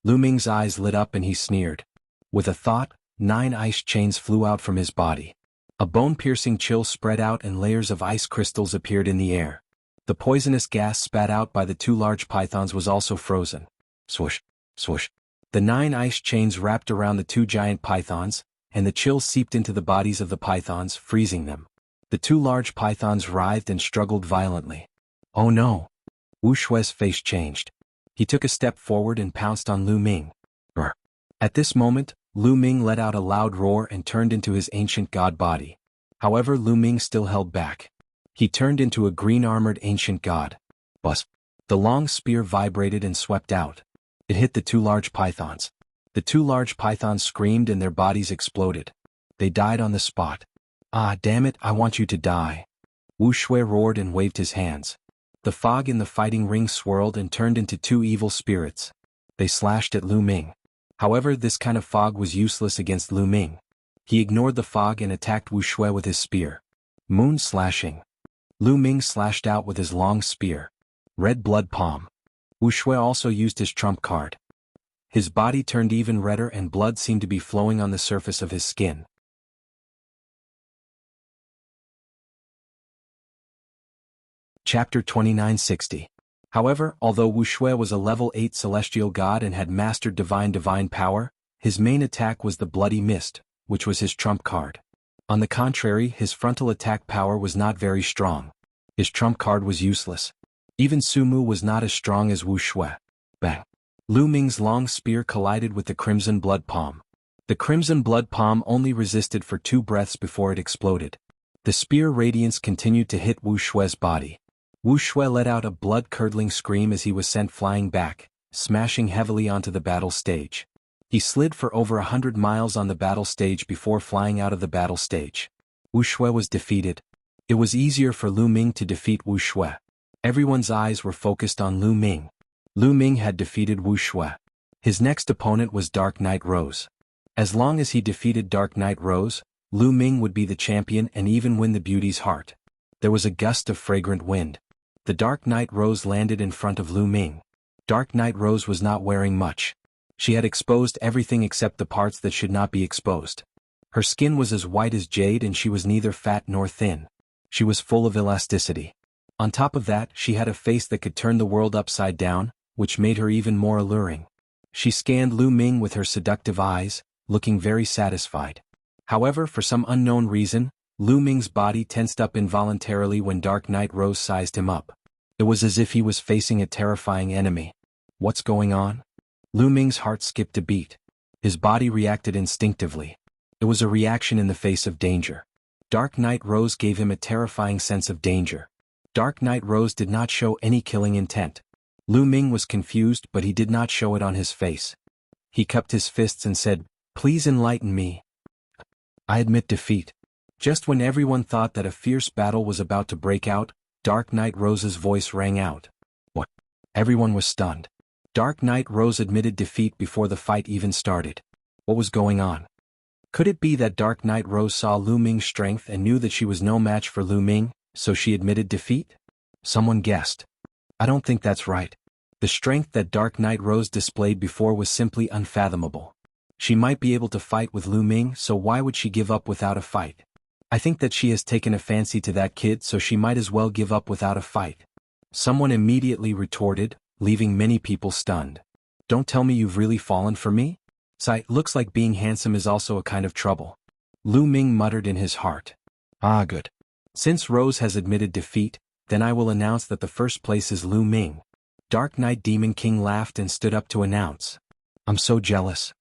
Lu Ming's eyes lit up and he sneered. With a thought, 9 ice chains flew out from his body. A bone-piercing chill spread out and layers of ice crystals appeared in the air. The poisonous gas spat out by the 2 large pythons was also frozen. Swoosh, swoosh. The 9 ice chains wrapped around the 2 giant pythons, and the chill seeped into the bodies of the pythons, freezing them. The 2 large pythons writhed and struggled violently. Oh no! Wu Shui's face changed. He took a step forward and pounced on Lu Ming. Brr. At this moment, Lu Ming let out a loud roar and turned into his ancient god body. However, Lu Ming still held back. He turned into a green-armored ancient god. Buzz. The long spear vibrated and swept out. It hit the 2 large pythons. The 2 large pythons screamed and their bodies exploded. They died on the spot. Ah, damn it, I want you to die. Wu Shui roared and waved his hands. The fog in the fighting ring swirled and turned into 2 evil spirits. They slashed at Lu Ming. However, this kind of fog was useless against Lu Ming. He ignored the fog and attacked Wu Shui with his spear. Moon slashing. Lu Ming slashed out with his long spear. Red blood palm. Wu Shui also used his trump card. His body turned even redder and blood seemed to be flowing on the surface of his skin. Chapter 2960. However, although Wu Shui was a level 8 celestial god and had mastered divine power, his main attack was the bloody mist, which was his trump card. On the contrary, his frontal attack power was not very strong. His trump card was useless. Even Sumu was not as strong as Wu Shui. Bang! Lu Ming's long spear collided with the crimson blood palm. The crimson blood palm only resisted for 2 breaths before it exploded. The spear radiance continued to hit Wu Shui's body. Wu Shui let out a blood-curdling scream as he was sent flying back, smashing heavily onto the battle stage. He slid for over 100 miles on the battle stage before flying out of the battle stage. Wu Shui was defeated. It was easier for Lu Ming to defeat Wu Shui. Everyone's eyes were focused on Lu Ming. Lu Ming had defeated Wu Shui. His next opponent was Dark Knight Rose. As long as he defeated Dark Knight Rose, Lu Ming would be the champion and even win the beauty's heart. There was a gust of fragrant wind. The Dark Knight Rose landed in front of Lu Ming. Dark Knight Rose was not wearing much. She had exposed everything except the parts that should not be exposed. Her skin was as white as jade and she was neither fat nor thin. She was full of elasticity. On top of that, she had a face that could turn the world upside down, which made her even more alluring. She scanned Lu Ming with her seductive eyes, looking very satisfied. However, for some unknown reason, Lu Ming's body tensed up involuntarily when Dark Knight Rose sized him up. It was as if he was facing a terrifying enemy. What's going on? Lu Ming's heart skipped a beat. His body reacted instinctively. It was a reaction in the face of danger. Dark Knight Rose gave him a terrifying sense of danger. Dark Knight Rose did not show any killing intent. Lu Ming was confused, but he did not show it on his face. He cupped his fists and said, "Please enlighten me." "I admit defeat." Just when everyone thought that a fierce battle was about to break out, Dark Knight Rose's voice rang out. What? Everyone was stunned. Dark Knight Rose admitted defeat before the fight even started. What was going on? Could it be that Dark Knight Rose saw Lu Ming's strength and knew that she was no match for Lu Ming, so she admitted defeat? Someone guessed. I don't think that's right. The strength that Dark Knight Rose displayed before was simply unfathomable. She might be able to fight with Lu Ming, so why would she give up without a fight? I think that she has taken a fancy to that kid, so she might as well give up without a fight. Someone immediately retorted, leaving many people stunned. Don't tell me you've really fallen for me? Sigh, looks like being handsome is also a kind of trouble. Lu Ming muttered in his heart. Ah, good. Since Rose has admitted defeat, then I will announce that the first place is Lu Ming. Dark Knight Demon King laughed and stood up to announce. I'm so jealous.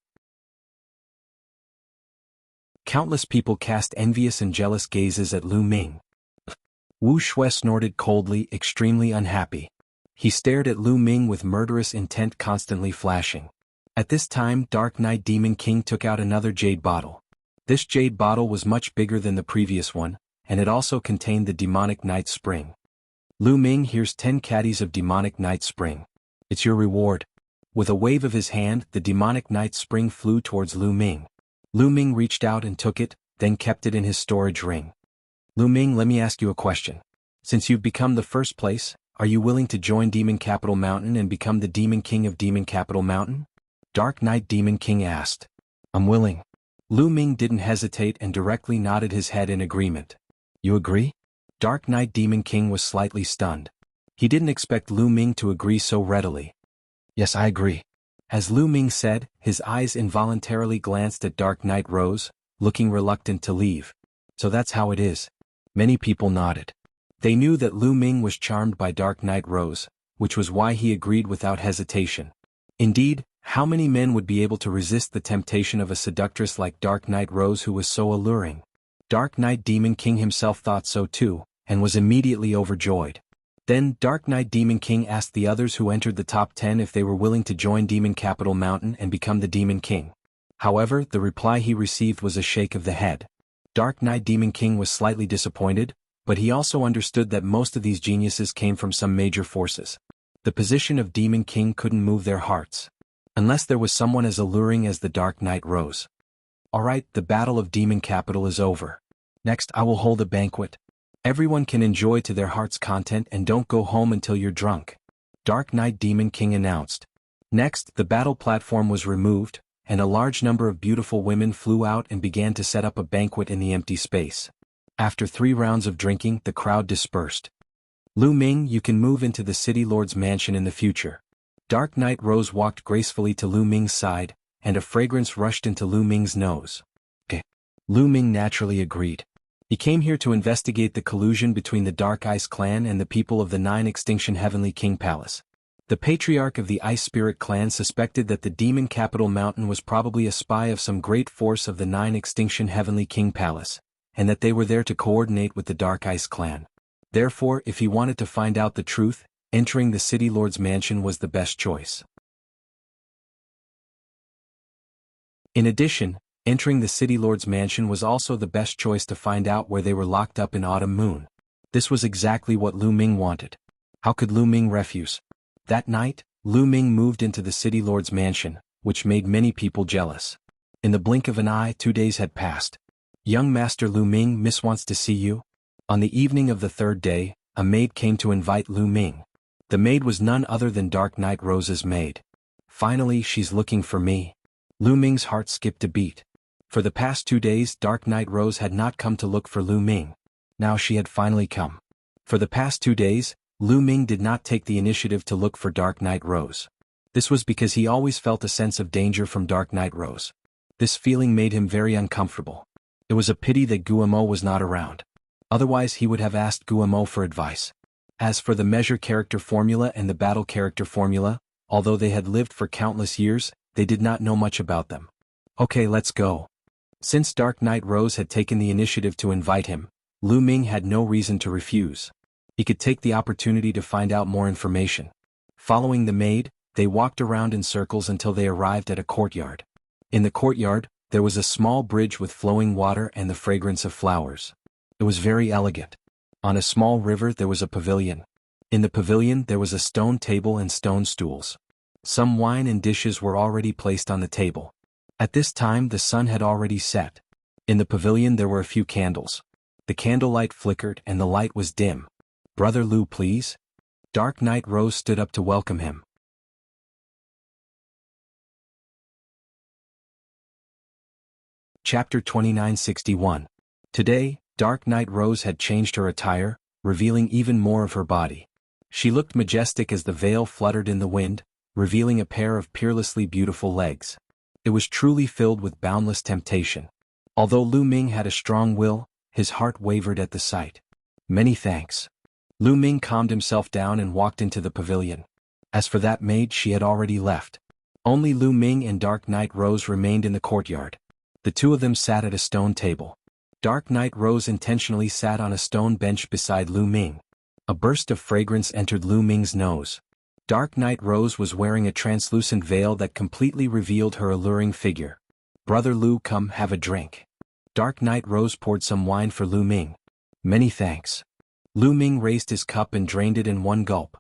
Countless people cast envious and jealous gazes at Lu Ming. Wu Shui snorted coldly, extremely unhappy. He stared at Lu Ming with murderous intent constantly flashing. At this time, Dark Knight Demon King took out another jade bottle. This jade bottle was much bigger than the previous one, and it also contained the demonic night spring. Lu Ming, here's 10 caddies of demonic night spring. It's your reward. With a wave of his hand, the demonic night spring flew towards Lu Ming. Lu Ming reached out and took it, then kept it in his storage ring. Lu Ming, let me ask you a question. Since you've become the first place, are you willing to join Demon Capital Mountain and become the Demon King of Demon Capital Mountain? Dark Knight Demon King asked. I'm willing. Lu Ming didn't hesitate and directly nodded his head in agreement. You agree? Dark Knight Demon King was slightly stunned. He didn't expect Lu Ming to agree so readily. Yes, I agree. As Lu Ming said, his eyes involuntarily glanced at Dark Knight Rose, looking reluctant to leave. So that's how it is. Many people nodded. They knew that Lu Ming was charmed by Dark Knight Rose, which was why he agreed without hesitation. Indeed, how many men would be able to resist the temptation of a seductress like Dark Knight Rose who was so alluring? Dark Knight Demon King himself thought so too, and was immediately overjoyed. Then Dark Knight Demon King asked the others who entered the top 10 if they were willing to join Demon Capital Mountain and become the Demon King. However, the reply he received was a shake of the head. Dark Knight Demon King was slightly disappointed, but he also understood that most of these geniuses came from some major forces. The position of Demon King couldn't move their hearts. Unless there was someone as alluring as the Dark Knight Rose. Alright, the Battle of Demon Capital is over. Next, I will hold a banquet. Everyone can enjoy to their heart's content and don't go home until you're drunk. Dark Knight Demon King announced. Next, the battle platform was removed, and a large number of beautiful women flew out and began to set up a banquet in the empty space. After 3 rounds of drinking, the crowd dispersed. Lu Ming, you can move into the City Lord's mansion in the future. Dark Knight Rose walked gracefully to Lu Ming's side, and a fragrance rushed into Lu Ming's nose. Okay. Lu Ming naturally agreed. He came here to investigate the collusion between the Dark Ice Clan and the people of the 9 Extinction Heavenly King Palace. The patriarch of the Ice Spirit Clan suspected that the Demon Capital Mountain was probably a spy of some great force of the 9 Extinction Heavenly King Palace, and that they were there to coordinate with the Dark Ice Clan. Therefore, if he wanted to find out the truth, entering the City Lord's mansion was the best choice. In addition, entering the City Lord's mansion was also the best choice to find out where they were locked up in Autumn Moon. This was exactly what Lu Ming wanted. How could Lu Ming refuse? That night, Lu Ming moved into the City Lord's mansion, which made many people jealous. In the blink of an eye, 2 days had passed. Young Master Lu Ming, Miss wants to see you. On the evening of the 3rd day, a maid came to invite Lu Ming. The maid was none other than Dark Knight Rose's maid. Finally, she's looking for me. Lu Ming's heart skipped a beat. For the past 2 days, Dark Knight Rose had not come to look for Lu Ming. Now she had finally come. For the past 2 days, Lu Ming did not take the initiative to look for Dark Knight Rose. This was because he always felt a sense of danger from Dark Knight Rose. This feeling made him very uncomfortable. It was a pity that Guillermo was not around. Otherwise he would have asked Guillermo for advice. As for the measure character formula and the battle character formula, although they had lived for countless years, they did not know much about them. Okay, let's go. Since Dark Knight Rose had taken the initiative to invite him, Lu Ming had no reason to refuse. He could take the opportunity to find out more information. Following the maid, they walked around in circles until they arrived at a courtyard. In the courtyard, there was a small bridge with flowing water and the fragrance of flowers. It was very elegant. On a small river there was a pavilion. In the pavilion there was a stone table and stone stools. Some wine and dishes were already placed on the table. At this time the sun had already set. In the pavilion there were a few candles. The candlelight flickered and the light was dim. "Brother Lu, please?" Dark Knight Rose stood up to welcome him. Chapter 2961. Today, Dark Knight Rose had changed her attire, revealing even more of her body. She looked majestic as the veil fluttered in the wind, revealing a pair of peerlessly beautiful legs. It was truly filled with boundless temptation. Although Lu Ming had a strong will, his heart wavered at the sight. "Many thanks." Lu Ming calmed himself down and walked into the pavilion. As for that maid, she had already left. Only Lu Ming and Dark Knight Rose remained in the courtyard. The two of them sat at a stone table. Dark Knight Rose intentionally sat on a stone bench beside Lu Ming. A burst of fragrance entered Lu Ming's nose. Dark Knight Rose was wearing a translucent veil that completely revealed her alluring figure. "Brother Lu, come have a drink." Dark Knight Rose poured some wine for Lu Ming. "Many thanks." Lu Ming raised his cup and drained it in one gulp.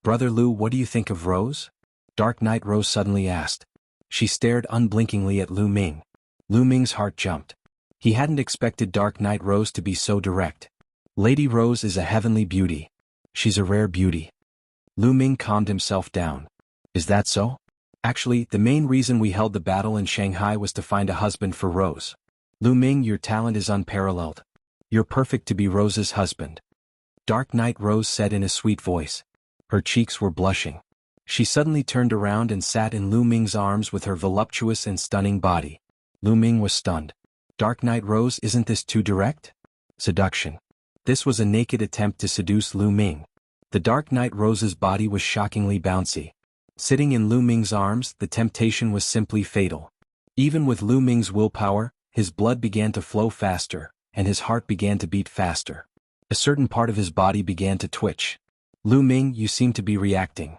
"Brother Lu, what do you think of Rose?" Dark Knight Rose suddenly asked. She stared unblinkingly at Lu Ming. Lu Ming's heart jumped. He hadn't expected Dark Knight Rose to be so direct. "Lady Rose is a heavenly beauty. She's a rare beauty." Lu Ming calmed himself down. "Is that so?" "Actually, the main reason we held the battle in Shanghai was to find a husband for Rose. Lu Ming, your talent is unparalleled. You're perfect to be Rose's husband." Dark Knight Rose said in a sweet voice. Her cheeks were blushing. She suddenly turned around and sat in Lu Ming's arms with her voluptuous and stunning body. Lu Ming was stunned. "Dark Knight Rose, isn't this too direct?" Seduction. This was a naked attempt to seduce Lu Ming. The Dark Knight Rose's body was shockingly bouncy. Sitting in Lu Ming's arms, the temptation was simply fatal. Even with Lu Ming's willpower, his blood began to flow faster, and his heart began to beat faster. A certain part of his body began to twitch. "Lu Ming, you seem to be reacting."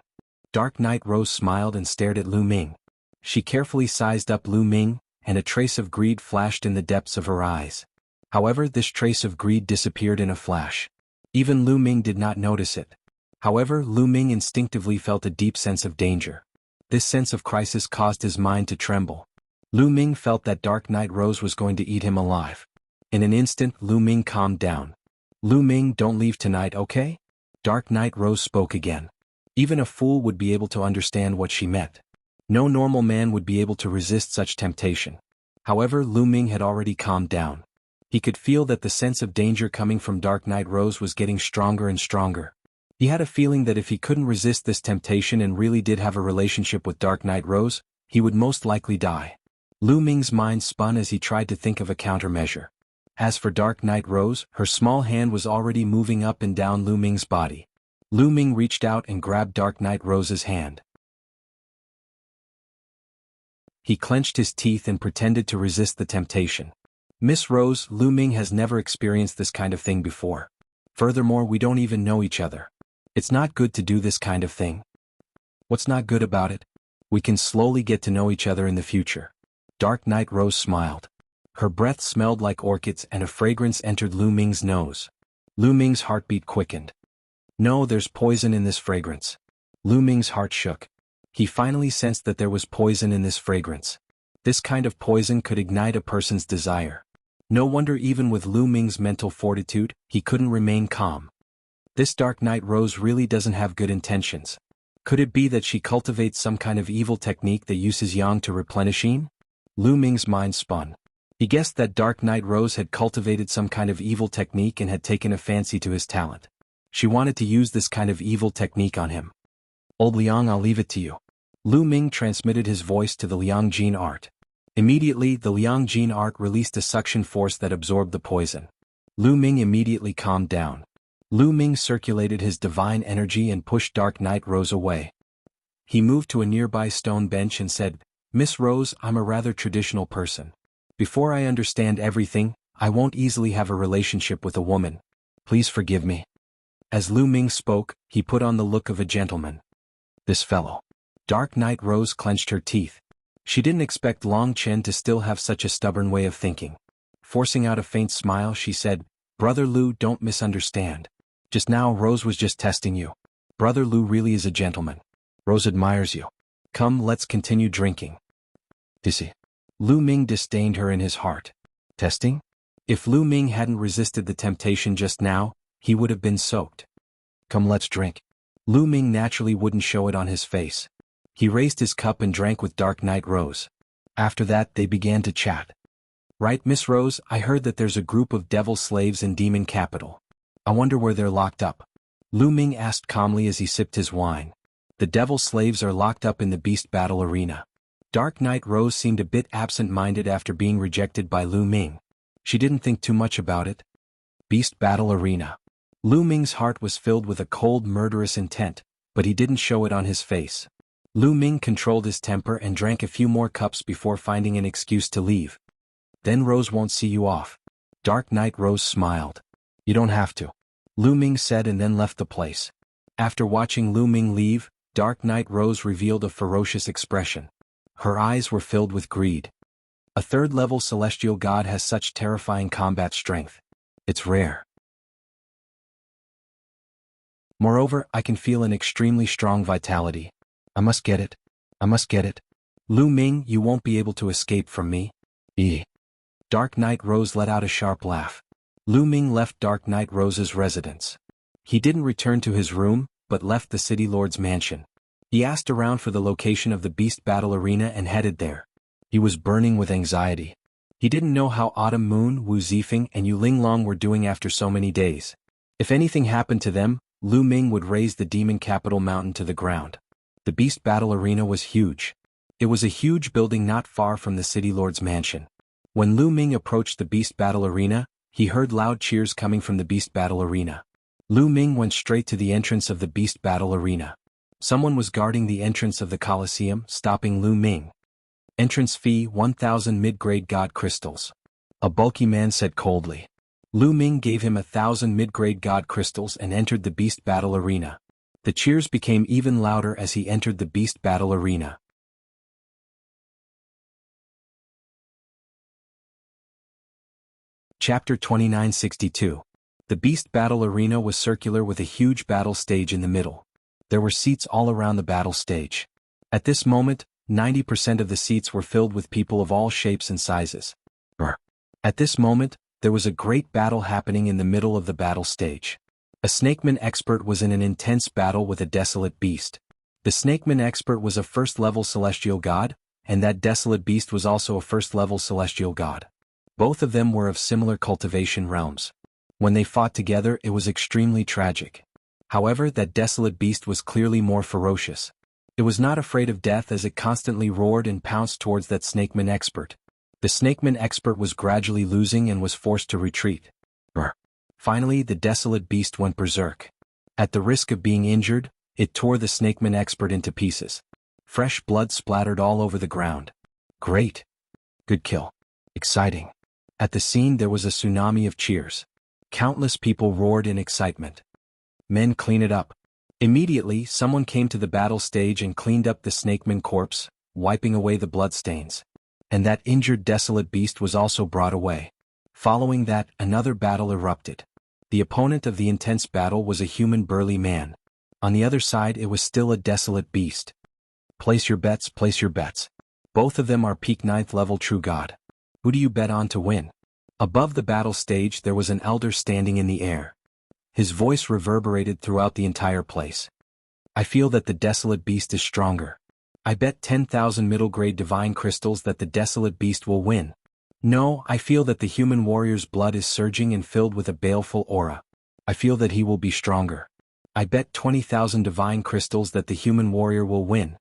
Dark Knight Rose smiled and stared at Lu Ming. She carefully sized up Lu Ming, and a trace of greed flashed in the depths of her eyes. However, this trace of greed disappeared in a flash. Even Lu Ming did not notice it. However, Lu Ming instinctively felt a deep sense of danger. This sense of crisis caused his mind to tremble. Lu Ming felt that Dark Knight Rose was going to eat him alive. In an instant, Lu Ming calmed down. "Lu Ming, don't leave tonight, okay?" Dark Knight Rose spoke again. Even a fool would be able to understand what she meant. No normal man would be able to resist such temptation. However, Lu Ming had already calmed down. He could feel that the sense of danger coming from Dark Knight Rose was getting stronger and stronger. He had a feeling that if he couldn't resist this temptation and really did have a relationship with Dark Knight Rose, he would most likely die. Lu Ming's mind spun as he tried to think of a countermeasure. As for Dark Knight Rose, her small hand was already moving up and down Lu Ming's body. Lu Ming reached out and grabbed Dark Knight Rose's hand. He clenched his teeth and pretended to resist the temptation. "Miss Rose, Lu Ming has never experienced this kind of thing before. Furthermore, we don't even know each other. It's not good to do this kind of thing." "What's not good about it? We can slowly get to know each other in the future." Dark Knight Rose smiled. Her breath smelled like orchids and a fragrance entered Lu Ming's nose. Lu Ming's heartbeat quickened. "No, there's poison in this fragrance." Lu Ming's heart shook. He finally sensed that there was poison in this fragrance. This kind of poison could ignite a person's desire. No wonder even with Lu Ming's mental fortitude, he couldn't remain calm. This Dark Knight Rose really doesn't have good intentions. Could it be that she cultivates some kind of evil technique that uses yang to replenishing? Lu Ming's mind spun. He guessed that Dark Knight Rose had cultivated some kind of evil technique and had taken a fancy to his talent. She wanted to use this kind of evil technique on him. Old Liang, I'll leave it to you. Lu Ming transmitted his voice to the Liang Gene art. Immediately, the Liang Gene art released a suction force that absorbed the poison. Lu Ming immediately calmed down. Lu Ming circulated his divine energy and pushed Dark Knight Rose away. He moved to a nearby stone bench and said, "Miss Rose, I'm a rather traditional person. Before I understand everything, I won't easily have a relationship with a woman. Please forgive me." As Lu Ming spoke, he put on the look of a gentleman. This fellow. Dark Knight Rose clenched her teeth. She didn't expect Long Chen to still have such a stubborn way of thinking. Forcing out a faint smile, she said, "Brother Lu, don't misunderstand. Just now Rose was just testing you. Brother Lu really is a gentleman. Rose admires you. Come, let's continue drinking." Dissy. Lu Ming disdained her in his heart. Testing? If Lu Ming hadn't resisted the temptation just now, he would have been soaked. Come, let's drink. Lu Ming naturally wouldn't show it on his face. He raised his cup and drank with Dark Knight Rose. After that, they began to chat. "Right, Miss Rose, I heard that there's a group of devil slaves in Demon Capital. I wonder where they're locked up." Lu Ming asked calmly as he sipped his wine. "The devil slaves are locked up in the Beast Battle Arena." Dark Knight Rose seemed a bit absent-minded after being rejected by Lu Ming. She didn't think too much about it. Beast Battle Arena. Lu Ming's heart was filled with a cold, murderous intent, but he didn't show it on his face. Lu Ming controlled his temper and drank a few more cups before finding an excuse to leave. "Then Rose won't see you off." Dark Knight Rose smiled. "You don't have to," Lu Ming said and then left the place. After watching Lu Ming leave, Dark Knight Rose revealed a ferocious expression. Her eyes were filled with greed. A third-level celestial god has such terrifying combat strength. It's rare. Moreover, I can feel an extremely strong vitality. I must get it. I must get it. Lu Ming, you won't be able to escape from me. Dark Knight Rose let out a sharp laugh. Lu Ming left Dark Knight Rose's residence. He didn't return to his room, but left the city lord's mansion. He asked around for the location of the Beast Battle Arena and headed there. He was burning with anxiety. He didn't know how Autumn Moon, Wu Zifeng and Yu Linglong were doing after so many days. If anything happened to them, Lu Ming would raise the Demon Capital Mountain to the ground. The Beast Battle Arena was huge. It was a huge building not far from the city lord's mansion. When Lu Ming approached the Beast Battle Arena, he heard loud cheers coming from the Beast Battle Arena. Lu Ming went straight to the entrance of the Beast Battle Arena. Someone was guarding the entrance of the Colosseum, stopping Lu Ming. "Entrance fee 1,000 mid-grade god crystals." A bulky man said coldly. Lu Ming gave him 1,000 mid-grade god crystals and entered the Beast Battle Arena. The cheers became even louder as he entered the Beast Battle Arena. Chapter 2962. The Beast Battle Arena was circular with a huge battle stage in the middle. There were seats all around the battle stage. At this moment, 90% of the seats were filled with people of all shapes and sizes. At this moment, there was a great battle happening in the middle of the battle stage. A snakeman expert was in an intense battle with a desolate beast. The snakeman expert was a first-level celestial god, and that desolate beast was also a first-level celestial god. Both of them were of similar cultivation realms. When they fought together, it was extremely tragic. However, that desolate beast was clearly more ferocious. It was not afraid of death as it constantly roared and pounced towards that snakeman expert. The snakeman expert was gradually losing and was forced to retreat. Finally, the desolate beast went berserk. At the risk of being injured, it tore the snakeman expert into pieces. Fresh blood splattered all over the ground. Great. Good kill. Exciting. At the scene there was a tsunami of cheers. Countless people roared in excitement. Men, clean it up. Immediately, someone came to the battle stage and cleaned up the snakeman corpse, wiping away the bloodstains. And that injured desolate beast was also brought away. Following that, another battle erupted. The opponent of the intense battle was a human burly man. On the other side it was still a desolate beast. Place your bets, place your bets. Both of them are peak 9th level true god. Who do you bet on to win? Above the battle stage there was an elder standing in the air. His voice reverberated throughout the entire place. I feel that the desolate beast is stronger. I bet 10,000 middle-grade divine crystals that the desolate beast will win. No, I feel that the human warrior's blood is surging and filled with a baleful aura. I feel that he will be stronger. I bet 20,000 divine crystals that the human warrior will win.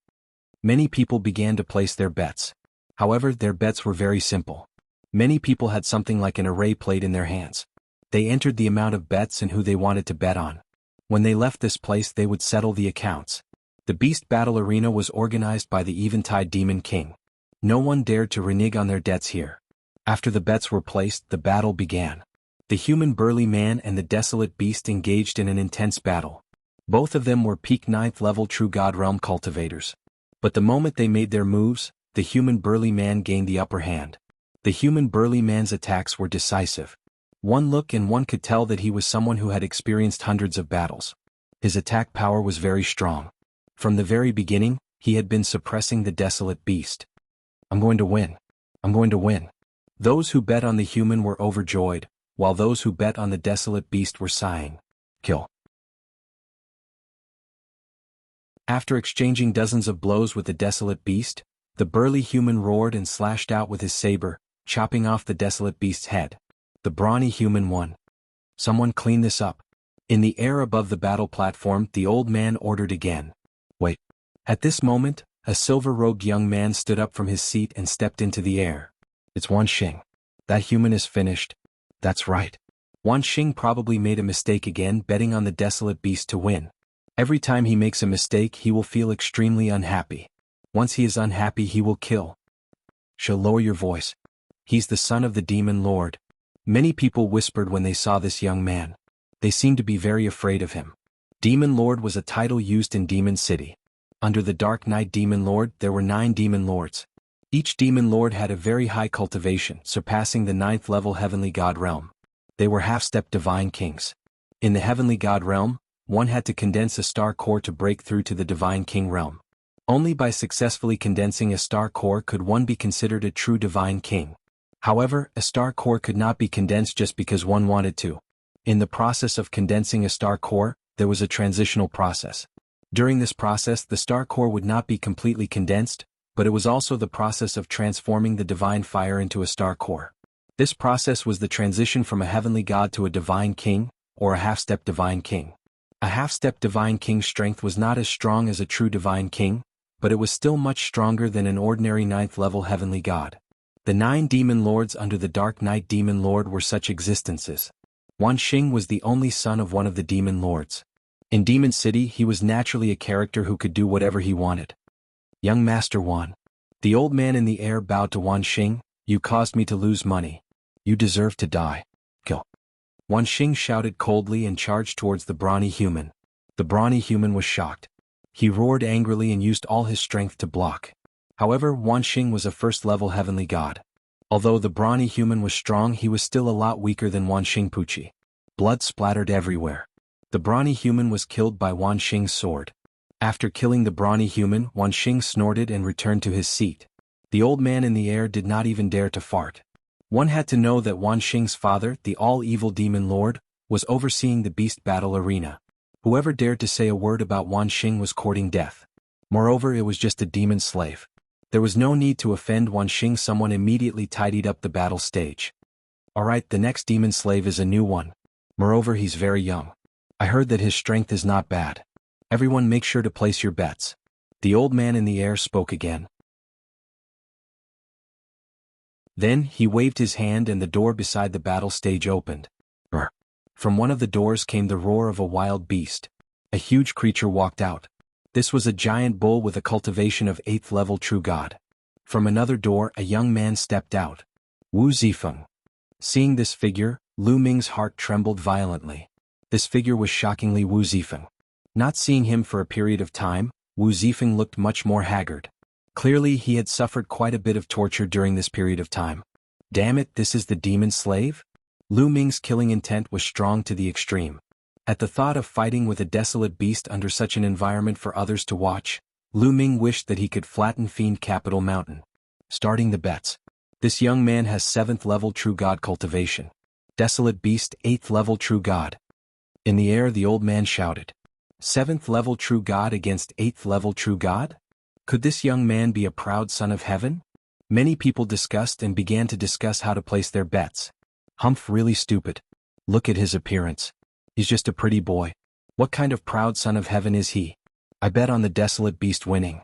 Many people began to place their bets. However, their bets were very simple. Many people had something like an array plate in their hands. They entered the amount of bets and who they wanted to bet on. When they left this place, they would settle the accounts. The Beast Battle Arena was organized by the Eventide Demon King. No one dared to renege on their debts here. After the bets were placed, the battle began. The human burly man and the desolate beast engaged in an intense battle. Both of them were peak 9th level True God Realm cultivators. But the moment they made their moves, the human burly man gained the upper hand. The human burly man's attacks were decisive. One look and one could tell that he was someone who had experienced hundreds of battles. His attack power was very strong. From the very beginning, he had been suppressing the desolate beast. I'm going to win. I'm going to win. Those who bet on the human were overjoyed, while those who bet on the desolate beast were sighing. Kill. After exchanging dozens of blows with the desolate beast, the burly human roared and slashed out with his saber, chopping off the desolate beast's head. The brawny human won. Someone clean this up. In the air above the battle platform, the old man ordered again. Wait. At this moment, a silver-robed young man stood up from his seat and stepped into the air. It's Wan Xing. That human is finished. That's right. Wan Xing probably made a mistake again betting on the desolate beast to win. Every time he makes a mistake, he will feel extremely unhappy. Once he is unhappy, he will kill. Shall lower your voice. He's the son of the demon lord. Many people whispered when they saw this young man. They seemed to be very afraid of him. Demon Lord was a title used in Demon City. Under the Dark Knight Demon Lord, there were 9 Demon Lords. Each Demon Lord had a very high cultivation, surpassing the 9th level Heavenly God Realm. They were half-step Divine Kings. In the Heavenly God Realm, one had to condense a star core to break through to the Divine King Realm. Only by successfully condensing a star core could one be considered a true Divine King. However, a star core could not be condensed just because one wanted to. In the process of condensing a star core, there was a transitional process. During this process, the star core would not be completely condensed, but it was also the process of transforming the divine fire into a star core. This process was the transition from a heavenly god to a divine king, or a half-step divine king. A half-step divine king's strength was not as strong as a true divine king, but it was still much stronger than an ordinary 9th level heavenly god. The 9 demon lords under the Dark Knight Demon Lord were such existences. Wan Xing was the only son of one of the demon lords. In Demon City, he was naturally a character who could do whatever he wanted. Young Master Wan. The old man in the air bowed to Wan Xing. You caused me to lose money. You deserve to die. Kill. Wan Xing shouted coldly and charged towards the brawny human. The brawny human was shocked. He roared angrily and used all his strength to block. However, Wan Xing was a first-level heavenly god. Although the brawny human was strong, he was still a lot weaker than Wan Xing Pucci. Blood splattered everywhere. The brawny human was killed by Wan Xing's sword. After killing the brawny human, Wan Xing snorted and returned to his seat. The old man in the air did not even dare to fart. One had to know that Wan Xing's father, the all-evil demon lord, was overseeing the beast battle arena. Whoever dared to say a word about Wan Xing was courting death. Moreover, it was just a demon slave. There was no need to offend Wan Xing. Someone immediately tidied up the battle stage. Alright, the next demon slave is a new one. Moreover, he's very young. I heard that his strength is not bad. Everyone make sure to place your bets. The old man in the air spoke again. Then, he waved his hand and the door beside the battle stage opened. Brr. From one of the doors came the roar of a wild beast. A huge creature walked out. This was a giant bull with a cultivation of 8th level true god. From another door, a young man stepped out. Wu Zifeng. Seeing this figure, Lu Ming's heart trembled violently. This figure was shockingly Wu Zifeng. Not seeing him for a period of time, Wu Zifeng looked much more haggard. Clearly, he had suffered quite a bit of torture during this period of time. Damn it, this is the demon slave? Lu Ming's killing intent was strong to the extreme. At the thought of fighting with a desolate beast under such an environment for others to watch, Lu Ming wished that he could flatten Fiend Capital Mountain. Starting the bets. This young man has 7th level true god cultivation. Desolate beast 8th level true god. In the air, the old man shouted. 7th level true god against 8th level true god? Could this young man be a proud son of heaven? Many people discussed and began to discuss how to place their bets. Humph, really stupid. Look at his appearance. He's just a pretty boy. What kind of proud son of heaven is he? I bet on the desolate beast winning.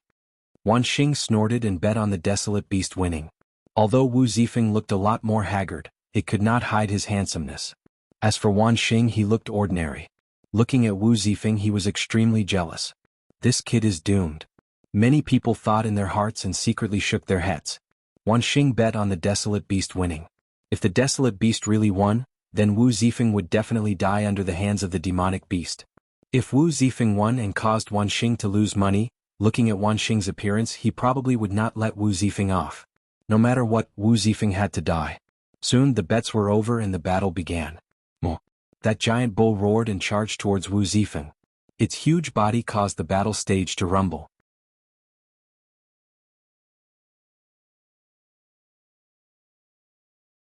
Wan Xing snorted and bet on the desolate beast winning. Although Wu Zifeng looked a lot more haggard, it could not hide his handsomeness. As for Wan Xing, he looked ordinary. Looking at Wu Zifeng, he was extremely jealous. This kid is doomed. Many people thought in their hearts and secretly shook their heads. Wan Xing bet on the desolate beast winning. If the desolate beast really won, then Wu Zifeng would definitely die under the hands of the demonic beast. If Wu Zifeng won and caused Wan Xing to lose money, looking at Wan Xing's appearance, he probably would not let Wu Zifeng off. No matter what, Wu Zifeng had to die. Soon the bets were over and the battle began. That giant bull roared and charged towards Wu Zifeng. Its huge body caused the battle stage to rumble.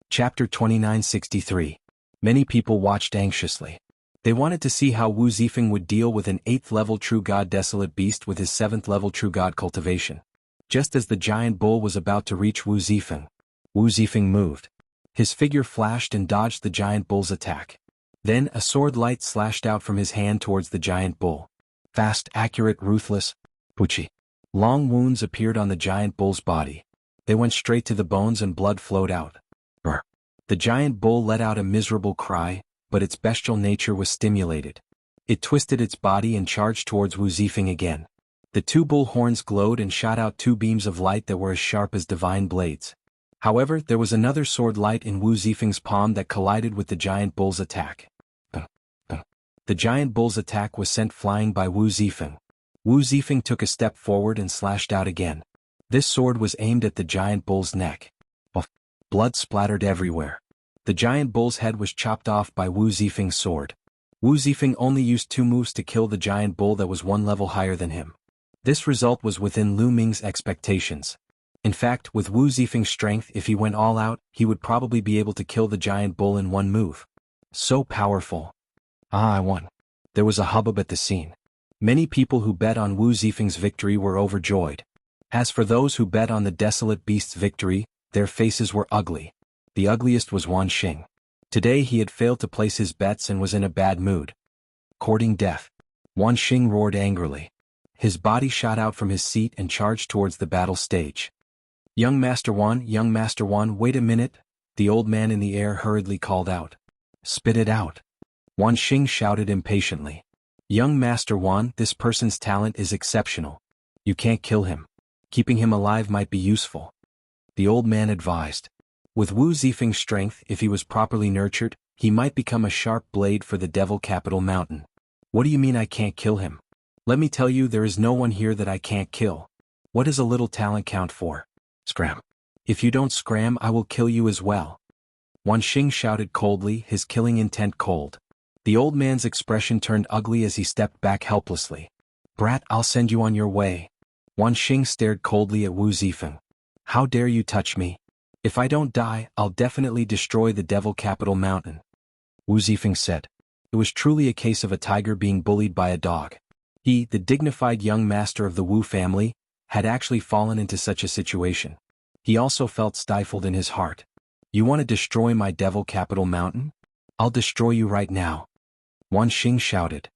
Chapter 2963. Many people watched anxiously. They wanted to see how Wu Zifeng would deal with an 8th level true god desolate beast with his 7th level true god cultivation. Just as the giant bull was about to reach Wu Zifeng moved. His figure flashed and dodged the giant bull's attack. Then a sword light slashed out from his hand towards the giant bull. Fast, accurate, ruthless. Puchi. Long wounds appeared on the giant bull's body. They went straight to the bones and blood flowed out. The giant bull let out a miserable cry, but its bestial nature was stimulated. It twisted its body and charged towards Wu Zifeng again. The two bull horns glowed and shot out two beams of light that were as sharp as divine blades. However, there was another sword light in Wu Zifeng's palm that collided with the giant bull's attack. The giant bull's attack was sent flying by Wu Zifeng. Wu Zifeng took a step forward and slashed out again. This sword was aimed at the giant bull's neck. Blood splattered everywhere. The giant bull's head was chopped off by Wu Zifeng's sword. Wu Zifeng only used 2 moves to kill the giant bull that was 1 level higher than him. This result was within Lu Ming's expectations. In fact, with Wu Zifeng's strength, if he went all out, he would probably be able to kill the giant bull in 1 move. So powerful. I won. There was a hubbub at the scene. Many people who bet on Wu Zifeng's victory were overjoyed. As for those who bet on the desolate beast's victory, their faces were ugly. The ugliest was Wan Xing. Today he had failed to place his bets and was in a bad mood. Courting death. Wan Xing roared angrily. His body shot out from his seat and charged towards the battle stage. Young Master Wan, wait a minute, the old man in the air hurriedly called out. Spit it out. Wan Xing shouted impatiently. Young Master Wan, this person's talent is exceptional. You can't kill him. Keeping him alive might be useful. The old man advised. With Wu Zifeng's strength, if he was properly nurtured, he might become a sharp blade for the Devil Capital Mountain. What do you mean I can't kill him? Let me tell you, there is no one here that I can't kill. What does a little talent count for? Scram. If you don't scram, I will kill you as well. Wan Xing shouted coldly, his killing intent cold. The old man's expression turned ugly as he stepped back helplessly. Brat, I'll send you on your way. Wan Xing stared coldly at Wu Zifeng. How dare you touch me? If I don't die, I'll definitely destroy the Devil Capital Mountain. Wu Zifeng said. It was truly a case of a tiger being bullied by a dog. He, the dignified young master of the Wu family, had actually fallen into such a situation. He also felt stifled in his heart. You want to destroy my Devil Capital Mountain? I'll destroy you right now. Wan Xing shouted.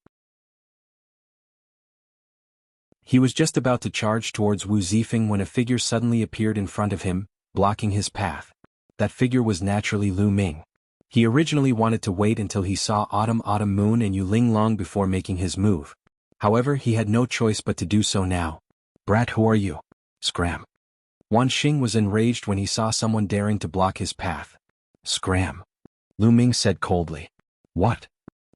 He was just about to charge towards Wu Zifeng when a figure suddenly appeared in front of him, blocking his path. That figure was naturally Lu Ming. He originally wanted to wait until he saw Autumn Moon and Yu Ling long before making his move. However, he had no choice but to do so now. Brat, who are you? Scram. Wan Xing was enraged when he saw someone daring to block his path. Scram. Lu Ming said coldly. What?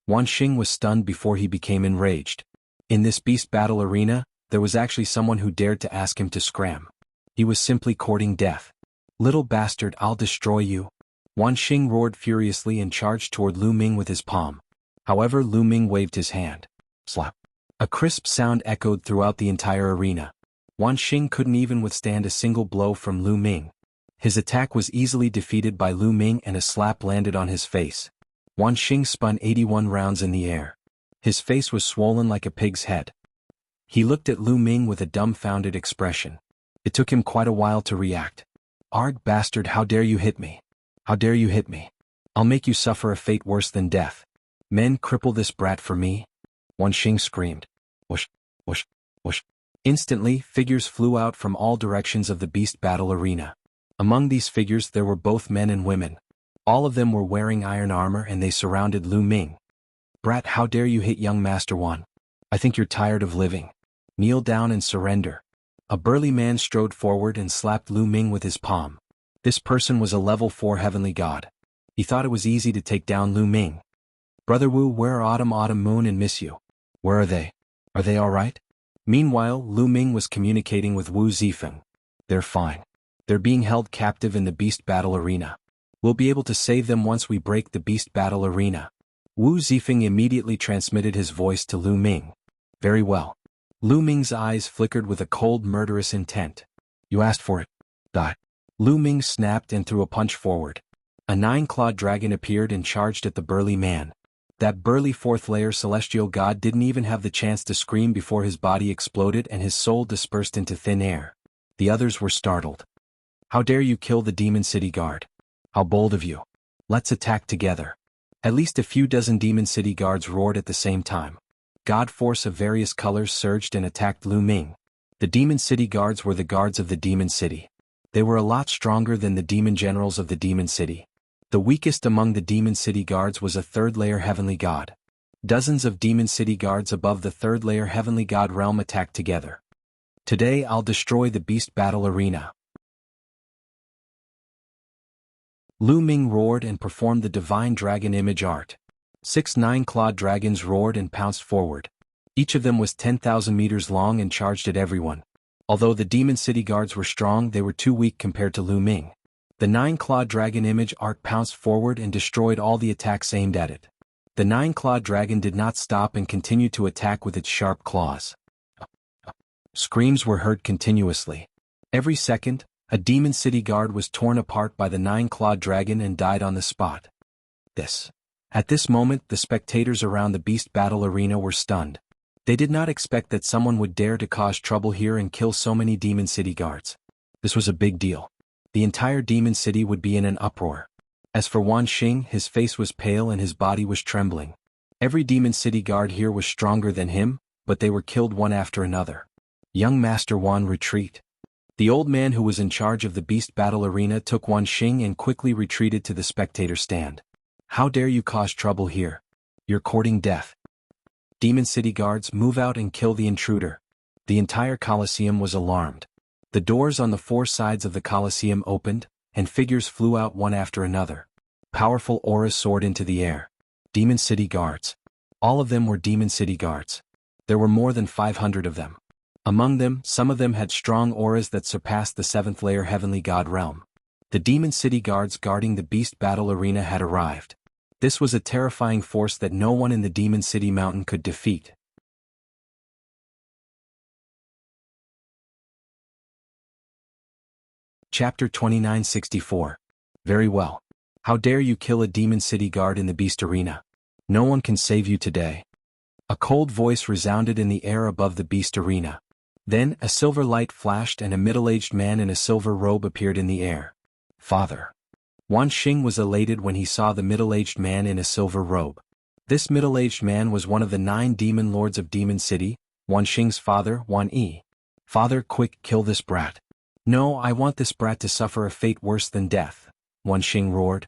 Wan Xing was stunned before he became enraged. In this beast battle arena, there was actually someone who dared to ask him to scram. He was simply courting death. Little bastard, I'll destroy you. Wan Xing roared furiously and charged toward Lu Ming with his palm. However, Lu Ming waved his hand. Slap. A crisp sound echoed throughout the entire arena. Wan Xing couldn't even withstand a single blow from Lu Ming. His attack was easily defeated by Lu Ming and a slap landed on his face. Wan Xing spun 81 rounds in the air. His face was swollen like a pig's head. He looked at Lu Ming with a dumbfounded expression. It took him quite a while to react. "Arg bastard, how dare you hit me? How dare you hit me? I'll make you suffer a fate worse than death. Men, cripple this brat for me." Wan Xing screamed. Whoosh, whoosh, whoosh. Instantly, figures flew out from all directions of the beast battle arena. Among these figures there were both men and women. All of them were wearing iron armor and they surrounded Lu Ming. "Brat, how dare you hit young Master Wan? I think you're tired of living. Kneel down and surrender." A burly man strode forward and slapped Lu Ming with his palm. This person was a level 4 heavenly god. He thought it was easy to take down Lu Ming. "Brother Wu, where are Autumn Moon and Miss You? Where are they? Are they alright?" Meanwhile, Lu Ming was communicating with Wu Zifeng. "They're fine. They're being held captive in the beast battle arena. We'll be able to save them once we break the beast battle arena." Wu Zifeng immediately transmitted his voice to Lu Ming. "Very well." Lu Ming's eyes flickered with a cold, murderous intent. "You asked for it. Die." Lu Ming snapped and threw a punch forward. A 9-clawed dragon appeared and charged at the burly man. That burly 4th-layer celestial god didn't even have the chance to scream before his body exploded and his soul dispersed into thin air. The others were startled. "How dare you kill the Demon City Guard? How bold of you. Let's attack together." At least a few dozen Demon City Guards roared at the same time. God force of various colors surged and attacked Lu Ming. The Demon City Guards were the guards of the Demon City. They were a lot stronger than the Demon Generals of the Demon City. The weakest among the Demon City Guards was a 3rd-layer heavenly god. Dozens of Demon City Guards above the 3rd-layer heavenly god realm attacked together. "Today I'll destroy the beast battle arena." Lu Ming roared and performed the divine dragon image art. 6 9-clawed dragons roared and pounced forward. Each of them was 10,000 meters long and charged at everyone. Although the Demon City Guards were strong, they were too weak compared to Lu Ming. The 9-clawed dragon image art pounced forward and destroyed all the attacks aimed at it. The 9-clawed dragon did not stop and continued to attack with its sharp claws. Screams were heard continuously. Every second, a Demon City Guard was torn apart by the 9-clawed dragon and died on the spot. At this moment, the spectators around the beast battle arena were stunned. They did not expect that someone would dare to cause trouble here and kill so many Demon City Guards. This was a big deal. The entire Demon City would be in an uproar. As for Wan Xing, his face was pale and his body was trembling. Every Demon City Guard here was stronger than him, but they were killed one after another. "Young Master Wan, retreat." The old man who was in charge of the beast battle arena took Wan Xing and quickly retreated to the spectator stand. "How dare you cause trouble here? You're courting death. Demon City Guards, move out and kill the intruder." The entire Colosseum was alarmed. The doors on the 4 sides of the Colosseum opened, and figures flew out one after another. Powerful auras soared into the air. Demon City Guards. All of them were Demon City Guards. There were more than 500 of them. Among them, some of them had strong auras that surpassed the 7th-layer heavenly god realm. The Demon City Guards guarding the beast battle arena had arrived. This was a terrifying force that no one in the Demon City Mountain could defeat. Chapter 2964. Very well. How dare you kill a Demon City Guard in the beast arena? No one can save you today. A cold voice resounded in the air above the beast arena. Then, a silver light flashed and a middle-aged man in a silver robe appeared in the air. "Father." Wan Xing was elated when he saw the middle-aged man in a silver robe. This middle-aged man was one of the 9 demon lords of Demon City, Wan Xing's father, Wan Yi. "Father, quick, kill this brat." "No, I want this brat to suffer a fate worse than death," Wan Xing roared.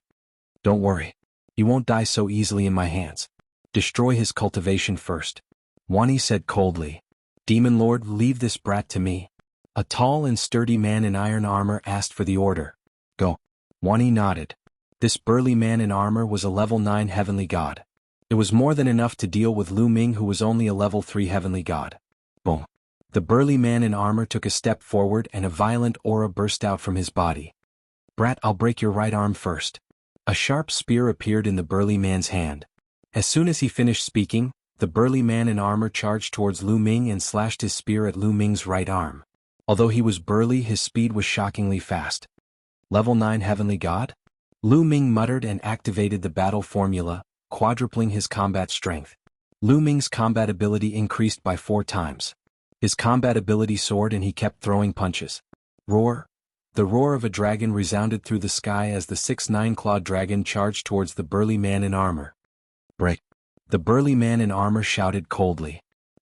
"Don't worry. He won't die so easily in my hands. Destroy his cultivation first," Wan Yi said coldly. "Demon Lord, leave this brat to me." A tall and sturdy man in iron armor asked for the order. "Go." Wan Yi nodded. This burly man in armor was a level 9 heavenly god. It was more than enough to deal with Lu Ming, who was only a level 3 heavenly god. Boom. The burly man in armor took a step forward and a violent aura burst out from his body. "Brat, I'll break your right arm first." A sharp spear appeared in the burly man's hand. As soon as he finished speaking, the burly man in armor charged towards Lu Ming and slashed his spear at Lu Ming's right arm. Although he was burly, his speed was shockingly fast. "Level 9 heavenly god?" Lu Ming muttered and activated the battle formula, quadrupling his combat strength. Lu Ming's combat ability increased by 4 times. His combat ability soared and he kept throwing punches. Roar! The roar of a dragon resounded through the sky as the 6-9-clawed dragon charged towards the burly man in armor. Break! The burly man in armor shouted coldly.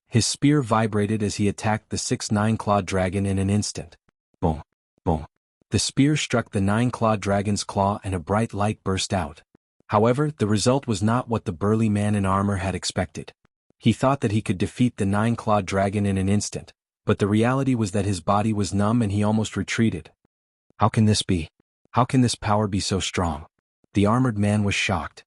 His spear vibrated as he attacked the 6-9-clawed dragon in an instant. Boom! Boom! The spear struck the 9-clawed dragon's claw and a bright light burst out. However, the result was not what the burly man in armor had expected. He thought that he could defeat the 9-clawed dragon in an instant, but the reality was that his body was numb and he almost retreated. How can this be? How can this power be so strong? The armored man was shocked.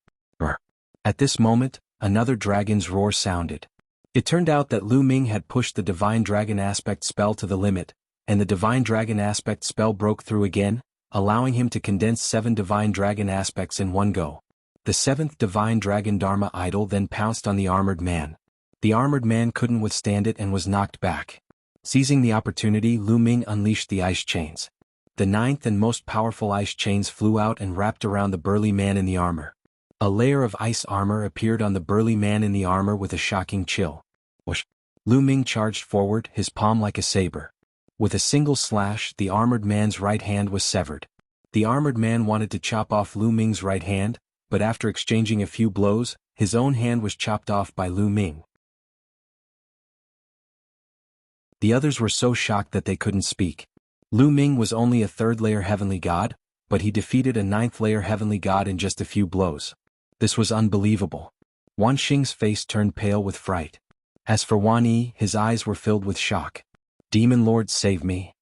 At this moment, another dragon's roar sounded. It turned out that Lu Ming had pushed the Divine Dragon Aspect spell to the limit, and the Divine Dragon Aspect spell broke through again, allowing him to condense 7 Divine Dragon Aspects in one go. The 7th Divine Dragon Dharma Idol then pounced on the armored man. The armored man couldn't withstand it and was knocked back. Seizing the opportunity, Lu Ming unleashed the ice chains. The 9th and most powerful ice chains flew out and wrapped around the burly man in the armor. A layer of ice armor appeared on the burly man in the armor with a shocking chill. Whoosh! Lu Ming charged forward, his palm like a saber. With a single slash, the armored man's right hand was severed. The armored man wanted to chop off Lu Ming's right hand, but after exchanging a few blows, his own hand was chopped off by Lu Ming. The others were so shocked that they couldn't speak. Lu Ming was only a 3rd-layer heavenly god, but he defeated a 9th-layer heavenly god in just a few blows. This was unbelievable. Wan Xing's face turned pale with fright. As for Wan Yi, his eyes were filled with shock. Demon Lord, save me.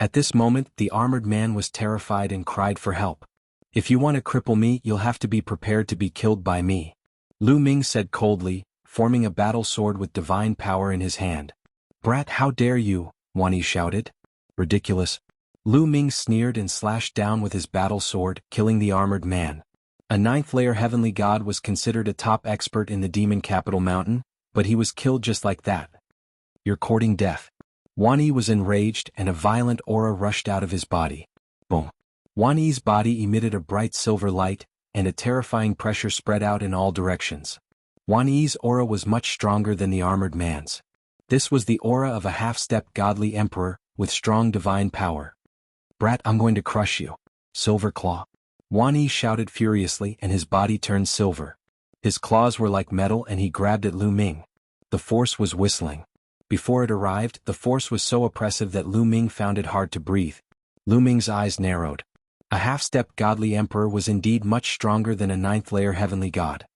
At this moment, the armored man was terrified and cried for help. If you want to cripple me, you'll have to be prepared to be killed by me. Lu Ming said coldly, forming a battle sword with divine power in his hand. Brat, how dare you, Wan Yi shouted. Ridiculous. Lu Ming sneered and slashed down with his battle sword, killing the armored man. A 9th-layer heavenly god was considered a top expert in the demon capital mountain, but he was killed just like that. You're courting death. Wan Yi was enraged and a violent aura rushed out of his body. Boom. Wan Yi's body emitted a bright silver light, and a terrifying pressure spread out in all directions. Wan Yi's aura was much stronger than the armored man's. This was the aura of a half-step godly emperor, with strong divine power. Brat, I'm going to crush you. Silver Claw. Wan Yi shouted furiously and his body turned silver. His claws were like metal and he grabbed at Lu Ming. The force was whistling. Before it arrived, the force was so oppressive that Lu Ming found it hard to breathe. Lu Ming's eyes narrowed. A half-step godly emperor was indeed much stronger than a 9th-layer heavenly god.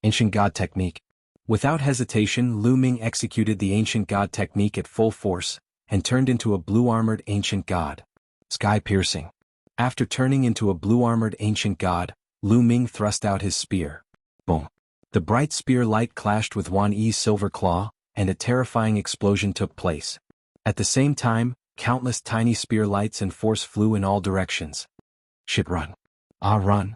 Ancient God Technique. Without hesitation, Lu Ming executed the Ancient God Technique at full force, and turned into a blue-armored Ancient God. Sky-piercing. After turning into a blue-armored Ancient God, Lu Ming thrust out his spear. Boom. The bright spear light clashed with Wan Yi's silver claw, and a terrifying explosion took place. At the same time, countless tiny spear lights and force flew in all directions. Shit, run. Ah, run.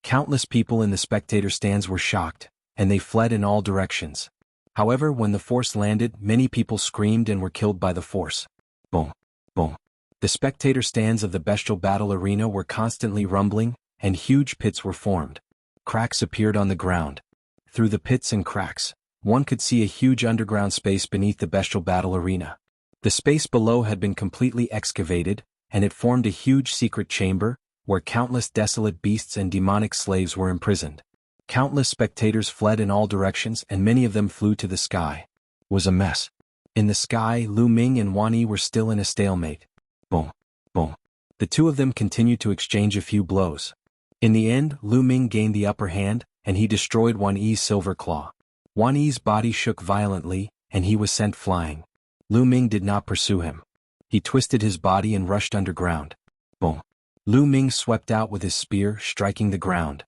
Countless people in the spectator stands were shocked, and they fled in all directions. However, when the force landed, many people screamed and were killed by the force. Boom. Boom. The spectator stands of the bestial battle arena were constantly rumbling, and huge pits were formed. Cracks appeared on the ground. Through the pits and cracks, one could see a huge underground space beneath the bestial battle arena. The space below had been completely excavated, and it formed a huge secret chamber, where countless desolate beasts and demonic slaves were imprisoned. Countless spectators fled in all directions and many of them flew to the sky. It was a mess. In the sky, Lu Ming and Wan Yi were still in a stalemate. Boom. Boom. The two of them continued to exchange a few blows. In the end, Lu Ming gained the upper hand, and he destroyed Wan Yi's silver claw. Wan Yi's body shook violently, and he was sent flying. Lu Ming did not pursue him. He twisted his body and rushed underground. Boom. Lu Ming swept out with his spear, striking the ground.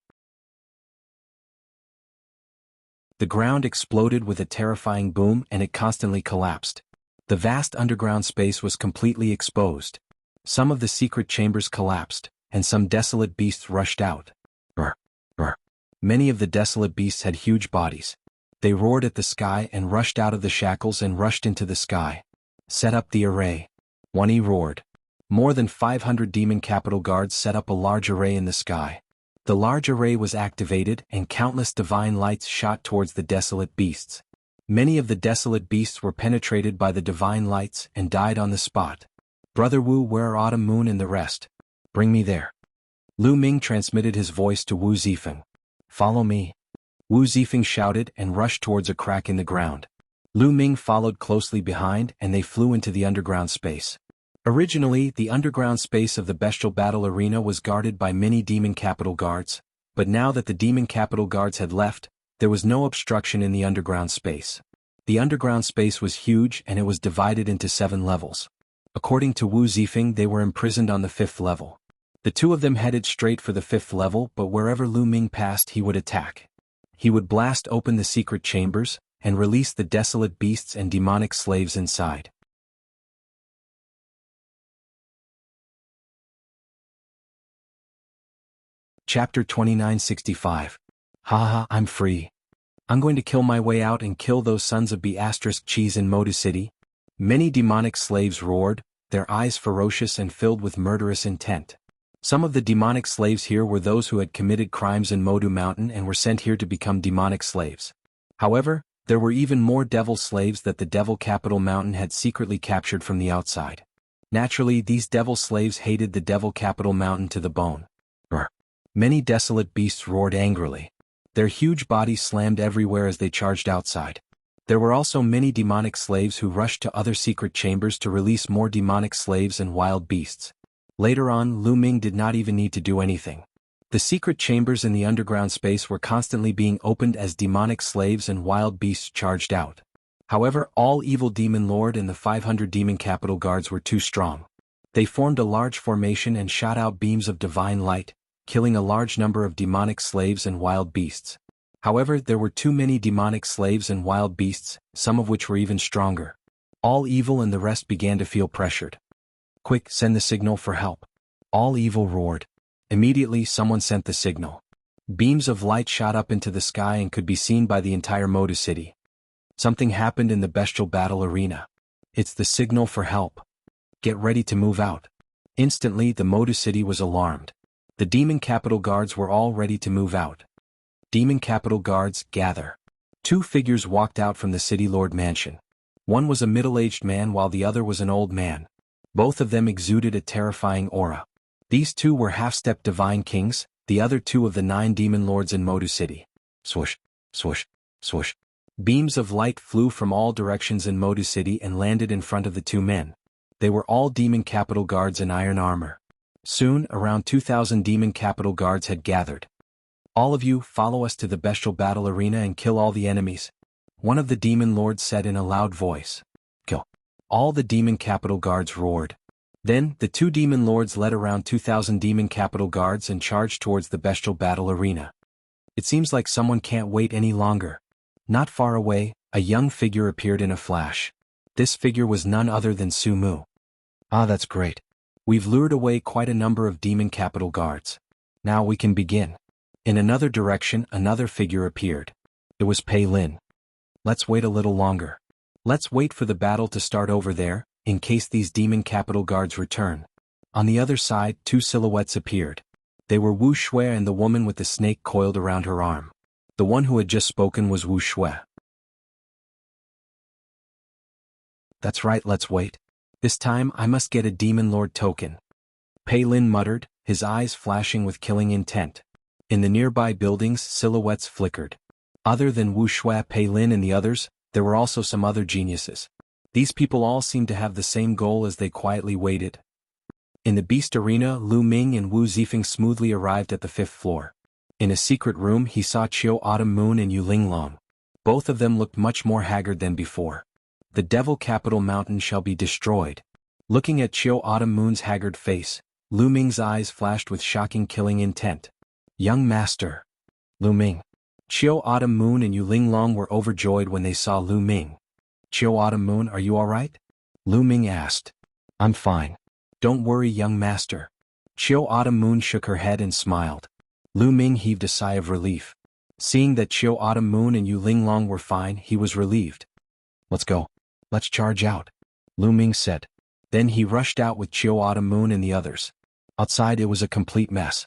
The ground exploded with a terrifying boom and it constantly collapsed. The vast underground space was completely exposed. Some of the secret chambers collapsed, and some desolate beasts rushed out. Brr, brr. Many of the desolate beasts had huge bodies. They roared at the sky and rushed out of the shackles and rushed into the sky. Set up the array. Wan Yi roared. More than 500 demon capital guards set up a large array in the sky. The large array was activated and countless divine lights shot towards the desolate beasts. Many of the desolate beasts were penetrated by the divine lights and died on the spot. Brother Wu, where are Autumn Moon and the rest? Bring me there. Lu Ming transmitted his voice to Wu Zifeng. Follow me. Wu Zifeng shouted and rushed towards a crack in the ground. Lu Ming followed closely behind and they flew into the underground space. Originally, the underground space of the bestial battle arena was guarded by many demon capital guards, but now that the demon capital guards had left, there was no obstruction in the underground space. The underground space was huge and it was divided into 7 levels. According to Wu Zifeng, they were imprisoned on the 5th level. The two of them headed straight for the 5th level, but wherever Lu Ming passed he would attack. He would blast open the secret chambers, and release the desolate beasts and demonic slaves inside. Chapter 2965. Haha, I'm free. I'm going to kill my way out and kill those sons of B***cheese in Modu City. Many demonic slaves roared, their eyes ferocious and filled with murderous intent. Some of the demonic slaves here were those who had committed crimes in Modu Mountain and were sent here to become demonic slaves. However, there were even more devil slaves that the Devil Capital Mountain had secretly captured from the outside. Naturally, these devil slaves hated the Devil Capital Mountain to the bone. Many desolate beasts roared angrily. Their huge bodies slammed everywhere as they charged outside. There were also many demonic slaves who rushed to other secret chambers to release more demonic slaves and wild beasts. Later on, Lu Ming did not even need to do anything. The secret chambers in the underground space were constantly being opened as demonic slaves and wild beasts charged out. However, all evil demon lord and the 500 demon capital guards were too strong. They formed a large formation and shot out beams of divine light, killing a large number of demonic slaves and wild beasts. However, there were too many demonic slaves and wild beasts, some of which were even stronger. All evil and the rest began to feel pressured. Quick, send the signal for help. All evil roared. Immediately someone sent the signal. Beams of light shot up into the sky and could be seen by the entire Modu City. Something happened in the bestial battle arena. It's the signal for help. Get ready to move out. Instantly the Modu City was alarmed. The demon capital guards were all ready to move out. Demon capital guards, gather. 2 figures walked out from the city lord mansion. One was a middle-aged man while the other was an old man. Both of them exuded a terrifying aura. These 2 were half-step divine kings, the other 2 of the 9 demon lords in Modu City. Swoosh, swoosh, swoosh. Beams of light flew from all directions in Modu City and landed in front of the 2 men. They were all demon capital guards in iron armor. Soon, around 2,000 demon capital guards had gathered. All of you, follow us to the bestial battle arena and kill all the enemies. One of the demon lords said in a loud voice. Kill. All the demon capital guards roared. Then, the 2 demon lords led around 2,000 demon capital guards and charged towards the bestial battle arena. It seems like someone can't wait any longer. Not far away, a young figure appeared in a flash. This figure was none other than Su Mu. Ah, that's great. We've lured away quite a number of demon capital guards. Now we can begin. In another direction, another figure appeared. It was Pei Lin. Let's wait a little longer. Let's wait for the battle to start over there, in case these demon capital guards return. On the other side, 2 silhouettes appeared. They were Wu Shui and the woman with the snake coiled around her arm. The one who had just spoken was Wu Shui. That's right, let's wait. This time I must get a demon lord token. Pei Lin muttered, his eyes flashing with killing intent. In the nearby buildings, silhouettes flickered. Other than Wu Shui, Pei Lin and the others, there were also some other geniuses. These people all seemed to have the same goal as they quietly waited. In the beast arena, Lu Ming and Wu Zifeng smoothly arrived at the 5th floor. In a secret room he saw Qiu Autumn Moon and Yu Linglong. Both of them looked much more haggard than before. The Devil Capital Mountain shall be destroyed. Looking at Qiu Autumn Moon's haggard face, Lu Ming's eyes flashed with shocking killing intent. Young master. Lu Ming. Qiu Autumn Moon and Yu Linglong were overjoyed when they saw Lu Ming. Qiu Autumn Moon, are you alright? Lu Ming asked. I'm fine. Don't worry, young master. Qiu Autumn Moon shook her head and smiled. Lu Ming heaved a sigh of relief. Seeing that Qiu Autumn Moon and Yu Linglong were fine, he was relieved. Let's go. Let's charge out. Lu Ming said. Then he rushed out with Qiu Autumn Moon and the others. Outside it was a complete mess.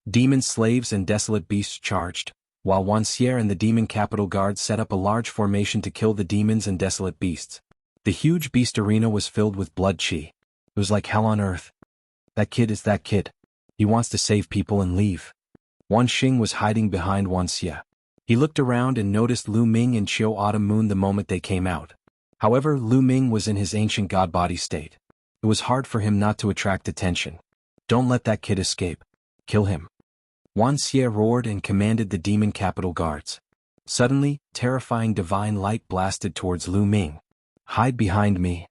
Demon slaves and desolate beasts charged. while Wuxia and the demon capital guard set up a large formation to kill the demons and desolate beasts. The huge beast arena was filled with blood chi. It was like hell on earth. That kid is that kid. He wants to save people and leave. Wan Xing was hiding behind Wuxia. He looked around and noticed Lu Ming and Qiu Autumn Moon the moment they came out. However, Lu Ming was in his ancient god body state. It was hard for him not to attract attention. Don't let that kid escape. Kill him. Wuxia roared and commanded the demon capital guards. Suddenly, terrifying divine light blasted towards Lu Ming. Hide behind me.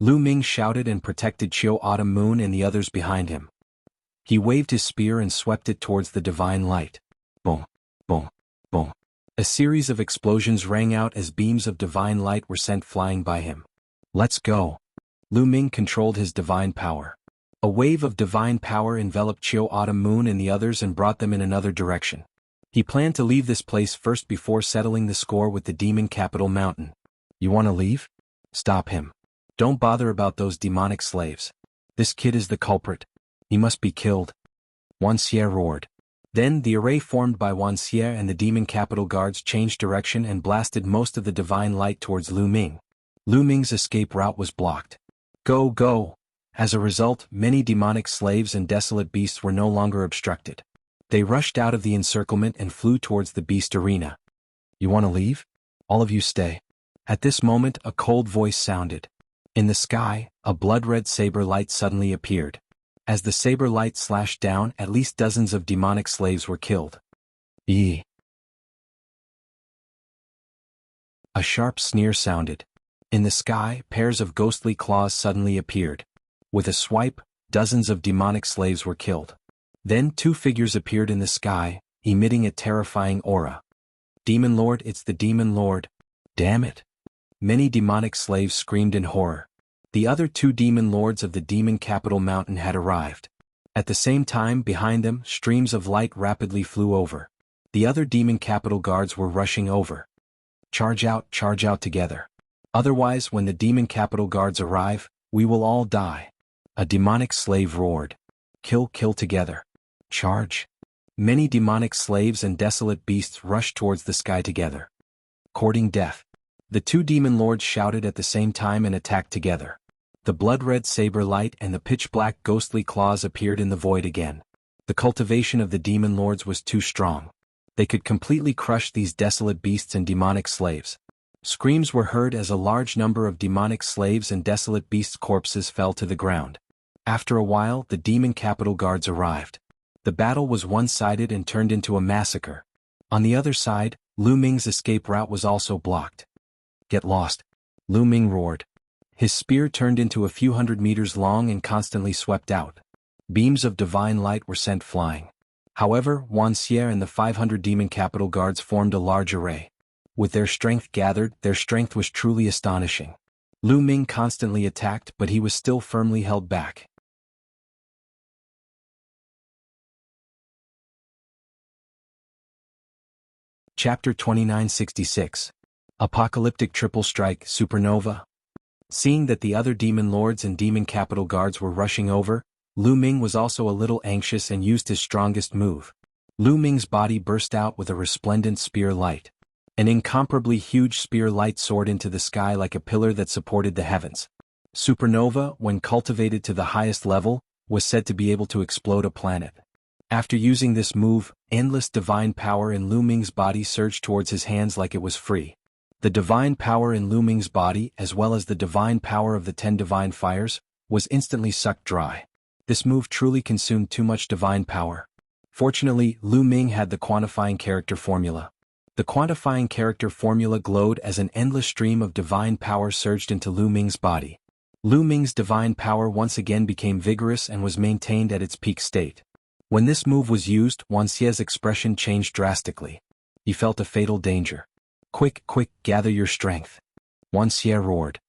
Lu Ming shouted and protected Qiu Autumn Moon and the others behind him. He waved his spear and swept it towards the divine light. Boom, boom, boom. A series of explosions rang out as beams of divine light were sent flying by him. Let's go. Lu Ming controlled his divine power. A wave of divine power enveloped Qiu Autumn Moon and the others and brought them in another direction. He planned to leave this place first before settling the score with the demon capital mountain. You want to leave? Stop him. Don't bother about those demonic slaves. This kid is the culprit. He must be killed. Wuxia roared. Then the array formed by Wuxia and the demon capital guards changed direction and blasted most of the divine light towards Lu Ming. Lu Ming's escape route was blocked. Go, go! As a result, many demonic slaves and desolate beasts were no longer obstructed. They rushed out of the encirclement and flew towards the beast arena. You want to leave? All of you stay. At this moment, a cold voice sounded. In the sky, a blood-red saber light suddenly appeared. As the saber light slashed down, at least dozens of demonic slaves were killed. Eee! A sharp sneer sounded. In the sky, pairs of ghostly claws suddenly appeared. With a swipe, dozens of demonic slaves were killed. Then two figures appeared in the sky, emitting a terrifying aura. Demon Lord, it's the Demon Lord. Damn it! Many demonic slaves screamed in horror. The other two demon lords of the demon capital mountain had arrived. At the same time, behind them, streams of light rapidly flew over. The other demon capital guards were rushing over. Charge out together. Otherwise, when the demon capital guards arrive, we will all die. A demonic slave roared. Kill together. Charge. Many demonic slaves and desolate beasts rushed towards the sky together. Courting death. The two demon lords shouted at the same time and attacked together. The blood-red saber light and the pitch-black ghostly claws appeared in the void again. The cultivation of the demon lords was too strong. They could completely crush these desolate beasts and demonic slaves. Screams were heard as a large number of demonic slaves and desolate beasts' corpses fell to the ground. After a while, the demon capital guards arrived. The battle was one-sided and turned into a massacre. On the other side, Lu Ming's escape route was also blocked. Get lost. Lu Ming roared. His spear turned into a few hundred meters long and constantly swept out. Beams of divine light were sent flying. However, Wuxia and the 500 demon capital guards formed a large array. With their strength gathered, their strength was truly astonishing. Lu Ming constantly attacked, but he was still firmly held back. Chapter 2966. Apocalyptic Triple Strike Supernova. Seeing that the other demon lords and demon capital guards were rushing over, Lu Ming was also a little anxious and used his strongest move. Lu Ming's body burst out with a resplendent spear light. An incomparably huge spear light soared into the sky like a pillar that supported the heavens. Supernova, when cultivated to the highest level, was said to be able to explode a planet. After using this move, endless divine power in Lu Ming's body surged towards his hands like it was free. The divine power in Lu Ming's body, as well as the divine power of the 10 divine fires, was instantly sucked dry. This move truly consumed too much divine power. Fortunately, Lu Ming had the quantifying character formula. The quantifying character formula glowed as an endless stream of divine power surged into Lu Ming's body. Lu Ming's divine power once again became vigorous and was maintained at its peak state. When this move was used, Wuxia's expression changed drastically. He felt a fatal danger. Quick, gather your strength. Wuxia roared.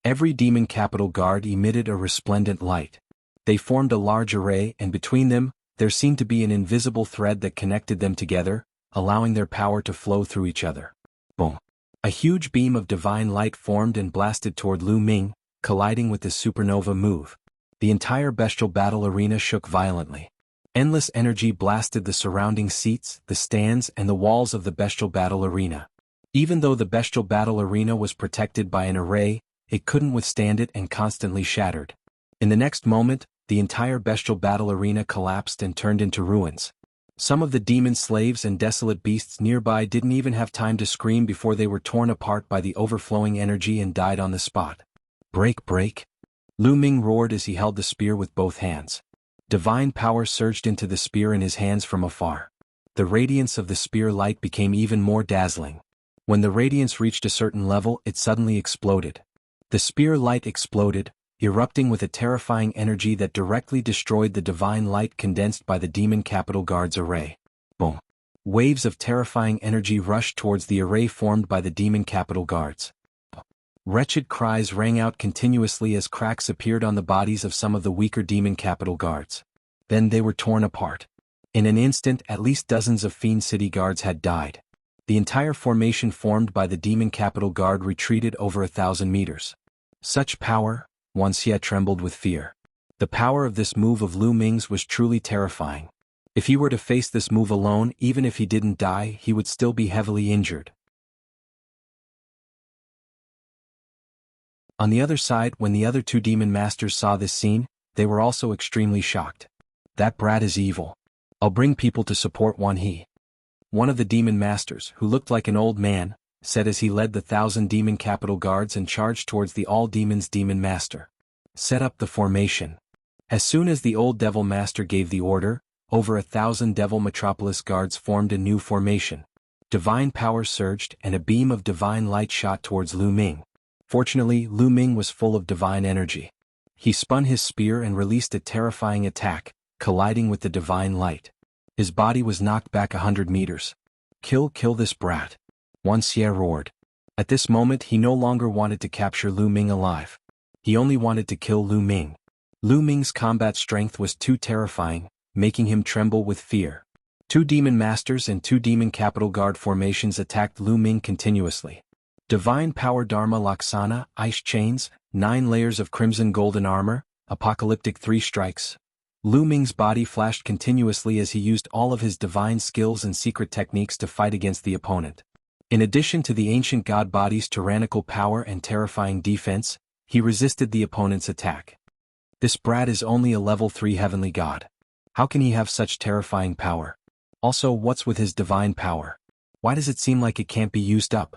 Every demon capital guard emitted a resplendent light. They formed a large array, and between them, there seemed to be an invisible thread that connected them together, allowing their power to flow through each other. Boom. A huge beam of divine light formed and blasted toward Lu Ming, colliding with the supernova move. The entire bestial battle arena shook violently. Endless energy blasted the surrounding seats, the stands, and the walls of the bestial battle arena. Even though the bestial battle arena was protected by an array, it couldn't withstand it and constantly shattered. In the next moment, the entire bestial battle arena collapsed and turned into ruins. Some of the demon slaves and desolate beasts nearby didn't even have time to scream before they were torn apart by the overflowing energy and died on the spot. Break, break! Lu Ming roared as he held the spear with both hands. Divine power surged into the spear in his hands from afar. The radiance of the spear light became even more dazzling. When the radiance reached a certain level, it suddenly exploded. The spear light exploded, erupting with a terrifying energy that directly destroyed the divine light condensed by the demon capital guard's array. Boom! Waves of terrifying energy rushed towards the array formed by the demon capital guards. Wretched cries rang out continuously as cracks appeared on the bodies of some of the weaker demon capital guards. Then they were torn apart. In an instant, at least dozens of Fiend City guards had died. The entire formation formed by the demon capital guard retreated over 1,000 meters. Such power! Wuxia trembled with fear. The power of this move of Lu Ming's was truly terrifying. If he were to face this move alone, even if he didn't die, he would still be heavily injured. On the other side, when the other two demon masters saw this scene, they were also extremely shocked. That brat is evil. I'll bring people to support he. One of the demon masters, who looked like an old man, said as he led the 1,000 demon capital guards and charged towards the all-demons demon master. Set up the formation. As soon as the old devil master gave the order, over 1,000 devil metropolis guards formed a new formation. Divine power surged and a beam of divine light shot towards Lu Ming. Fortunately, Lu Ming was full of divine energy. He spun his spear and released a terrifying attack, colliding with the divine light. His body was knocked back 100 meters. Kill this brat! Wuxia roared. At this moment he no longer wanted to capture Lu Ming alive. He only wanted to kill Lu Ming. Lu Ming's combat strength was too terrifying, making him tremble with fear. Two demon masters and two demon capital guard formations attacked Lu Ming continuously. Divine power Dharma Laksana, ice chains, 9 layers of crimson golden armor, apocalyptic 3 strikes. Lu Ming's body flashed continuously as he used all of his divine skills and secret techniques to fight against the opponent. In addition to the ancient god body's tyrannical power and terrifying defense, he resisted the opponent's attack. This brat is only a level 3 heavenly god. How can he have such terrifying power? Also, what's with his divine power? Why does it seem like it can't be used up?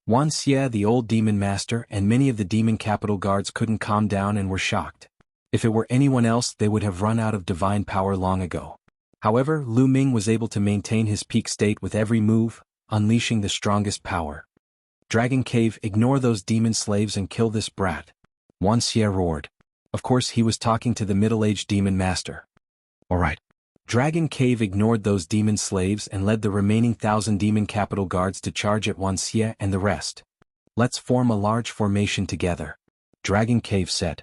Wuxia, the old demon master, and many of the demon capital guards couldn't calm down and were shocked. If it were anyone else, they would have run out of divine power long ago. However, Lu Ming was able to maintain his peak state with every move, unleashing the strongest power. Dragon Cave, ignore those demon slaves and kill this brat! Wuxia roared. Of course he was talking to the middle-aged demon master. Alright. Dragon Cave ignored those demon slaves and led the remaining 1,000 demon capital guards to charge at Wuxia and the rest. Let's form a large formation together. Dragon Cave said.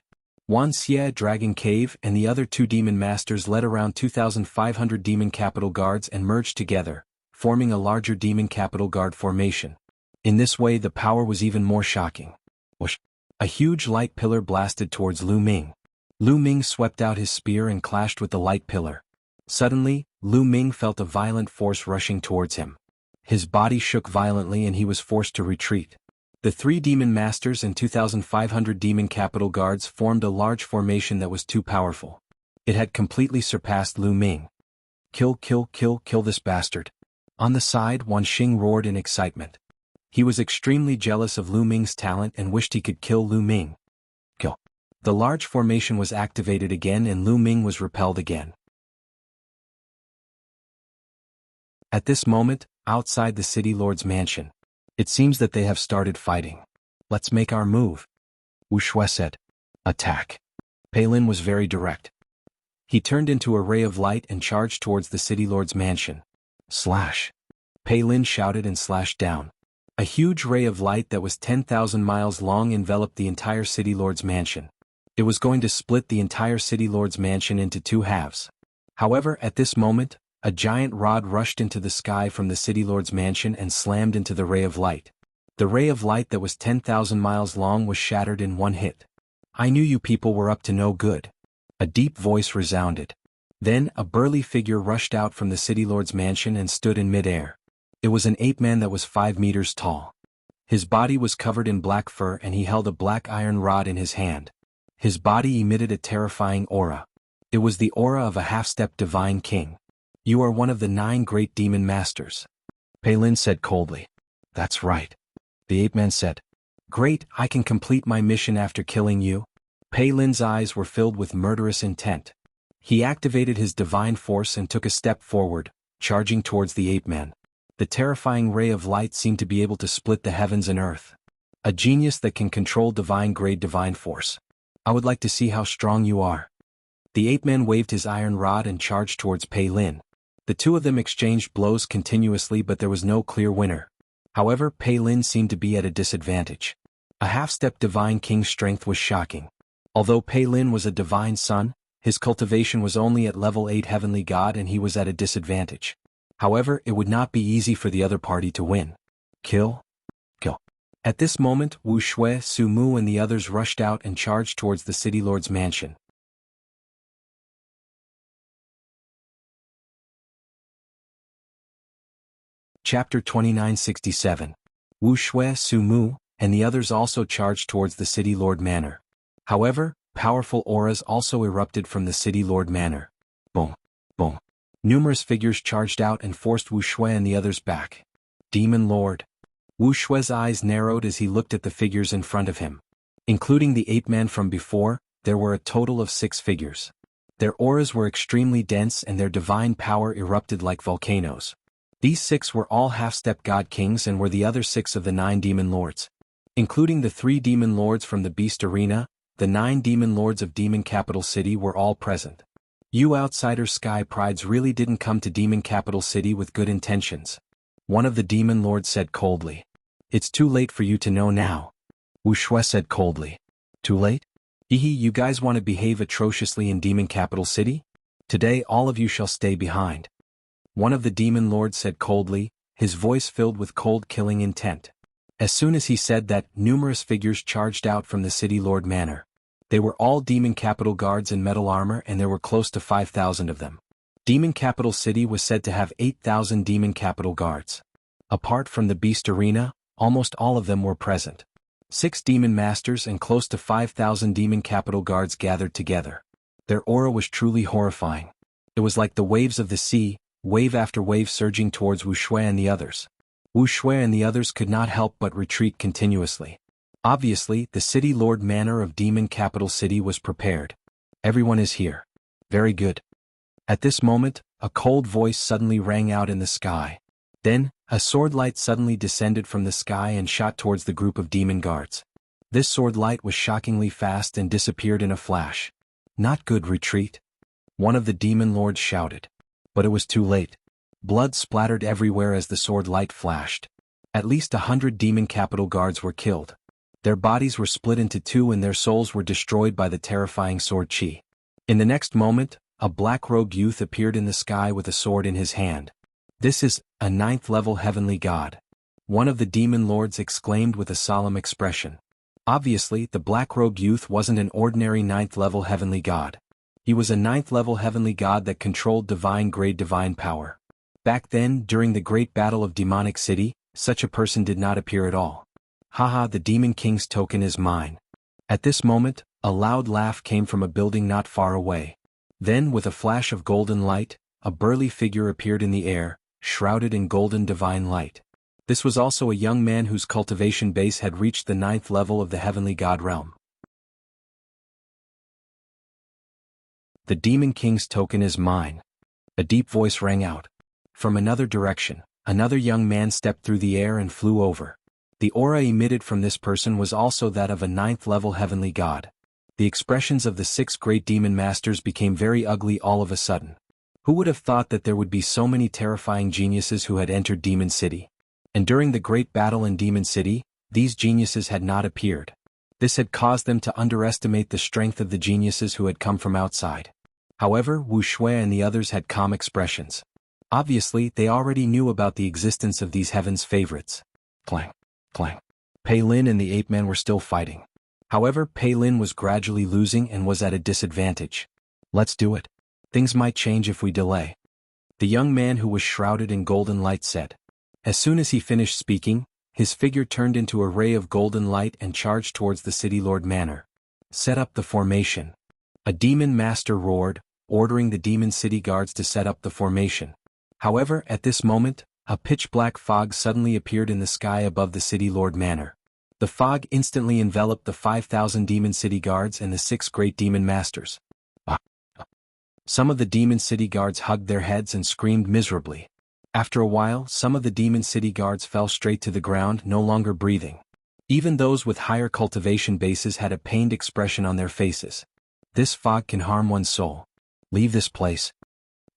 Wuxia, Dragon Cave, and the other two demon masters led around 2,500 demon capital guards and merged together, forming a larger demon capital guard formation. In this way the power was even more shocking. Whoosh! A huge light pillar blasted towards Lu Ming. Lu Ming swept out his spear and clashed with the light pillar. Suddenly, Lu Ming felt a violent force rushing towards him. His body shook violently and he was forced to retreat. The 3 demon masters and 2,500 demon capital guards formed a large formation that was too powerful. It had completely surpassed Lu Ming. Kill this bastard! On the side, Wan Xing roared in excitement. He was extremely jealous of Lu Ming's talent and wished he could kill Lu Ming. Kill! The large formation was activated again and Lu Ming was repelled again. At this moment, outside the city lord's mansion, it seems that they have started fighting. Let's make our move. Wuxia said. Attack. Palin was very direct. He turned into a ray of light and charged towards the city lord's mansion. Slash. Palin shouted and slashed down. A huge ray of light that was 10,000 miles long enveloped the entire city lord's mansion. It was going to split the entire city lord's mansion into 2 halves. However, at this moment, a giant rod rushed into the sky from the city lord's mansion and slammed into the ray of light. The ray of light that was 10,000 miles long was shattered in one hit. I knew you people were up to no good. A deep voice resounded. Then, a burly figure rushed out from the city lord's mansion and stood in mid-air. It was an ape-man that was 5 meters tall. His body was covered in black fur and he held a black iron rod in his hand. His body emitted a terrifying aura. It was the aura of a half-step divine king. "You are one of the 9 great demon masters," Pei Lin said coldly. "That's right," the ape-man said. "Great, I can complete my mission after killing you." Pei Lin's eyes were filled with murderous intent. He activated his divine force and took a step forward, charging towards the ape-man. The terrifying ray of light seemed to be able to split the heavens and earth. A genius that can control divine-grade divine force. "I would like to see how strong you are." The ape-man waved his iron rod and charged towards Pei Lin. The two of them exchanged blows continuously, but there was no clear winner. However, Pei Lin seemed to be at a disadvantage. A half-step divine king's strength was shocking. Although Pei Lin was a divine son, his cultivation was only at level 8 heavenly god and he was at a disadvantage. However, it would not be easy for the other party to win. Kill. Kill. At this moment, Wu Shui, Su Mu and the others rushed out and charged towards the city lord's mansion. Chapter 2967. Wu Shui, Su Mu, and the others also charged towards the city lord manor. However, powerful auras also erupted from the city lord manor. Boom. Boom. Numerous figures charged out and forced Wu Shui and the others back. Demon Lord. Wu Shui's eyes narrowed as he looked at the figures in front of him. Including the ape-man from before, there were a total of 6 figures. Their auras were extremely dense and their divine power erupted like volcanoes. These 6 were all half-step god kings and were the other 6 of the 9 demon lords. Including the 3 demon lords from the beast arena, the 9 demon lords of Demon Capital City were all present. You outsider sky prides really didn't come to Demon Capital City with good intentions. One of the demon lords said coldly. "It's too late for you to know now," Wu Shui said coldly. "Too late? Hehe, you guys want to behave atrociously in Demon Capital City? Today all of you shall stay behind." One of the demon lords said coldly, his voice filled with cold killing intent. As soon as he said that, numerous figures charged out from the city lord manor. They were all Demon Capital guards in metal armor and there were close to 5,000 of them. Demon Capital City was said to have 8,000 Demon Capital guards. Apart from the beast arena, almost all of them were present. 6 demon masters and close to 5,000 Demon Capital guards gathered together. Their aura was truly horrifying. It was like the waves of the sea, wave after wave surging towards Wu Shui and the others. Wu Shui and the others could not help but retreat continuously. Obviously, the city lord manor of Demon Capital City was prepared. "Everyone is here. Very good." At this moment, a cold voice suddenly rang out in the sky. Then, a sword light suddenly descended from the sky and shot towards the group of demon guards. This sword light was shockingly fast and disappeared in a flash. "Not good, retreat," one of the demon lords shouted. But it was too late. Blood splattered everywhere as the sword light flashed. At least 100 Demon Capital guards were killed. Their bodies were split into 2 and their souls were destroyed by the terrifying sword chi. In the next moment, a black rogue youth appeared in the sky with a sword in his hand. "This is a 9th level heavenly god," one of the demon lords exclaimed with a solemn expression. Obviously, the black rogue youth wasn't an ordinary 9th level heavenly god. He was a 9th level heavenly god that controlled divine-grade divine power. Back then, during the great battle of Demonic City, such a person did not appear at all. "Haha, the Demon King's token is mine." At this moment, a loud laugh came from a building not far away. Then, with a flash of golden light, a burly figure appeared in the air, shrouded in golden divine light. This was also a young man whose cultivation base had reached the 9th level of the heavenly god realm. "The Demon King's token is mine." A deep voice rang out. From another direction, another young man stepped through the air and flew over. The aura emitted from this person was also that of a 9th level heavenly god. The expressions of the 6 great demon masters became very ugly all of a sudden. Who would have thought that there would be so many terrifying geniuses who had entered Demon City? And during the great battle in Demon City, these geniuses had not appeared. This had caused them to underestimate the strength of the geniuses who had come from outside. However, Wu Shui and the others had calm expressions. Obviously, they already knew about the existence of these heaven's favorites. Clang. Clang. Pei Lin and the ape-man were still fighting. However, Pei Lin was gradually losing and was at a disadvantage. "Let's do it." Things might change if we delay. The young man who was shrouded in golden light said. As soon as he finished speaking, his figure turned into a ray of golden light and charged towards the City Lord Manor. Set up the formation. A demon master roared, ordering the demon city guards to set up the formation. However, at this moment, a pitch-black fog suddenly appeared in the sky above the City Lord Manor. The fog instantly enveloped the 5,000 demon city guards and the 6 great demon masters. Some of the demon city guards hugged their heads and screamed miserably. After a while, some of the demon city guards fell straight to the ground, no longer breathing. Even those with higher cultivation bases had a pained expression on their faces. This fog can harm one's soul. Leave this place.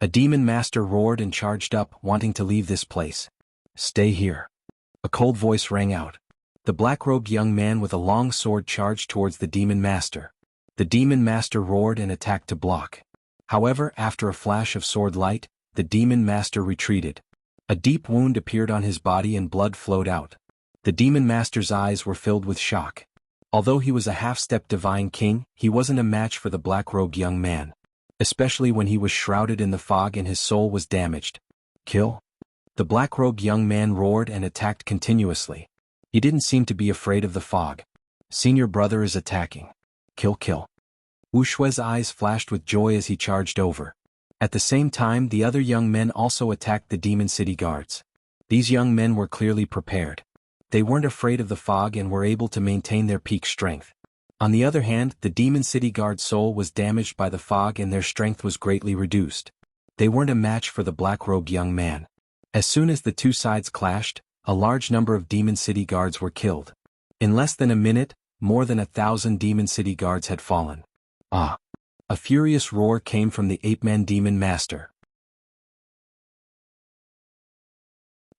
A demon master roared and charged up, wanting to leave this place. Stay here. A cold voice rang out. The black-robed young man with a long sword charged towards the demon master. The demon master roared and attacked to block. However, after a flash of sword light, the demon master retreated. A deep wound appeared on his body and blood flowed out. The demon master's eyes were filled with shock. Although he was a half-step divine king, he wasn't a match for the black-robed young man. Especially when he was shrouded in the fog and his soul was damaged. Kill? The black-robed young man roared and attacked continuously. He didn't seem to be afraid of the fog. Senior brother is attacking. Kill, kill. Wuxia's eyes flashed with joy as he charged over. At the same time, the other young men also attacked the demon city guards. These young men were clearly prepared. They weren't afraid of the fog and were able to maintain their peak strength. On the other hand, the demon city guard's soul was damaged by the fog and their strength was greatly reduced. They weren't a match for the black-robed young man. As soon as the two sides clashed, a large number of demon city guards were killed. In less than a minute, more than 1,000 demon city guards had fallen. Ah! A furious roar came from the ape-man demon master.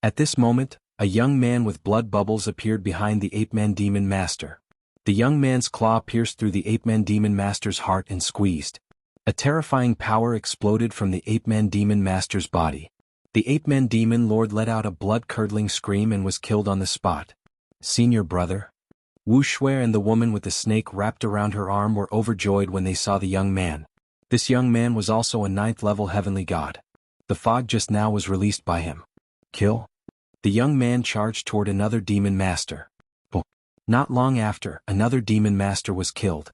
At this moment, a young man with blood bubbles appeared behind the ape-man demon master. The young man's claw pierced through the ape-man demon master's heart and squeezed. A terrifying power exploded from the ape-man demon master's body. The ape-man demon lord let out a blood-curdling scream and was killed on the spot. Senior brother? Wuxia and the woman with the snake wrapped around her arm were overjoyed when they saw the young man. This young man was also a 9th-level heavenly god. The fog just now was released by him. Kill? The young man charged toward another demon master. Not long after, another demon master was killed.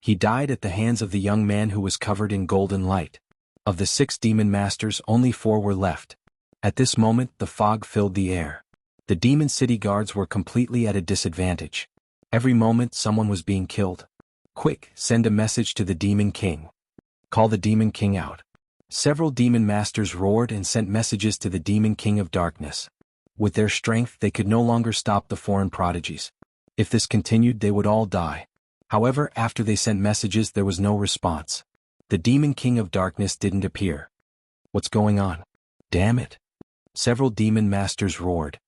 He died at the hands of the young man who was covered in golden light. Of the 6 demon masters, only 4 were left. At this moment, the fog filled the air. The demon city guards were completely at a disadvantage. Every moment someone was being killed. Quick, send a message to the demon king. Call the demon king out. Several demon masters roared and sent messages to the demon king of darkness. With their strength, they could no longer stop the foreign prodigies. If this continued, they would all die. However, after they sent messages, there was no response. The demon king of darkness didn't appear. What's going on? Damn it. Several demon masters roared.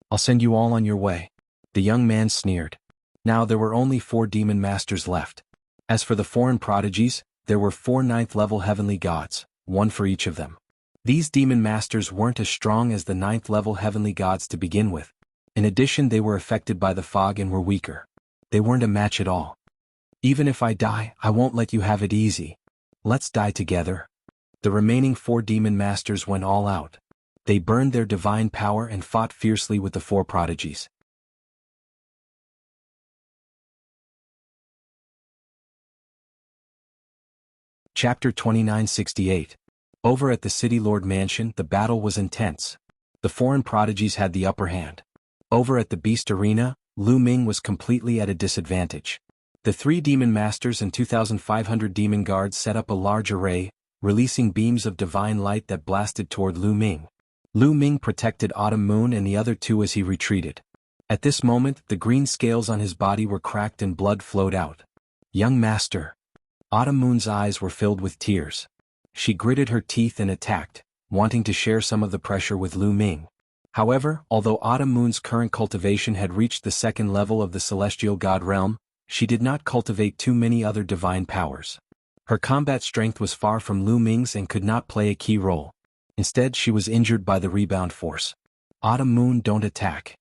I'll send you all on your way. The young man sneered. Now there were only 4 demon masters left. As for the foreign prodigies, there were 4 9th-level heavenly gods, 1 for each of them. These demon masters weren't as strong as the 9th-level heavenly gods to begin with. In addition, they were affected by the fog and were weaker. They weren't a match at all. Even if I die, I won't let you have it easy. Let's die together. The remaining 4 demon masters went all out. They burned their divine power and fought fiercely with the 4 prodigies. Chapter 2968. Over at the City Lord Mansion, the battle was intense. The foreign prodigies had the upper hand. Over at the Beast Arena, Lu Ming was completely at a disadvantage. The 3 demon masters and 2,500 demon guards set up a large array, releasing beams of divine light that blasted toward Lu Ming. Lu Ming protected Autumn Moon and the other 2 as he retreated. At this moment, the green scales on his body were cracked and blood flowed out. Young master. Autumn Moon's eyes were filled with tears. She gritted her teeth and attacked, wanting to share some of the pressure with Lu Ming. However, although Autumn Moon's current cultivation had reached the 2nd level of the celestial god realm, she did not cultivate too many other divine powers. Her combat strength was far from Lu Ming's and could not play a key role. Instead, she was injured by the rebound force. Autumn Moon, don't attack.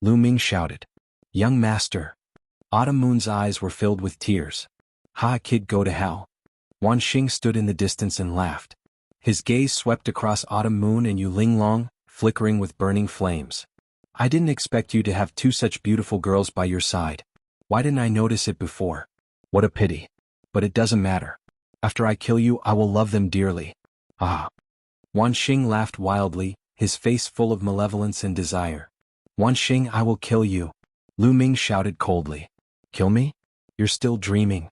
Lu Ming shouted. Young master. Autumn Moon's eyes were filled with tears. Ha, kid, go to hell. Wan Xing stood in the distance and laughed. His gaze swept across Autumn Moon and Yu Linglong, flickering with burning flames. I didn't expect you to have two such beautiful girls by your side. Why didn't I notice it before? What a pity. But it doesn't matter. After I kill you, I will love them dearly. Ah. Wan Xing laughed wildly, his face full of malevolence and desire. Wan Xing, I will kill you. Lu Ming shouted coldly. Kill me? You're still dreaming.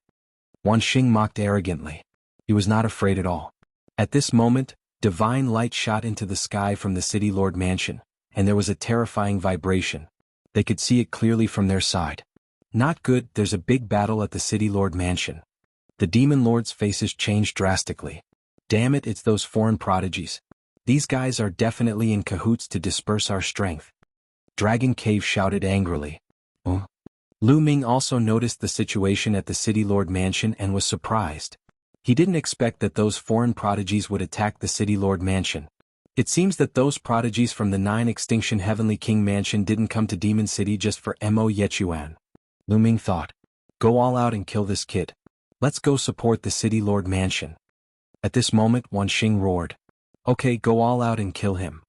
Wan Xing mocked arrogantly. He was not afraid at all. At this moment, divine light shot into the sky from the City Lord Mansion, and there was a terrifying vibration. They could see it clearly from their side. Not good, there's a big battle at the City Lord Mansion. The demon lords' faces changed drastically. Damn it, it's those foreign prodigies. These guys are definitely in cahoots to disperse our strength. Dragon Cave shouted angrily. Lu Ming also noticed the situation at the City Lord Mansion and was surprised. He didn't expect that those foreign prodigies would attack the City Lord Mansion. It seems that those prodigies from the 9 Extinction Heavenly King Mansion didn't come to Demon City just for Mo Yechuan. Lu Ming thought. Go all out and kill this kid. Let's go support the City Lord Mansion. At this moment, Wan Xing roared. Okay, go all out and kill him.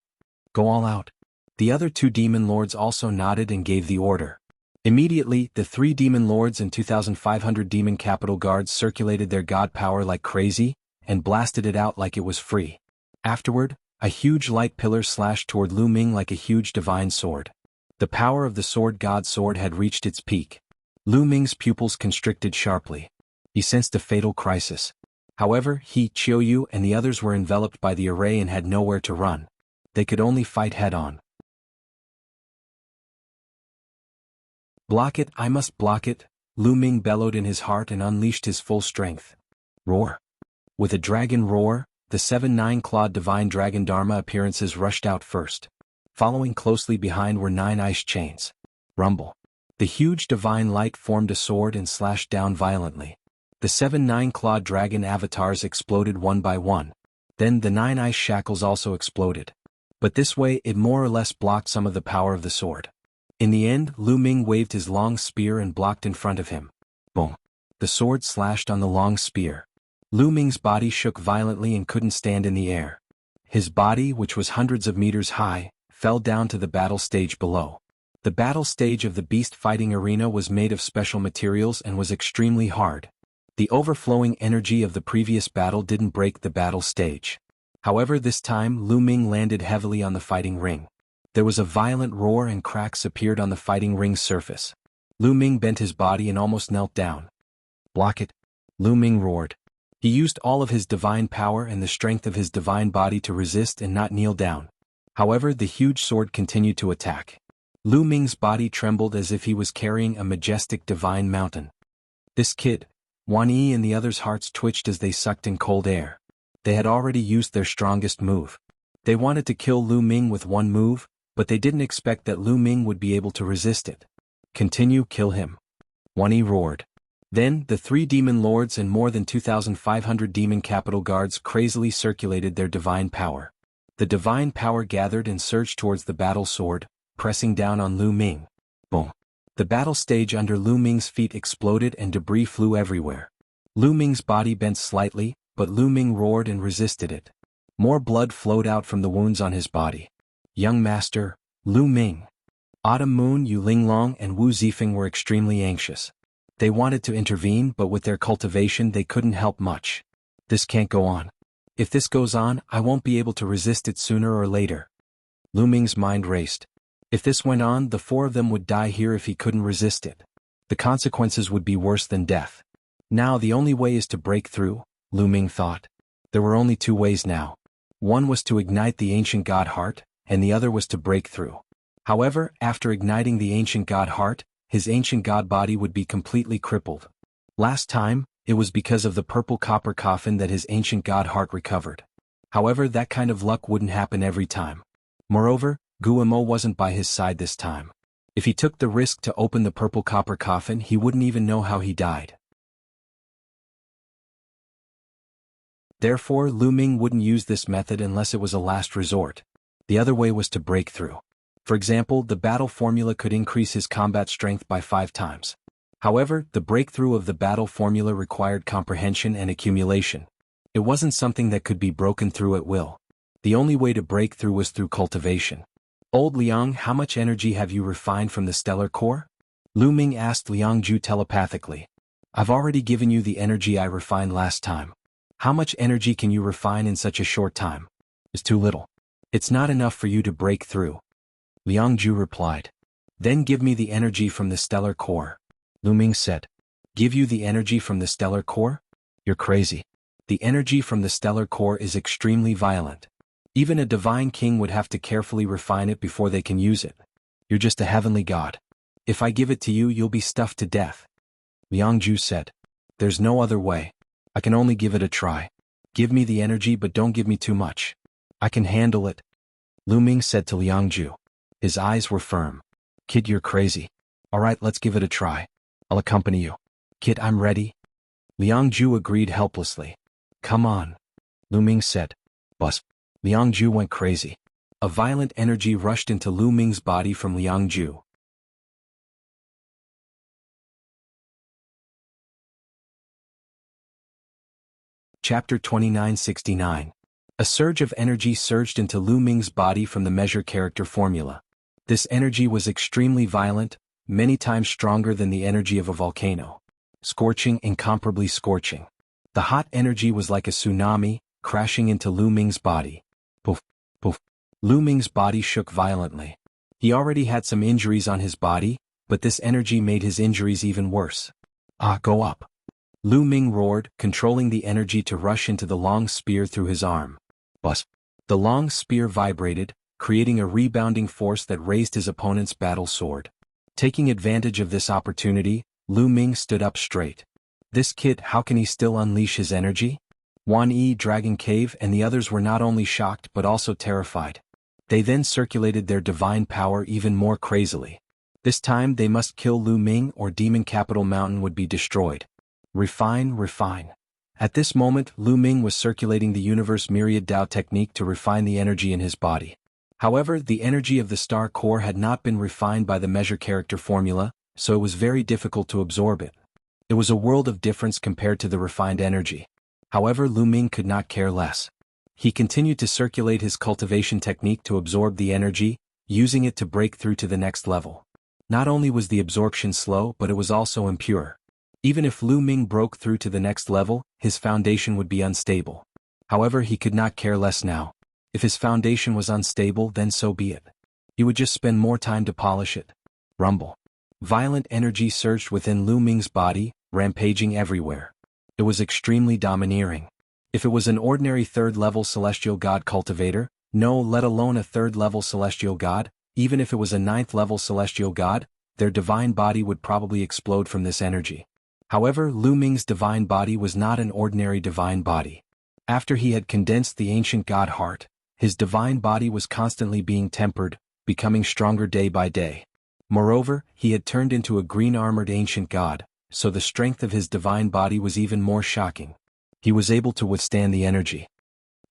Go all out. The other 2 demon lords also nodded and gave the order. Immediately, the 3 demon lords and 2,500 demon capital guards circulated their god power like crazy, and blasted it out like it was free. Afterward, a huge light pillar slashed toward Lu Ming like a huge divine sword. The power of the sword god sword had reached its peak. Lu Ming's pupils constricted sharply. He sensed a fatal crisis. However, he, Qiuyu, and the others were enveloped by the array and had nowhere to run. They could only fight head-on. Block it, I must block it, Lu Ming bellowed in his heart and unleashed his full strength. Roar. With a dragon roar, the 7 9-clawed divine dragon Dharma appearances rushed out first. Following closely behind were 9 ice chains. Rumble. The huge divine light formed a sword and slashed down violently. The 7 9-clawed dragon avatars exploded one by one. Then the 9 ice shackles also exploded. But this way it more or less blocked some of the power of the sword. In the end, Lu Ming waved his long spear and blocked in front of him. Boom. The sword slashed on the long spear. Lu Ming's body shook violently and couldn't stand in the air. His body, which was hundreds of meters high, fell down to the battle stage below. The battle stage of the beast fighting arena was made of special materials and was extremely hard. The overflowing energy of the previous battle didn't break the battle stage. However, this time Lu Ming landed heavily on the fighting ring. There was a violent roar and cracks appeared on the fighting ring's surface. Lu Ming bent his body and almost knelt down. Block it. Lu Ming roared. He used all of his divine power and the strength of his divine body to resist and not kneel down. However, the huge sword continued to attack. Lu Ming's body trembled as if he was carrying a majestic divine mountain. This kid. Wan Yi and the others' hearts twitched as they sucked in cold air. They had already used their strongest move. They wanted to kill Lu Ming with one move, but they didn't expect that Lu Ming would be able to resist it. Continue, kill him. Wan Yi roared. Then, the 3 demon lords and more than 2,500 demon capital guards crazily circulated their divine power. The divine power gathered and surged towards the battle sword, pressing down on Lu Ming. Boom. The battle stage under Lu Ming's feet exploded and debris flew everywhere. Lu Ming's body bent slightly, but Lu Ming roared and resisted it. More blood flowed out from the wounds on his body. Young Master, Lu Ming. Autumn Moon, Yu Linglong and Wu Zifeng were extremely anxious. They wanted to intervene, but with their cultivation they couldn't help much. This can't go on. If this goes on, I won't be able to resist it sooner or later. Lu Ming's mind raced. If this went on, the 4 of them would die here if he couldn't resist it. The consequences would be worse than death. Now the only way is to break through, Lu Ming thought. There were only 2 ways now. One was to ignite the ancient god heart, and the other was to break through. However, after igniting the ancient god heart, his ancient god body would be completely crippled. Last time, it was because of the purple copper coffin that his ancient god heart recovered. However, that kind of luck wouldn't happen every time. Moreover, Guillemot wasn't by his side this time. If he took the risk to open the purple copper coffin, he wouldn't even know how he died. Therefore, Lu Ming wouldn't use this method unless it was a last resort. The other way was to break through. For example, the battle formula could increase his combat strength by 5 times. However, the breakthrough of the battle formula required comprehension and accumulation. It wasn't something that could be broken through at will. The only way to break through was through cultivation. Old Liang, how much energy have you refined from the stellar core? Lu Ming asked Liang Ju telepathically. I've already given you the energy I refined last time. How much energy can you refine in such a short time? It's too little. It's not enough for you to break through. Liang Ju replied. Then give me the energy from the stellar core. Lu Ming said. Give you the energy from the stellar core? You're crazy. The energy from the stellar core is extremely violent. Even a divine king would have to carefully refine it before they can use it. You're just a heavenly god. If I give it to you, you'll be stuffed to death. Liang Ju said. There's no other way. I can only give it a try. Give me the energy, but don't give me too much. I can handle it. Lu Ming said to Liang Ju. His eyes were firm. Kid, you're crazy. All right, let's give it a try. I'll accompany you. Kid, I'm ready. Liang Ju agreed helplessly. Come on. Lu Ming said. Bus. Liang Ju went crazy. A violent energy rushed into Lu Ming's body from Liang Ju. Chapter 2969. A surge of energy surged into Lu Ming's body from the measure character formula. This energy was extremely violent, many times stronger than the energy of a volcano. Scorching, incomparably scorching. The hot energy was like a tsunami, crashing into Lu Ming's body. Poof, poof. Lu Ming's body shook violently. He already had some injuries on his body, but this energy made his injuries even worse. Go up. Lu Ming roared, controlling the energy to rush into the long spear through his arm. Bus. The long spear vibrated, creating a rebounding force that raised his opponent's battle sword. Taking advantage of this opportunity, Lu Ming stood up straight. This kid, how can he still unleash his energy? Wan Yi, Dragon Cave, and the others were not only shocked but also terrified. They then circulated their divine power even more crazily. This time they must kill Lu Ming or Demon Capital Mountain would be destroyed. Refine, refine. At this moment, Lu Ming was circulating the universe myriad Dao technique to refine the energy in his body. However, the energy of the star core had not been refined by the measure character formula, so it was very difficult to absorb it. It was a world of difference compared to the refined energy. However, Lu Ming could not care less. He continued to circulate his cultivation technique to absorb the energy, using it to break through to the next level. Not only was the absorption slow, but it was also impure. Even if Lu Ming broke through to the next level, his foundation would be unstable. However, he could not care less now. If his foundation was unstable, then so be it. He would just spend more time to polish it. Rumble. Violent energy surged within Lu Ming's body, rampaging everywhere. It was extremely domineering. If it was an ordinary third-level celestial god cultivator, no, let alone a third-level celestial god, even if it was a ninth-level celestial god, their divine body would probably explode from this energy. However, Lu Ming's divine body was not an ordinary divine body. After he had condensed the ancient god heart, his divine body was constantly being tempered, becoming stronger day by day. Moreover, he had turned into a green-armored ancient god, so the strength of his divine body was even more shocking. He was able to withstand the energy.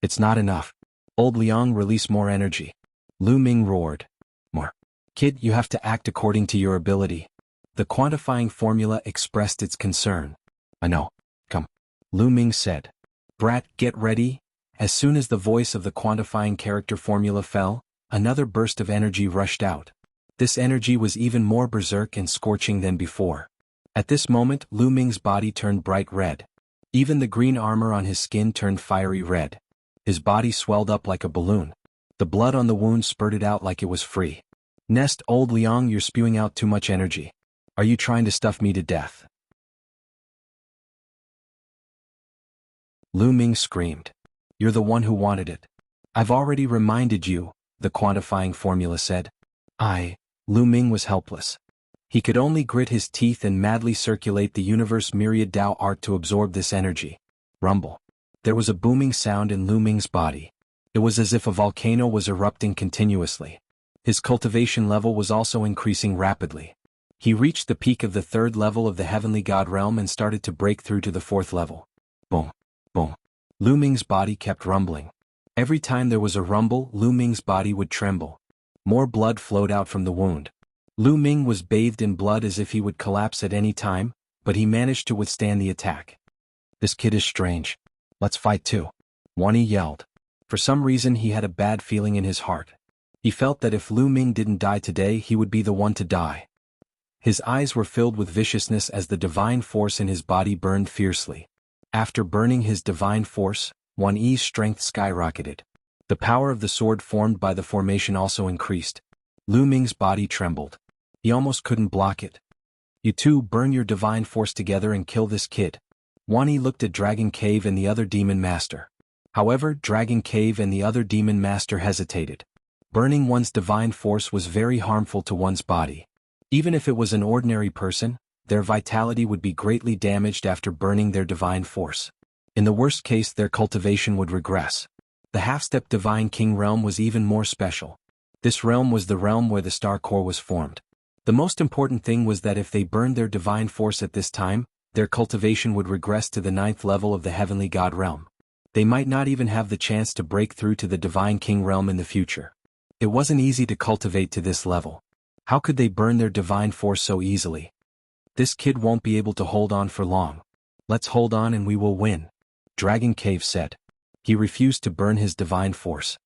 It's not enough. Old Liang, release more energy. Lu Ming roared. More. Kid, you have to act according to your ability. The quantifying formula expressed its concern. I know. Come. Lu Ming said. Brat, get ready. As soon as the voice of the quantifying character formula fell, another burst of energy rushed out. This energy was even more berserk and scorching than before. At this moment, Lu Ming's body turned bright red. Even the green armor on his skin turned fiery red. His body swelled up like a balloon. The blood on the wound spurted out like it was free. Nest, Old Liang, you're spewing out too much energy. Are you trying to stuff me to death? Lu Ming screamed. You're the one who wanted it. I've already reminded you, the quantifying formula said. Lu Ming was helpless. He could only grit his teeth and madly circulate the universe myriad Dao art to absorb this energy. Rumble. There was a booming sound in Lu Ming's body. It was as if a volcano was erupting continuously. His cultivation level was also increasing rapidly. He reached the peak of the third level of the heavenly god realm and started to break through to the fourth level. Boom. Boom. Lu Ming's body kept rumbling. Every time there was a rumble, Lu Ming's body would tremble. More blood flowed out from the wound. Lu Ming was bathed in blood as if he would collapse at any time, but he managed to withstand the attack. This kid is strange. Let's fight too. Wan Yi yelled. For some reason he had a bad feeling in his heart. He felt that if Lu Ming didn't die today he would be the one to die. His eyes were filled with viciousness as the divine force in his body burned fiercely. After burning his divine force, Wan Yi's strength skyrocketed. The power of the sword formed by the formation also increased. Lu Ming's body trembled. He almost couldn't block it. You two burn your divine force together and kill this kid. Wan Yi looked at Dragon Cave and the other demon master. However, Dragon Cave and the other demon master hesitated. Burning one's divine force was very harmful to one's body. Even if it was an ordinary person, their vitality would be greatly damaged after burning their divine force. In the worst case, their cultivation would regress. The half-step divine king realm was even more special. This realm was the realm where the star core was formed. The most important thing was that if they burned their divine force at this time, their cultivation would regress to the 9th level of the heavenly god realm. They might not even have the chance to break through to the divine king realm in the future. It wasn't easy to cultivate to this level. How could they burn their divine force so easily? This kid won't be able to hold on for long. Let's hold on and we will win, Dragon Cave said. He refused to burn his divine force.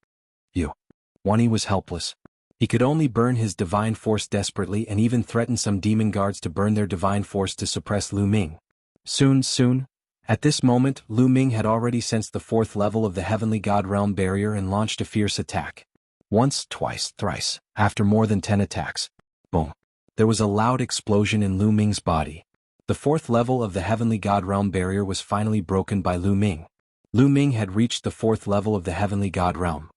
Wan Yi was helpless. He could only burn his divine force desperately and even threaten some demon guards to burn their divine force to suppress Lu Ming. Soon. At this moment, Lu Ming had already sensed the 4th level of the heavenly god realm barrier and launched a fierce attack. Once, twice, thrice, after more than 10 attacks. Boom. There was a loud explosion in Lu Ming's body. The 4th level of the heavenly god realm barrier was finally broken by Lu Ming. Lu Ming had reached the 4th level of the heavenly god realm.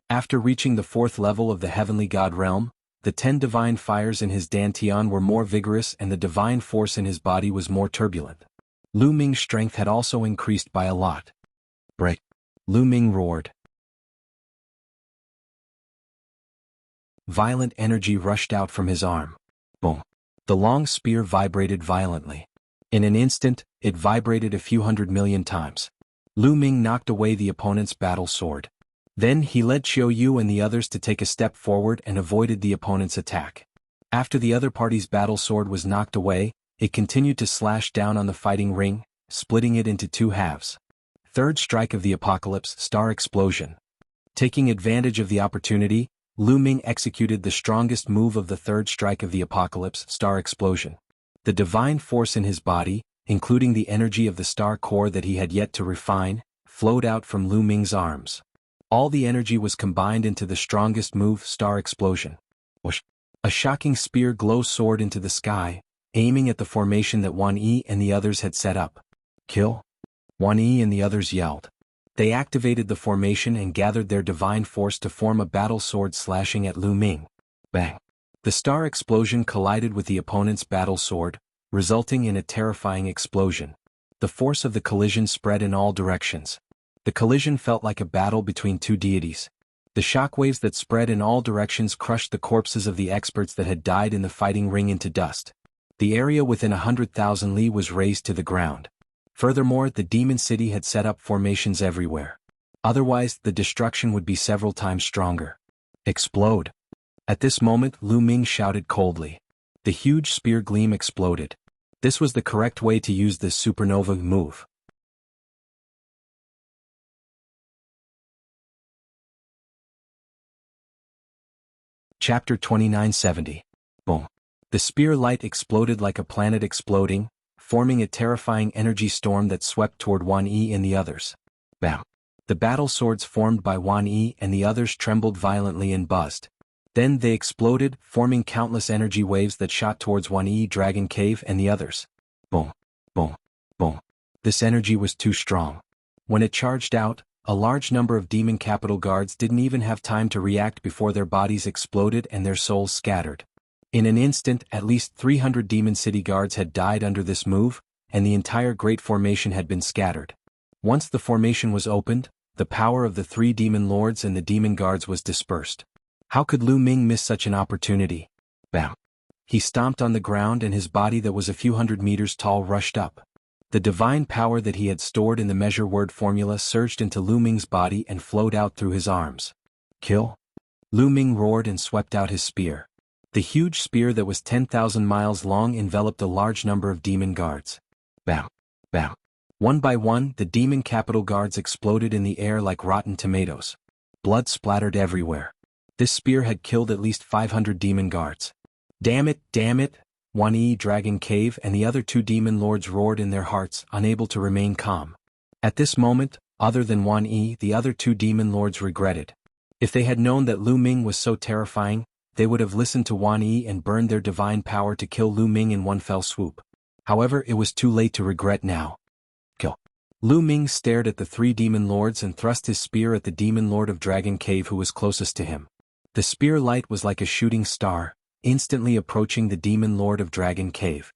After reaching the 4th level of the heavenly god realm, the 10 divine fires in his dantian were more vigorous and the divine force in his body was more turbulent. Lu Ming's strength had also increased by a lot. Break! Lu Ming roared. Violent energy rushed out from his arm. Boom! The long spear vibrated violently. In an instant, it vibrated a few 100 million times. Lu Ming knocked away the opponent's battle sword. Then he led Xiao Yu and the others to take a step forward and avoided the opponent's attack. After the other party's battle sword was knocked away, it continued to slash down on the fighting ring, splitting it into 2 halves. Third strike of the apocalypse, star explosion. Taking advantage of the opportunity, Lu Ming executed the strongest move of the third strike of the apocalypse, star explosion. The divine force in his body, including the energy of the star core that he had yet to refine, flowed out from Lu Ming's arms. All the energy was combined into the strongest move, star explosion. Whoosh! A shocking spear glow soared into the sky, aiming at the formation that Wan Yi and the others had set up. Kill! Wan Yi and the others yelled. They activated the formation and gathered their divine force to form a battle sword slashing at Lu Ming. Bang! The star explosion collided with the opponent's battle sword, resulting in a terrifying explosion. The force of the collision spread in all directions. The collision felt like a battle between 2 deities. The shockwaves that spread in all directions crushed the corpses of the experts that had died in the fighting ring into dust. The area within 100,000 li was razed to the ground. Furthermore, the demon city had set up formations everywhere. Otherwise, the destruction would be several times stronger. Explode! At this moment, Lu Ming shouted coldly. The huge spear gleam exploded. This was the correct way to use this supernova move. Chapter 2970. Boom. The spear light exploded like a planet exploding, forming a terrifying energy storm that swept toward Wan Yi and the others. Bam. The battle swords formed by Wan Yi and the others trembled violently and buzzed. Then they exploded, forming countless energy waves that shot towards Wan Yi, Dragon Cave and the others. Boom. Boom. Boom. This energy was too strong. When it charged out, a large number of demon capital guards didn't even have time to react before their bodies exploded and their souls scattered. In an instant, at least 300 demon city guards had died under this move, and the entire great formation had been scattered. Once the formation was opened, the power of the 3 demon lords and the demon guards was dispersed. How could Lu Ming miss such an opportunity? Bam! He stomped on the ground and his body that was a few 100 meters tall rushed up. The divine power that he had stored in the measure word formula surged into Lu Ming's body and flowed out through his arms. Kill! Lu Ming roared and swept out his spear. The huge spear that was 10,000 miles long enveloped a large number of demon guards. Bam! Bam! One by one, the demon capital guards exploded in the air like rotten tomatoes. Blood splattered everywhere. This spear had killed at least 500 demon guards. Damn it, damn it! Wan-Yi Dragon Cave and the other two demon lords roared in their hearts, unable to remain calm. At this moment, other than Wan-Yi, the other two demon lords regretted. If they had known that Lu Ming was so terrifying, they would have listened to Wan-Yi and burned their divine power to kill Lu Ming in one fell swoop. However, it was too late to regret now. Kill. Lu Ming stared at the three demon lords and thrust his spear at the demon lord of Dragon Cave who was closest to him. The spear light was like a shooting star, instantly approaching the demon lord of Dragon Cave.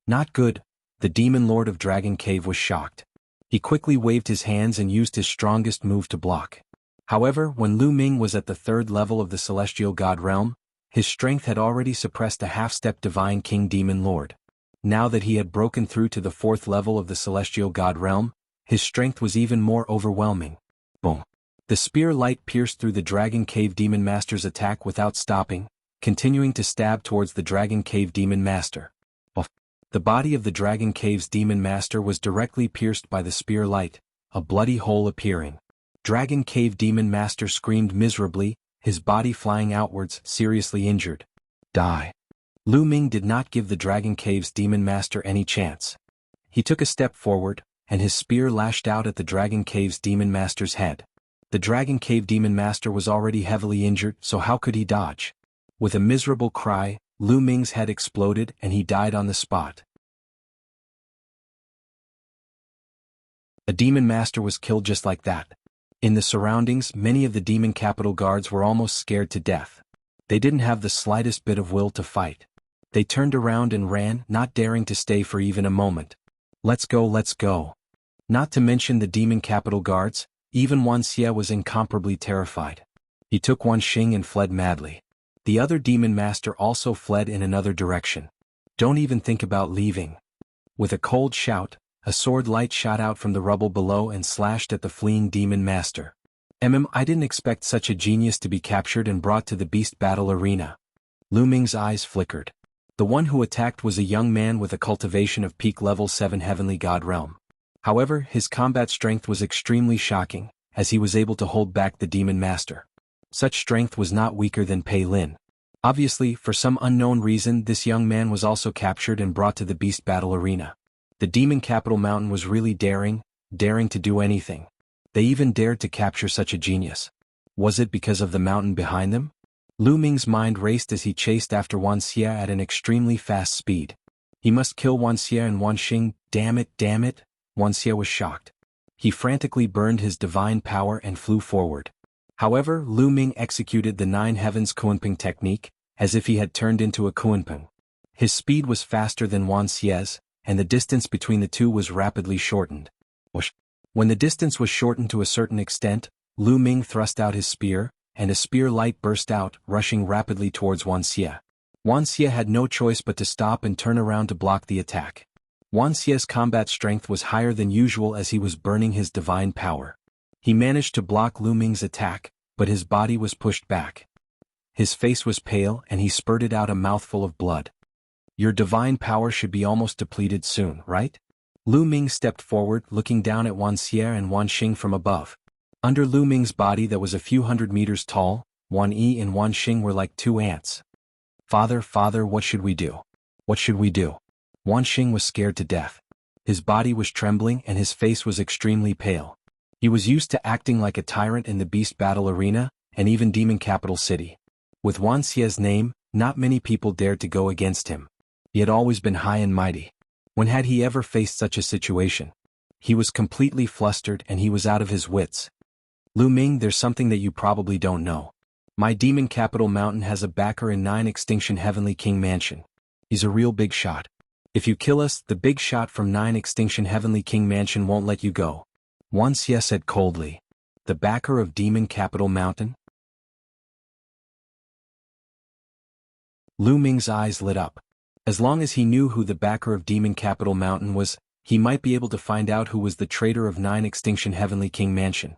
Not good. The demon lord of Dragon Cave was shocked. He quickly waved his hands and used his strongest move to block. However, when Lu Ming was at the third level of the Celestial God Realm, his strength had already suppressed a half-step Divine King Demon Lord. Now that he had broken through to the fourth level of the Celestial God Realm, his strength was even more overwhelming. Boom! The spear light pierced through the Dragon Cave Demon Master's attack without stopping, continuing to stab towards the Dragon Cave Demon Master. The body of the Dragon Cave's Demon Master was directly pierced by the spear light, a bloody hole appearing. Dragon Cave Demon Master screamed miserably, his body flying outwards, seriously injured. Die. Lu Ming did not give the Dragon Cave's Demon Master any chance. He took a step forward, and his spear lashed out at the Dragon Cave's Demon Master's head. The Dragon Cave Demon Master was already heavily injured, so how could he dodge? With a miserable cry, Lu Ming's head exploded and he died on the spot. A Demon Master was killed just like that. In the surroundings, many of the demon capital guards were almost scared to death. They didn't have the slightest bit of will to fight. They turned around and ran, not daring to stay for even a moment. Let's go, let's go. Not to mention the demon capital guards, even Wuxia was incomparably terrified. He took Wan Xing and fled madly. The other demon master also fled in another direction. Don't even think about leaving. With a cold shout, a sword light shot out from the rubble below and slashed at the fleeing demon master. I didn't expect such a genius to be captured and brought to the beast battle arena. Lu Ming's eyes flickered. The one who attacked was a young man with a cultivation of peak level 7 heavenly god realm. However, his combat strength was extremely shocking, as he was able to hold back the demon master. Such strength was not weaker than Pei Lin. Obviously, for some unknown reason, this young man was also captured and brought to the beast battle arena. The demon capital mountain was really daring to do anything. They even dared to capture such a genius. Was it because of the mountain behind them? Lu Ming's mind raced as he chased after Wuxia at an extremely fast speed. He must kill Wuxia and Wan Xing, damn it, damn it. Wuxia was shocked. He frantically burned his divine power and flew forward. However, Lu Ming executed the Nine Heavens Kunping technique, as if he had turned into a Kunping. His speed was faster than Wuxia's, and the distance between the two was rapidly shortened. When the distance was shortened to a certain extent, Lu Ming thrust out his spear, and a spear light burst out, rushing rapidly towards Wuxia. Wuxia had no choice but to stop and turn around to block the attack. Wuxia's combat strength was higher than usual as he was burning his divine power. He managed to block Lu Ming's attack, but his body was pushed back. His face was pale and he spurted out a mouthful of blood. Your divine power should be almost depleted soon, right? Lu Ming stepped forward, looking down at Wuxia and Wan Xing from above. Under Lu Ming's body that was a few hundred meters tall, Wan-Yi and Wan Xing were like two ants. Father, what should we do? What should we do? Wan Xing was scared to death. His body was trembling and his face was extremely pale. He was used to acting like a tyrant in the beast battle arena, and even demon capital city. With Wuxia's name, not many people dared to go against him. He had always been high and mighty. When had he ever faced such a situation? He was completely flustered and he was out of his wits. Lu Ming, there's something that you probably don't know. My demon capital mountain has a backer in 9 Extinction Heavenly King Mansion. He's a real big shot. If you kill us, the big shot from 9 Extinction Heavenly King Mansion won't let you go. Wuxia said coldly. The backer of demon capital mountain? Lu Ming's eyes lit up. As long as he knew who the backer of Demon Capital Mountain was, he might be able to find out who was the traitor of 9 Extinction Heavenly King Mansion.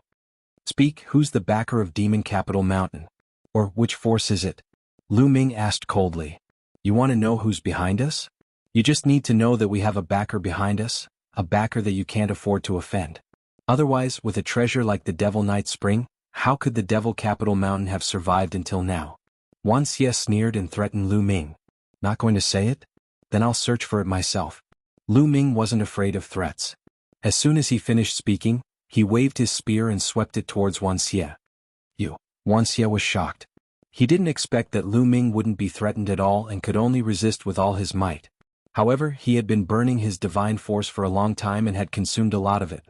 Speak, who's the backer of Demon Capital Mountain? Or which force is it? Lu Ming asked coldly. You want to know who's behind us? You just need to know that we have a backer behind us, a backer that you can't afford to offend. Otherwise, with a treasure like the Devil Night Spring, how could the Devil Capital Mountain have survived until now? Wuxia sneered and threatened Lu Ming. Not going to say it? Then I'll search for it myself. Lu Ming wasn't afraid of threats. As soon as he finished speaking, he waved his spear and swept it towards Wuxia. Wuxia was shocked. He didn't expect that Lu Ming wouldn't be threatened at all and could only resist with all his might. However, he had been burning his divine force for a long time and had consumed a lot of it.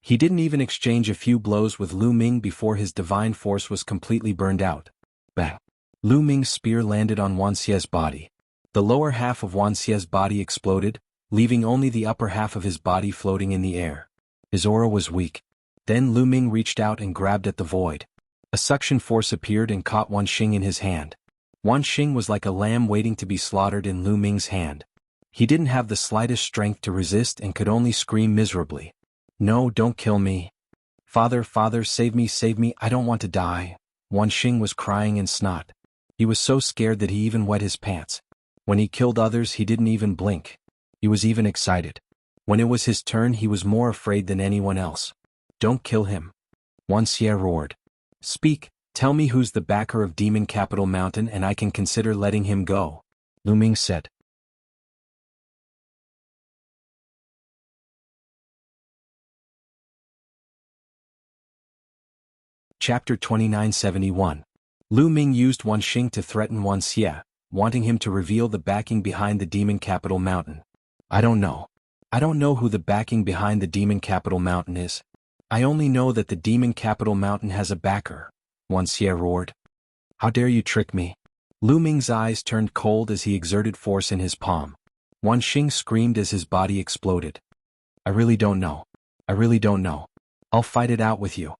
He didn't even exchange a few blows with Lu Ming before his divine force was completely burned out. Bang! Lu Ming's spear landed on Wuxia's body. The lower half of Wuxia's body exploded, leaving only the upper half of his body floating in the air. His aura was weak. Then Lu Ming reached out and grabbed at the void. A suction force appeared and caught Wanxing in his hand. Wanxing was like a lamb waiting to be slaughtered in Lu Ming's hand. He didn't have the slightest strength to resist and could only scream miserably. No, don't kill me. Father, save me, I don't want to die. Wanxing was crying in snot. He was so scared that he even wet his pants. When he killed others, he didn't even blink. He was even excited. When it was his turn, he was more afraid than anyone else. Don't kill him. Wuxia roared. Speak, tell me who's the backer of Demon Capital Mountain and I can consider letting him go. Lu Ming said. Chapter 2971. Lu Ming used Wanxing to threaten Wuxia, wanting him to reveal the backing behind the Demon Capital Mountain. I don't know. I don't know who the backing behind the Demon Capital Mountain is. I only know that the Demon Capital Mountain has a backer, Wuxia roared. How dare you trick me? Lu Ming's eyes turned cold as he exerted force in his palm. Wanxing screamed as his body exploded. I really don't know. I really don't know. I'll fight it out with you.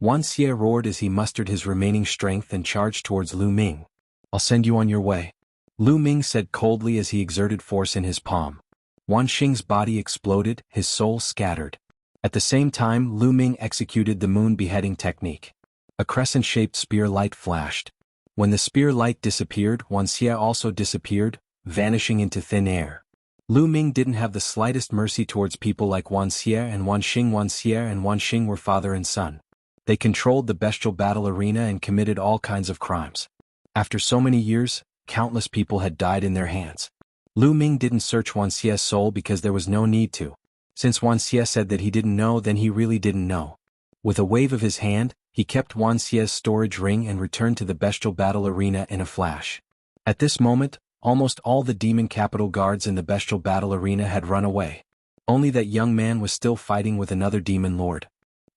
Wuxia roared as he mustered his remaining strength and charged towards Lu Ming. I'll send you on your way. Lu Ming said coldly as he exerted force in his palm. Wanxing's body exploded, his soul scattered. At the same time, Lu Ming executed the moon beheading technique. A crescent-shaped spear light flashed. When the spear light disappeared, Wuxia also disappeared, vanishing into thin air. Lu Ming didn't have the slightest mercy towards people like Wuxia and Wanxing. Wuxia and Wanxing were father and son. They controlled the bestial battle arena and committed all kinds of crimes. After so many years, countless people had died in their hands. Lu Ming didn't search Wuxia's soul because there was no need to. Since Wuxia said that he didn't know, then he really didn't know. With a wave of his hand, he kept Wuxia's storage ring and returned to the bestial battle arena in a flash. At this moment, almost all the demon capital guards in the bestial battle arena had run away. Only that young man was still fighting with another demon lord.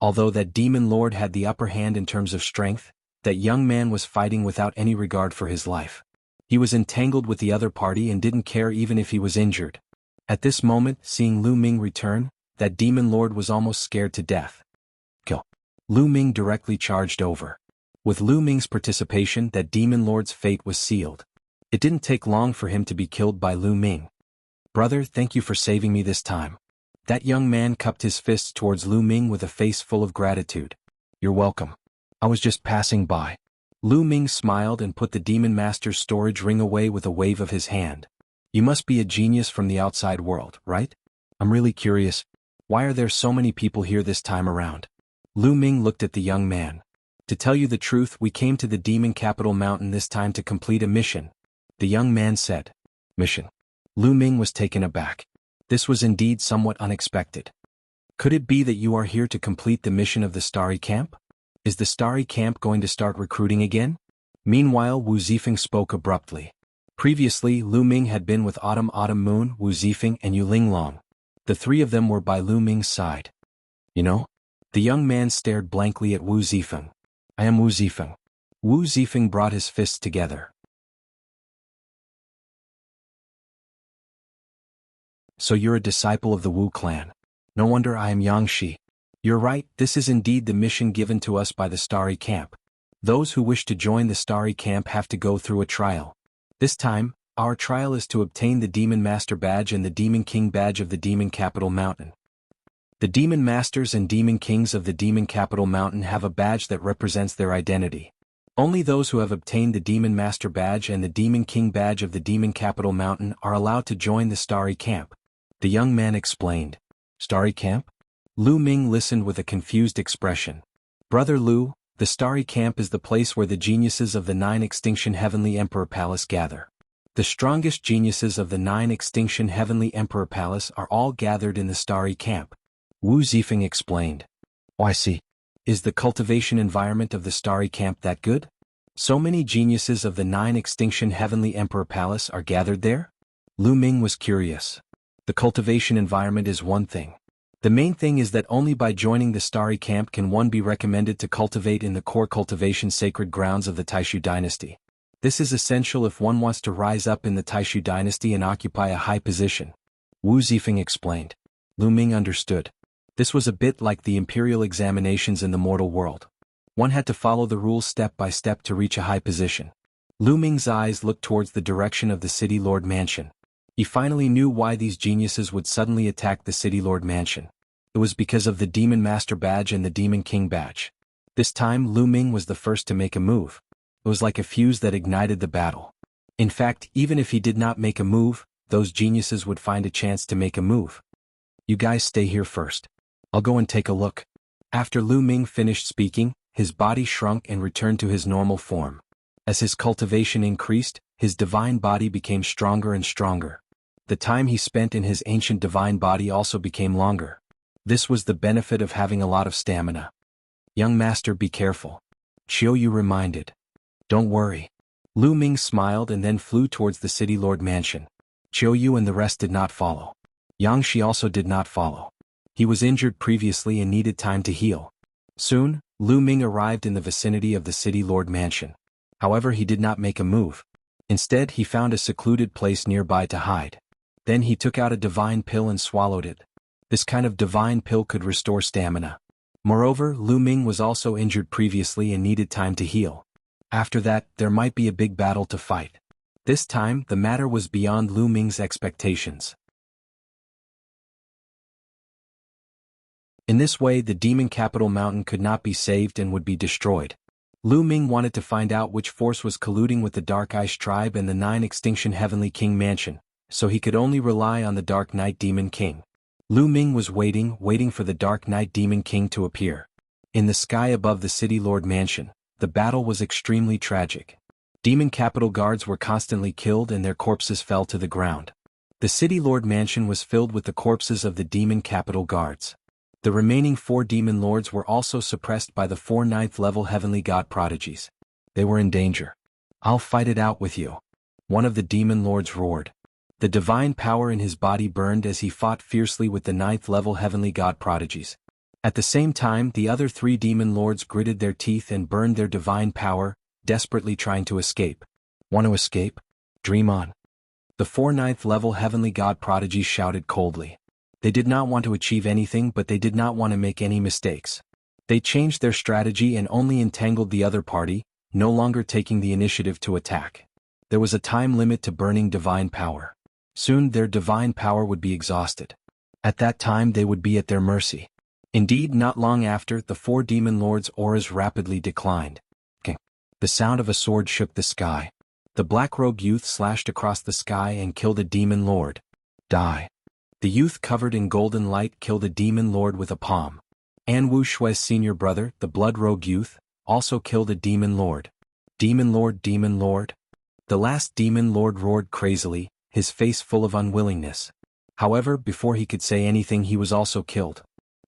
Although that demon lord had the upper hand in terms of strength, that young man was fighting without any regard for his life. He was entangled with the other party and didn't care even if he was injured. At this moment, seeing Lu Ming return, that demon lord was almost scared to death. Kill. Lu Ming directly charged over. With Lu Ming's participation, that demon lord's fate was sealed. It didn't take long for him to be killed by Lu Ming. Brother, thank you for saving me this time. That young man cupped his fists towards Lu Ming with a face full of gratitude. You're welcome. I was just passing by. Lu Ming smiled and put the demon master's storage ring away with a wave of his hand. You must be a genius from the outside world, right? I'm really curious. Why are there so many people here this time around? Lu Ming looked at the young man. To tell you the truth, we came to the Demon Capital Mountain this time to complete a mission. The young man said. Mission. Lu Ming was taken aback. This was indeed somewhat unexpected. Could it be that you are here to complete the mission of the Starry Camp? Is the Starry Camp going to start recruiting again? Meanwhile, Wu Zifeng spoke abruptly. Previously, Lu Ming had been with Autumn Moon, Wu Zifeng and Yu Linglong. The three of them were by Lu Ming's side. You know? The young man stared blankly at Wu Zifeng. I am Wu Zifeng. Wu Zifeng brought his fists together. So you're a disciple of the Wu clan. No wonder I am Yangshi. You're right, this is indeed the mission given to us by the Starry Camp. Those who wish to join the Starry Camp have to go through a trial. This time, our trial is to obtain the Demon Master Badge and the Demon King Badge of the Demon Capital Mountain. The Demon Masters and Demon Kings of the Demon Capital Mountain have a badge that represents their identity. Only those who have obtained the Demon Master Badge and the Demon King Badge of the Demon Capital Mountain are allowed to join the Starry Camp. The young man explained. Starry Camp? Lu Ming listened with a confused expression. Brother Lu, the Starry Camp is the place where the geniuses of the 9 Extinction Heavenly Emperor Palace gather. The strongest geniuses of the 9 Extinction Heavenly Emperor Palace are all gathered in the Starry Camp. Wu Zifeng explained. Oh, I see. Is the cultivation environment of the Starry Camp that good? So many geniuses of the 9 Extinction Heavenly Emperor Palace are gathered there? Lu Ming was curious. The cultivation environment is one thing. The main thing is that only by joining the Starry Camp can one be recommended to cultivate in the core cultivation sacred grounds of the Taishu dynasty. This is essential if one wants to rise up in the Taishu dynasty and occupy a high position. Wu Zifeng explained. Lu Ming understood. This was a bit like the imperial examinations in the mortal world. One had to follow the rules step by step to reach a high position. Lu Ming's eyes looked towards the direction of the City Lord Mansion. He finally knew why these geniuses would suddenly attack the City Lord Mansion. It was because of the Demon Master Badge and the Demon King Badge. This time Lu Ming was the first to make a move. It was like a fuse that ignited the battle. In fact, even if he did not make a move, those geniuses would find a chance to make a move. You guys stay here first. I'll go and take a look. After Lu Ming finished speaking, his body shrunk and returned to his normal form. As his cultivation increased, his divine body became stronger and stronger. The time he spent in his ancient divine body also became longer. This was the benefit of having a lot of stamina. Young master, be careful. Qiu Yu reminded. Don't worry. Lu Ming smiled and then flew towards the City Lord Mansion. Qiu Yu and the rest did not follow. Yang Shi also did not follow. He was injured previously and needed time to heal. Soon, Lu Ming arrived in the vicinity of the City Lord Mansion. However, he did not make a move. Instead, he found a secluded place nearby to hide. Then he took out a divine pill and swallowed it. This kind of divine pill could restore stamina. Moreover, Lu Ming was also injured previously and needed time to heal. After that, there might be a big battle to fight. This time, the matter was beyond Lu Ming's expectations. In this way, the Demon Capital Mountain could not be saved and would be destroyed. Lu Ming wanted to find out which force was colluding with the Dark Ice Tribe and the 9 Extinction Heavenly King Mansion, so he could only rely on the Dark Knight Demon King. Lu Ming was waiting for the Dark Knight Demon King to appear. In the sky above the City Lord Mansion, the battle was extremely tragic. Demon Capital guards were constantly killed and their corpses fell to the ground. The City Lord Mansion was filled with the corpses of the Demon Capital guards. The remaining 4 demon lords were also suppressed by the 4 9th-level heavenly god prodigies. They were in danger. I'll fight it out with you. One of the demon lords roared. The divine power in his body burned as he fought fiercely with the 9th-level heavenly god prodigies. At the same time, the other 3 demon lords gritted their teeth and burned their divine power, desperately trying to escape. Want to escape? Dream on. The 4 9th-level heavenly god prodigies shouted coldly. They did not want to achieve anything, but they did not want to make any mistakes. They changed their strategy and only entangled the other party, no longer taking the initiative to attack. There was a time limit to burning divine power. Soon their divine power would be exhausted. At that time they would be at their mercy. Indeed, not long after, the 4 demon lords' auras rapidly declined. The sound of a sword shook the sky. The black-robed youth slashed across the sky and killed a demon lord. Die. The youth covered in golden light killed a demon lord with a palm. An Wu Shui's senior brother, the blood-robed youth, also killed a demon lord. Demon lord, demon lord. The last demon lord roared crazily, his face full of unwillingness. However, before he could say anything, he was also killed.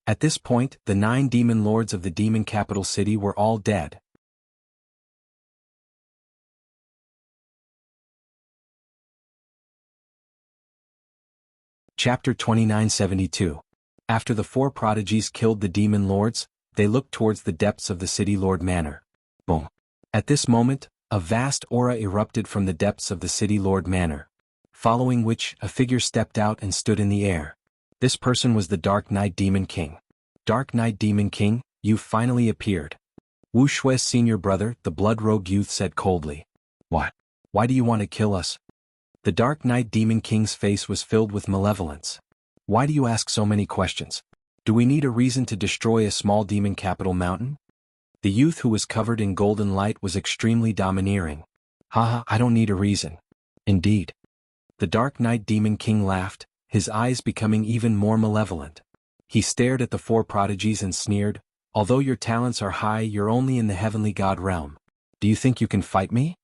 At this point, the 9 demon lords of the demon capital city were all dead. Chapter 2972. After the 4 prodigies killed the demon lords, they looked towards the depths of the City Lord Manor. Boom. At this moment, a vast aura erupted from the depths of the City Lord Manor, following which a figure stepped out and stood in the air. This person was the Dark Knight Demon King. Dark Knight Demon King, you finally appeared. Wu Shui's senior brother, the blood-robed youth, said coldly. What? Why do you want to kill us? The Dark Knight Demon King's face was filled with malevolence. Why do you ask so many questions? Do we need a reason to destroy a small demon capital mountain? The youth who was covered in golden light was extremely domineering. Haha, I don't need a reason. Indeed. The Dark Knight Demon King laughed, his eyes becoming even more malevolent. He stared at the four prodigies and sneered, although your talents are high, you're only in the heavenly god realm. Do you think you can fight me?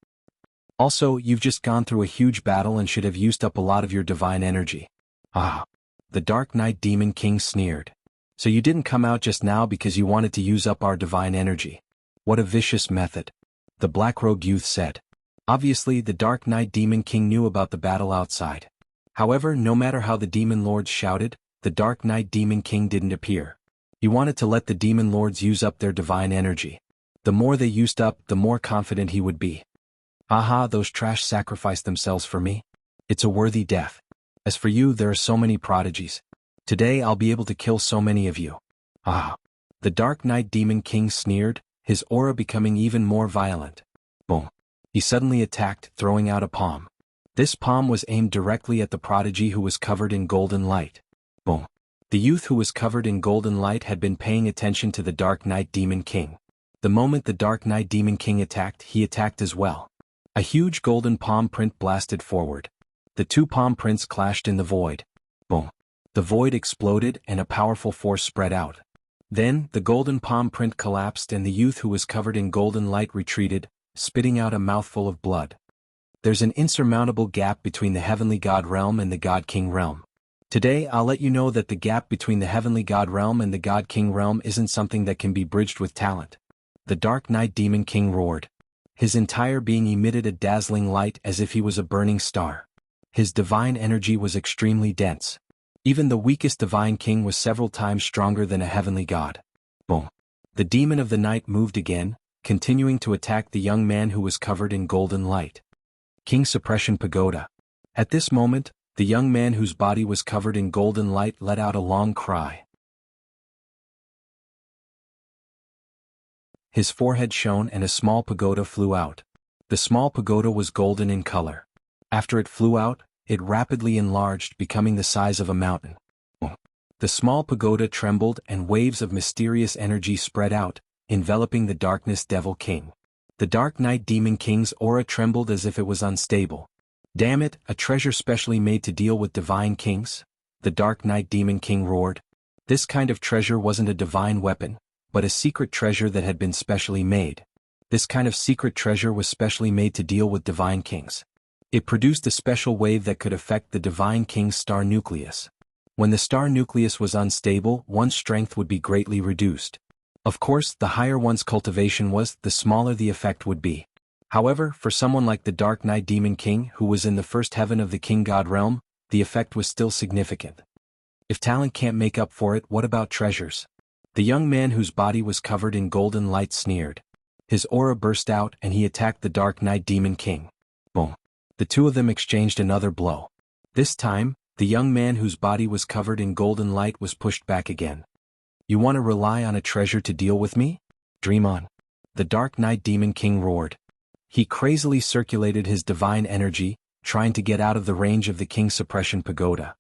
Also, you've just gone through a huge battle and should have used up a lot of your divine energy. Ah. The Dark Knight Demon King sneered. So you didn't come out just now because you wanted to use up our divine energy. What a vicious method. The black-robed youth said. Obviously, the Dark Knight Demon King knew about the battle outside. However, no matter how the demon lords shouted, the Dark Knight Demon King didn't appear. He wanted to let the demon lords use up their divine energy. The more they used up, the more confident he would be. Aha, those trash sacrificed themselves for me. It's a worthy death. As for you, there are so many prodigies. Today I'll be able to kill so many of you. Ah. The Dark Knight Demon King sneered, his aura becoming even more violent. Boom. He suddenly attacked, throwing out a palm. This palm was aimed directly at the prodigy who was covered in golden light. Boom. The youth who was covered in golden light had been paying attention to the Dark Knight Demon King. The moment the Dark Knight Demon King attacked, he attacked as well. A huge golden palm print blasted forward. The two palm prints clashed in the void. Boom. The void exploded and a powerful force spread out. Then, the golden palm print collapsed and the youth who was covered in golden light retreated, spitting out a mouthful of blood. There's an insurmountable gap between the heavenly god realm and the god king realm. Today I'll let you know that the gap between the heavenly god realm and the god king realm isn't something that can be bridged with talent. The Dark Knight Demon King roared. His entire being emitted a dazzling light as if he was a burning star. His divine energy was extremely dense. Even the weakest divine king was several times stronger than a heavenly god. Boom. The demon of the night moved again, continuing to attack the young man who was covered in golden light. King Suppression Pagoda. At this moment, the young man whose body was covered in golden light let out a long cry. His forehead shone and a small pagoda flew out. The small pagoda was golden in color. After it flew out, it rapidly enlarged, becoming the size of a mountain. The small pagoda trembled and waves of mysterious energy spread out, enveloping the Darkness Devil King. The Dark Knight Demon King's aura trembled as if it was unstable. Damn it, a treasure specially made to deal with divine kings? The Dark Knight Demon King roared. This kind of treasure wasn't a divine weapon, but a secret treasure that had been specially made. This kind of secret treasure was specially made to deal with divine kings. It produced a special wave that could affect the divine king's star nucleus. When the star nucleus was unstable, one's strength would be greatly reduced. Of course, the higher one's cultivation was, the smaller the effect would be. However, for someone like the Dark Knight Demon King who was in the first heaven of the King God realm, the effect was still significant. If talent can't make up for it, what about treasures? The young man whose body was covered in golden light sneered. His aura burst out and he attacked the Dark Knight Demon King. Boom. The two of them exchanged another blow. This time, the young man whose body was covered in golden light was pushed back again. You want to rely on a treasure to deal with me? Dream on. The Dark Knight Demon King roared. He crazily circulated his divine energy, trying to get out of the range of the King Suppression Pagoda.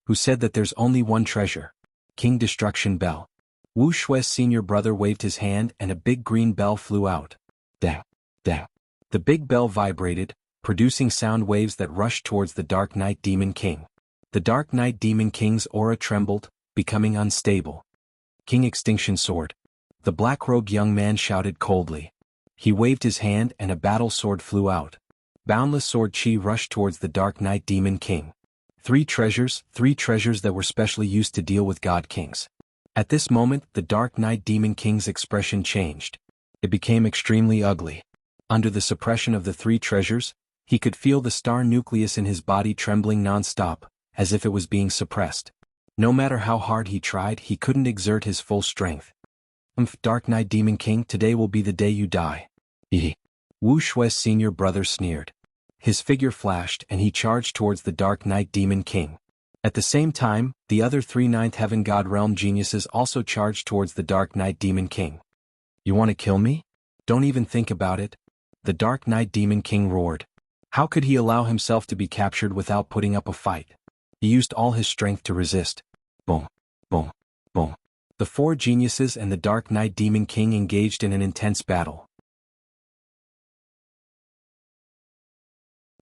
Who said that there's only one treasure? King Destruction Bell. Wu Shui's senior brother waved his hand and a big green bell flew out. Dang, dang. The big bell vibrated, producing sound waves that rushed towards the Dark Knight Demon King. The Dark Knight Demon King's aura trembled, becoming unstable. King Extinction Sword. The black-robed young man shouted coldly. He waved his hand and a battle sword flew out. Boundless sword chi rushed towards the Dark Knight Demon King. Three treasures that were specially used to deal with god kings. At this moment, the Dark Knight Demon King's expression changed. It became extremely ugly. Under the suppression of the three treasures, he could feel the star nucleus in his body trembling non-stop, as if it was being suppressed. No matter how hard he tried, he couldn't exert his full strength. Dark Knight Demon King, today will be the day you die. Wu Shui's senior brother sneered. His figure flashed and he charged towards the Dark Knight Demon King. At the same time, the other three Ninth Heaven God Realm geniuses also charged towards the Dark Knight Demon King. You want to kill me? Don't even think about it. The Dark Knight Demon King roared. How could he allow himself to be captured without putting up a fight? He used all his strength to resist. Boom, boom, boom. The four geniuses and the Dark Knight Demon King engaged in an intense battle.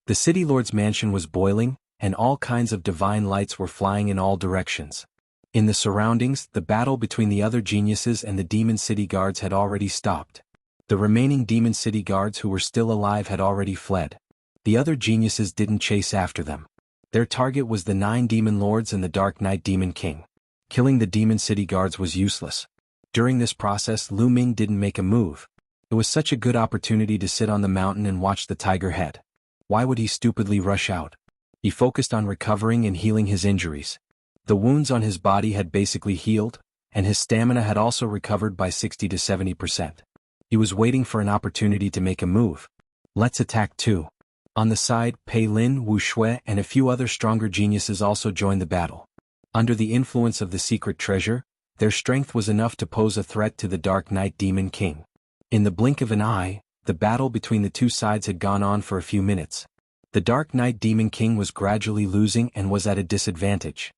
The City Lord's mansion was boiling, and all kinds of divine lights were flying in all directions. In the surroundings, the battle between the other geniuses and the Demon City Guards had already stopped. The remaining Demon City Guards who were still alive had already fled. The other geniuses didn't chase after them. Their target was the 9 Demon Lords and the Dark Knight Demon King. Killing the Demon City Guards was useless. During this process, Lu Ming didn't make a move. It was such a good opportunity to sit on the mountain and watch the tiger head. Why would he stupidly rush out? He focused on recovering and healing his injuries. The wounds on his body had basically healed, and his stamina had also recovered by 60 to 70%. He was waiting for an opportunity to make a move. Let's attack too. On the side, Pei Lin, Wu Shui, and a few other stronger geniuses also joined the battle. Under the influence of the secret treasure, their strength was enough to pose a threat to the Dark Knight Demon King. In the blink of an eye, the battle between the two sides had gone on for a few minutes. The Dark Knight Demon King was gradually losing and was at a disadvantage.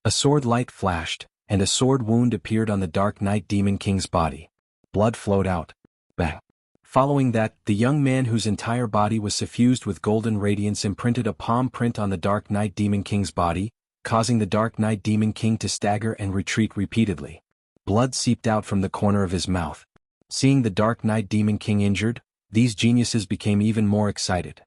A sword light flashed, and a sword wound appeared on the Dark Knight Demon King's body. Blood flowed out. Bang. Following that, the young man whose entire body was suffused with golden radiance imprinted a palm print on the Dark Knight Demon King's body, causing the Dark Knight Demon King to stagger and retreat repeatedly. Blood seeped out from the corner of his mouth. Seeing the Dark Knight Demon King injured, these geniuses became even more excited.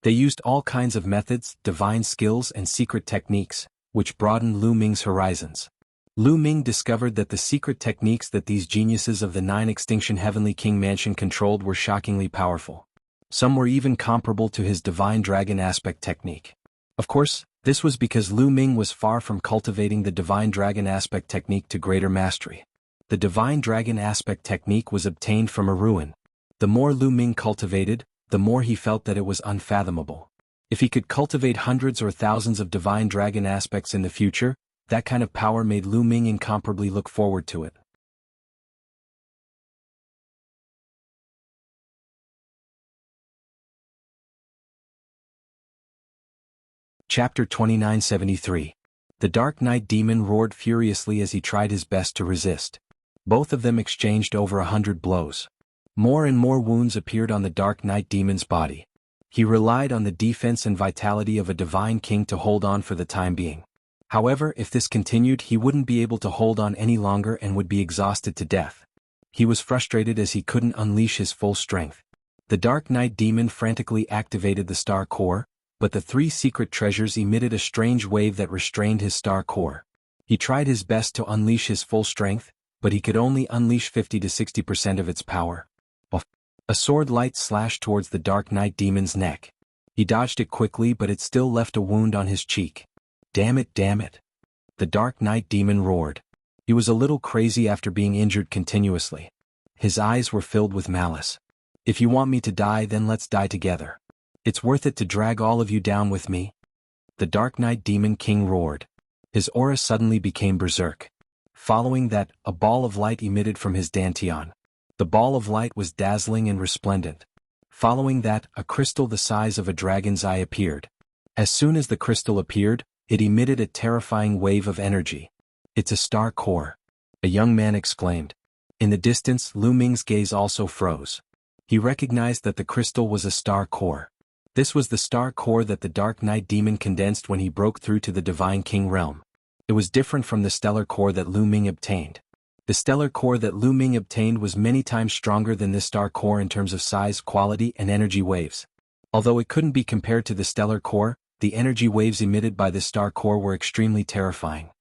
They used all kinds of methods, divine skills and secret techniques, which broadened Lu Ming's horizons. Lu Ming discovered that the secret techniques that these geniuses of the 9 Extinction Heavenly King Mansion controlled were shockingly powerful. Some were even comparable to his Divine Dragon Aspect technique. Of course, this was because Lu Ming was far from cultivating the Divine Dragon Aspect technique to greater mastery. The Divine Dragon Aspect technique was obtained from a ruin. The more Lu Ming cultivated, the more he felt that it was unfathomable. If he could cultivate hundreds or thousands of Divine Dragon Aspects in the future, that kind of power made Lu Ming incomparably look forward to it. Chapter 2973. The Dark Knight Demon roared furiously as he tried his best to resist. Both of them exchanged over 100 blows. More and more wounds appeared on the Dark Knight Demon's body. He relied on the defense and vitality of a Divine King to hold on for the time being. However, if this continued, he wouldn't be able to hold on any longer and would be exhausted to death. He was frustrated as he couldn't unleash his full strength. The Dark Knight Demon frantically activated the Star Core, but the 3 secret treasures emitted a strange wave that restrained his Star Core. He tried his best to unleash his full strength, but he could only unleash 50 to 60% of its power. A sword light slashed towards the Dark Knight Demon's neck. He dodged it quickly, but it still left a wound on his cheek. Damn it, damn it. The Dark Knight Demon roared. He was a little crazy after being injured continuously. His eyes were filled with malice. If you want me to die, then let's die together. It's worth it to drag all of you down with me. The Dark Knight Demon King roared. His aura suddenly became berserk. Following that, a ball of light emitted from his dantian. The ball of light was dazzling and resplendent. Following that, a crystal the size of a dragon's eye appeared. As soon as the crystal appeared, it emitted a terrifying wave of energy. It's a Star Core. A young man exclaimed. In the distance, Lu Ming's gaze also froze. He recognized that the crystal was a Star Core. This was the Star Core that the Dark Knight Demon condensed when he broke through to the Divine King realm. It was different from the Stellar Core that Lu Ming obtained. The Stellar Core that Lu Ming obtained was many times stronger than this Star Core in terms of size, quality, and energy waves. Although it couldn't be compared to the Stellar Core, the energy waves emitted by the Star Core were extremely terrifying.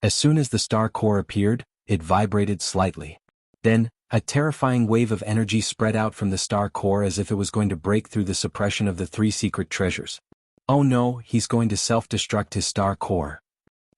As soon as the Star Core appeared, it vibrated slightly. Then, a terrifying wave of energy spread out from the Star Core as if it was going to break through the suppression of the 3 secret treasures. Oh no, he's going to self-destruct his Star Core.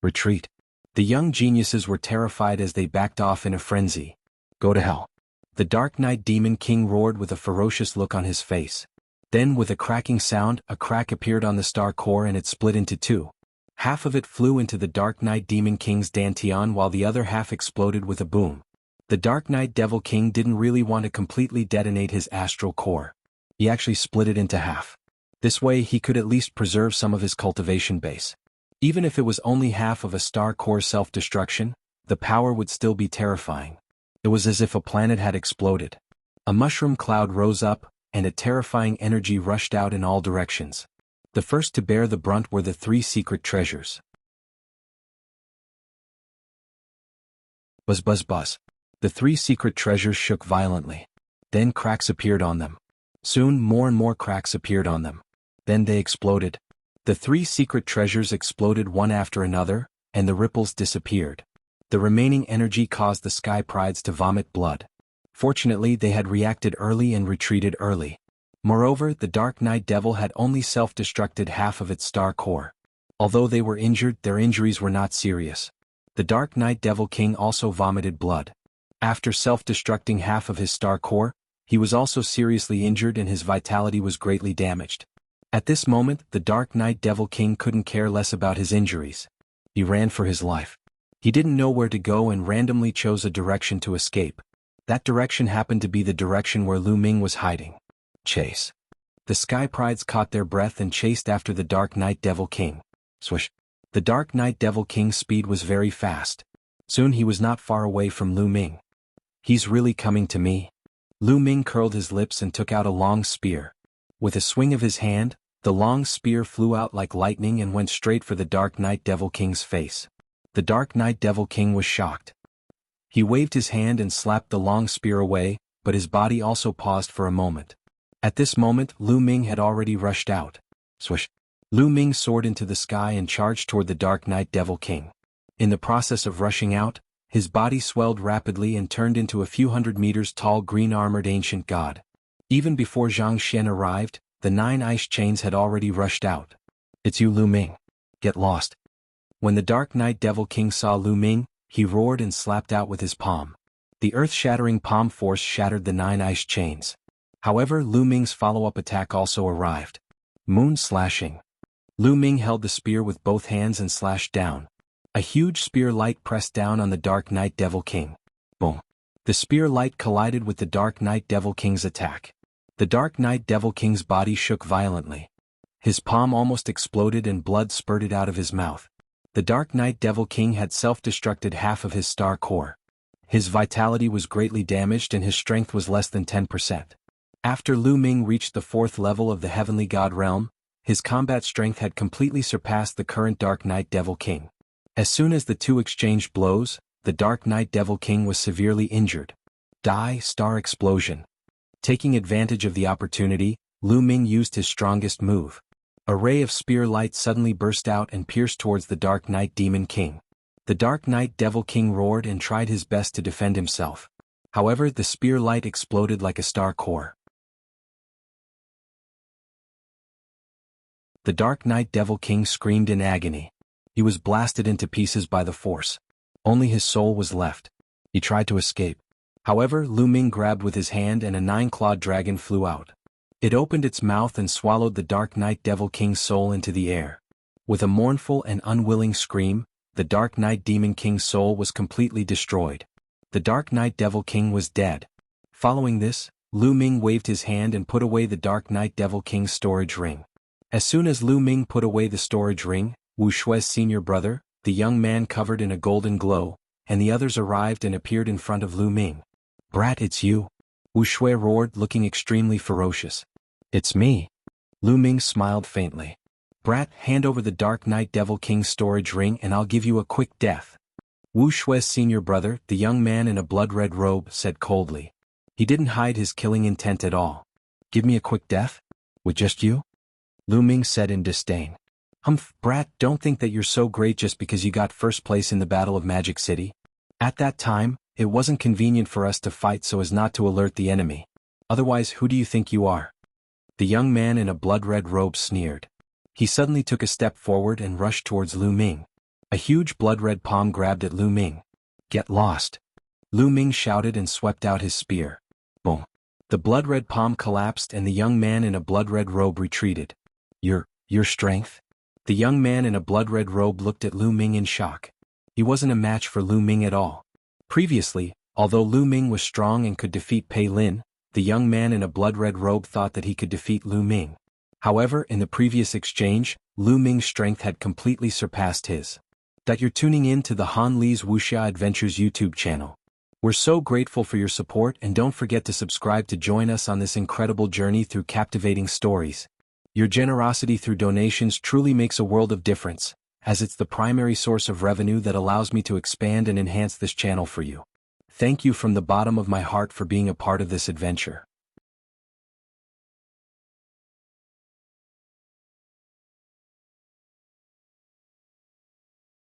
Retreat. The young geniuses were terrified as they backed off in a frenzy. Go to hell. The Dark Knight Demon King roared with a ferocious look on his face. Then with a cracking sound, a crack appeared on the Star Core and it split into 2. Half of it flew into the Dark Knight Demon King's dantian while the other half exploded with a boom. The Dark Knight Devil King didn't really want to completely detonate his astral core. He actually split it into half. This way he could at least preserve some of his cultivation base. Even if it was only half of a Star Core self-destruction, the power would still be terrifying. It was as if a planet had exploded. A mushroom cloud rose up, and a terrifying energy rushed out in all directions. The first to bear the brunt were the 3 secret treasures. Buzz buzz buzz. The 3 secret treasures shook violently. Then cracks appeared on them. Soon more and more cracks appeared on them. Then they exploded. The 3 secret treasures exploded one after another, and the ripples disappeared. The remaining energy caused the Sky Prides to vomit blood. Fortunately, they had reacted early and retreated early. Moreover, the Dark Knight Devil had only self-destructed half of its star core. Although they were injured, their injuries were not serious. The Dark Knight Devil King also vomited blood. After self-destructing half of his star core, he was also seriously injured and his vitality was greatly damaged. At this moment, the Dark Knight Devil King couldn't care less about his injuries. He ran for his life. He didn't know where to go and randomly chose a direction to escape. That direction happened to be the direction where Lu Ming was hiding. Chase. The Sky Prides caught their breath and chased after the Dark Knight Devil King. Swish. The Dark Knight Devil King's speed was very fast. Soon he was not far away from Lu Ming. He's really coming to me. Lu Ming curled his lips and took out a long spear. With a swing of his hand, the long spear flew out like lightning and went straight for the Dark Knight Devil King's face. The Dark Knight Devil King was shocked. He waved his hand and slapped the long spear away, but his body also paused for a moment. At this moment, Lu Ming had already rushed out. Swish. Lu Ming soared into the sky and charged toward the Dark Knight Devil King. In the process of rushing out, his body swelled rapidly and turned into a few hundred meters tall green-armored ancient god. Even before Zhang Xian arrived, the 9 ice chains had already rushed out. It's you, Lu Ming. Get lost. When the Dark Knight Devil King saw Lu Ming, he roared and slapped out with his palm. The earth-shattering palm force shattered the 9 ice chains. However, Lu Ming's follow-up attack also arrived. Moon slashing. Lu Ming held the spear with both hands and slashed down. A huge spear light pressed down on the Dark Knight Devil King. Boom. The spear light collided with the Dark Knight Devil King's attack. The Dark Knight Devil King's body shook violently. His palm almost exploded and blood spurted out of his mouth. The Dark Knight Devil King had self-destructed half of his star core. His vitality was greatly damaged and his strength was less than 10%. After Lu Ming reached the 4th level of the Heavenly God realm, his combat strength had completely surpassed the current Dark Knight Devil King. As soon as the two exchanged blows, the Dark Knight Devil King was severely injured. Die, star explosion. Taking advantage of the opportunity, Lu Ming used his strongest move. A ray of spear light suddenly burst out and pierced towards the Dark Knight Demon King. The Dark Knight Devil King roared and tried his best to defend himself. However, the spear light exploded like a star core. The Dark Knight Devil King screamed in agony. He was blasted into pieces by the force. Only his soul was left. He tried to escape. However, Lu Ming grabbed with his hand and a 9-clawed dragon flew out. It opened its mouth and swallowed the Dark Knight Devil King's soul into the air. With a mournful and unwilling scream, the Dark Knight Demon King's soul was completely destroyed. The Dark Knight Devil King was dead. Following this, Lu Ming waved his hand and put away the Dark Knight Devil King's storage ring. As soon as Lu Ming put away the storage ring, Wu Shui's senior brother, the young man covered in a golden glow, and the others arrived and appeared in front of Lu Ming. "Brat, it's you!" Wu Shui roared, looking extremely ferocious. "It's me." Lu Ming smiled faintly. "Brat, hand over the Dark Knight Devil King's storage ring and I'll give you a quick death." Wu Shui's senior brother, the young man in a blood-red robe, said coldly. He didn't hide his killing intent at all. "Give me a quick death? With just you?" Lu Ming said in disdain. "Humph, brat, don't think that you're so great just because you got first place in the Battle of Magic City. At that time, it wasn't convenient for us to fight so as not to alert the enemy. Otherwise, who do you think you are?" The young man in a blood-red robe sneered. He suddenly took a step forward and rushed towards Lu Ming. A huge blood-red palm grabbed at Lu Ming. "Get lost!" Lu Ming shouted and swept out his spear. Boom! The blood-red palm collapsed and the young man in a blood-red robe retreated. Your strength?" The young man in a blood-red robe looked at Lu Ming in shock. He wasn't a match for Lu Ming at all. Previously, although Lu Ming was strong and could defeat Pei Lin, the young man in a blood-red robe thought that he could defeat Lu Ming. However, in the previous exchange, Lu Ming's strength had completely surpassed his. that you're tuning in to the Han Lee's Wuxia Adventures YouTube channel. We're so grateful for your support, and don't forget to subscribe to join us on this incredible journey through captivating stories. Your generosity through donations truly makes a world of difference, as it's the primary source of revenue that allows me to expand and enhance this channel for you. Thank you from the bottom of my heart for being a part of this adventure.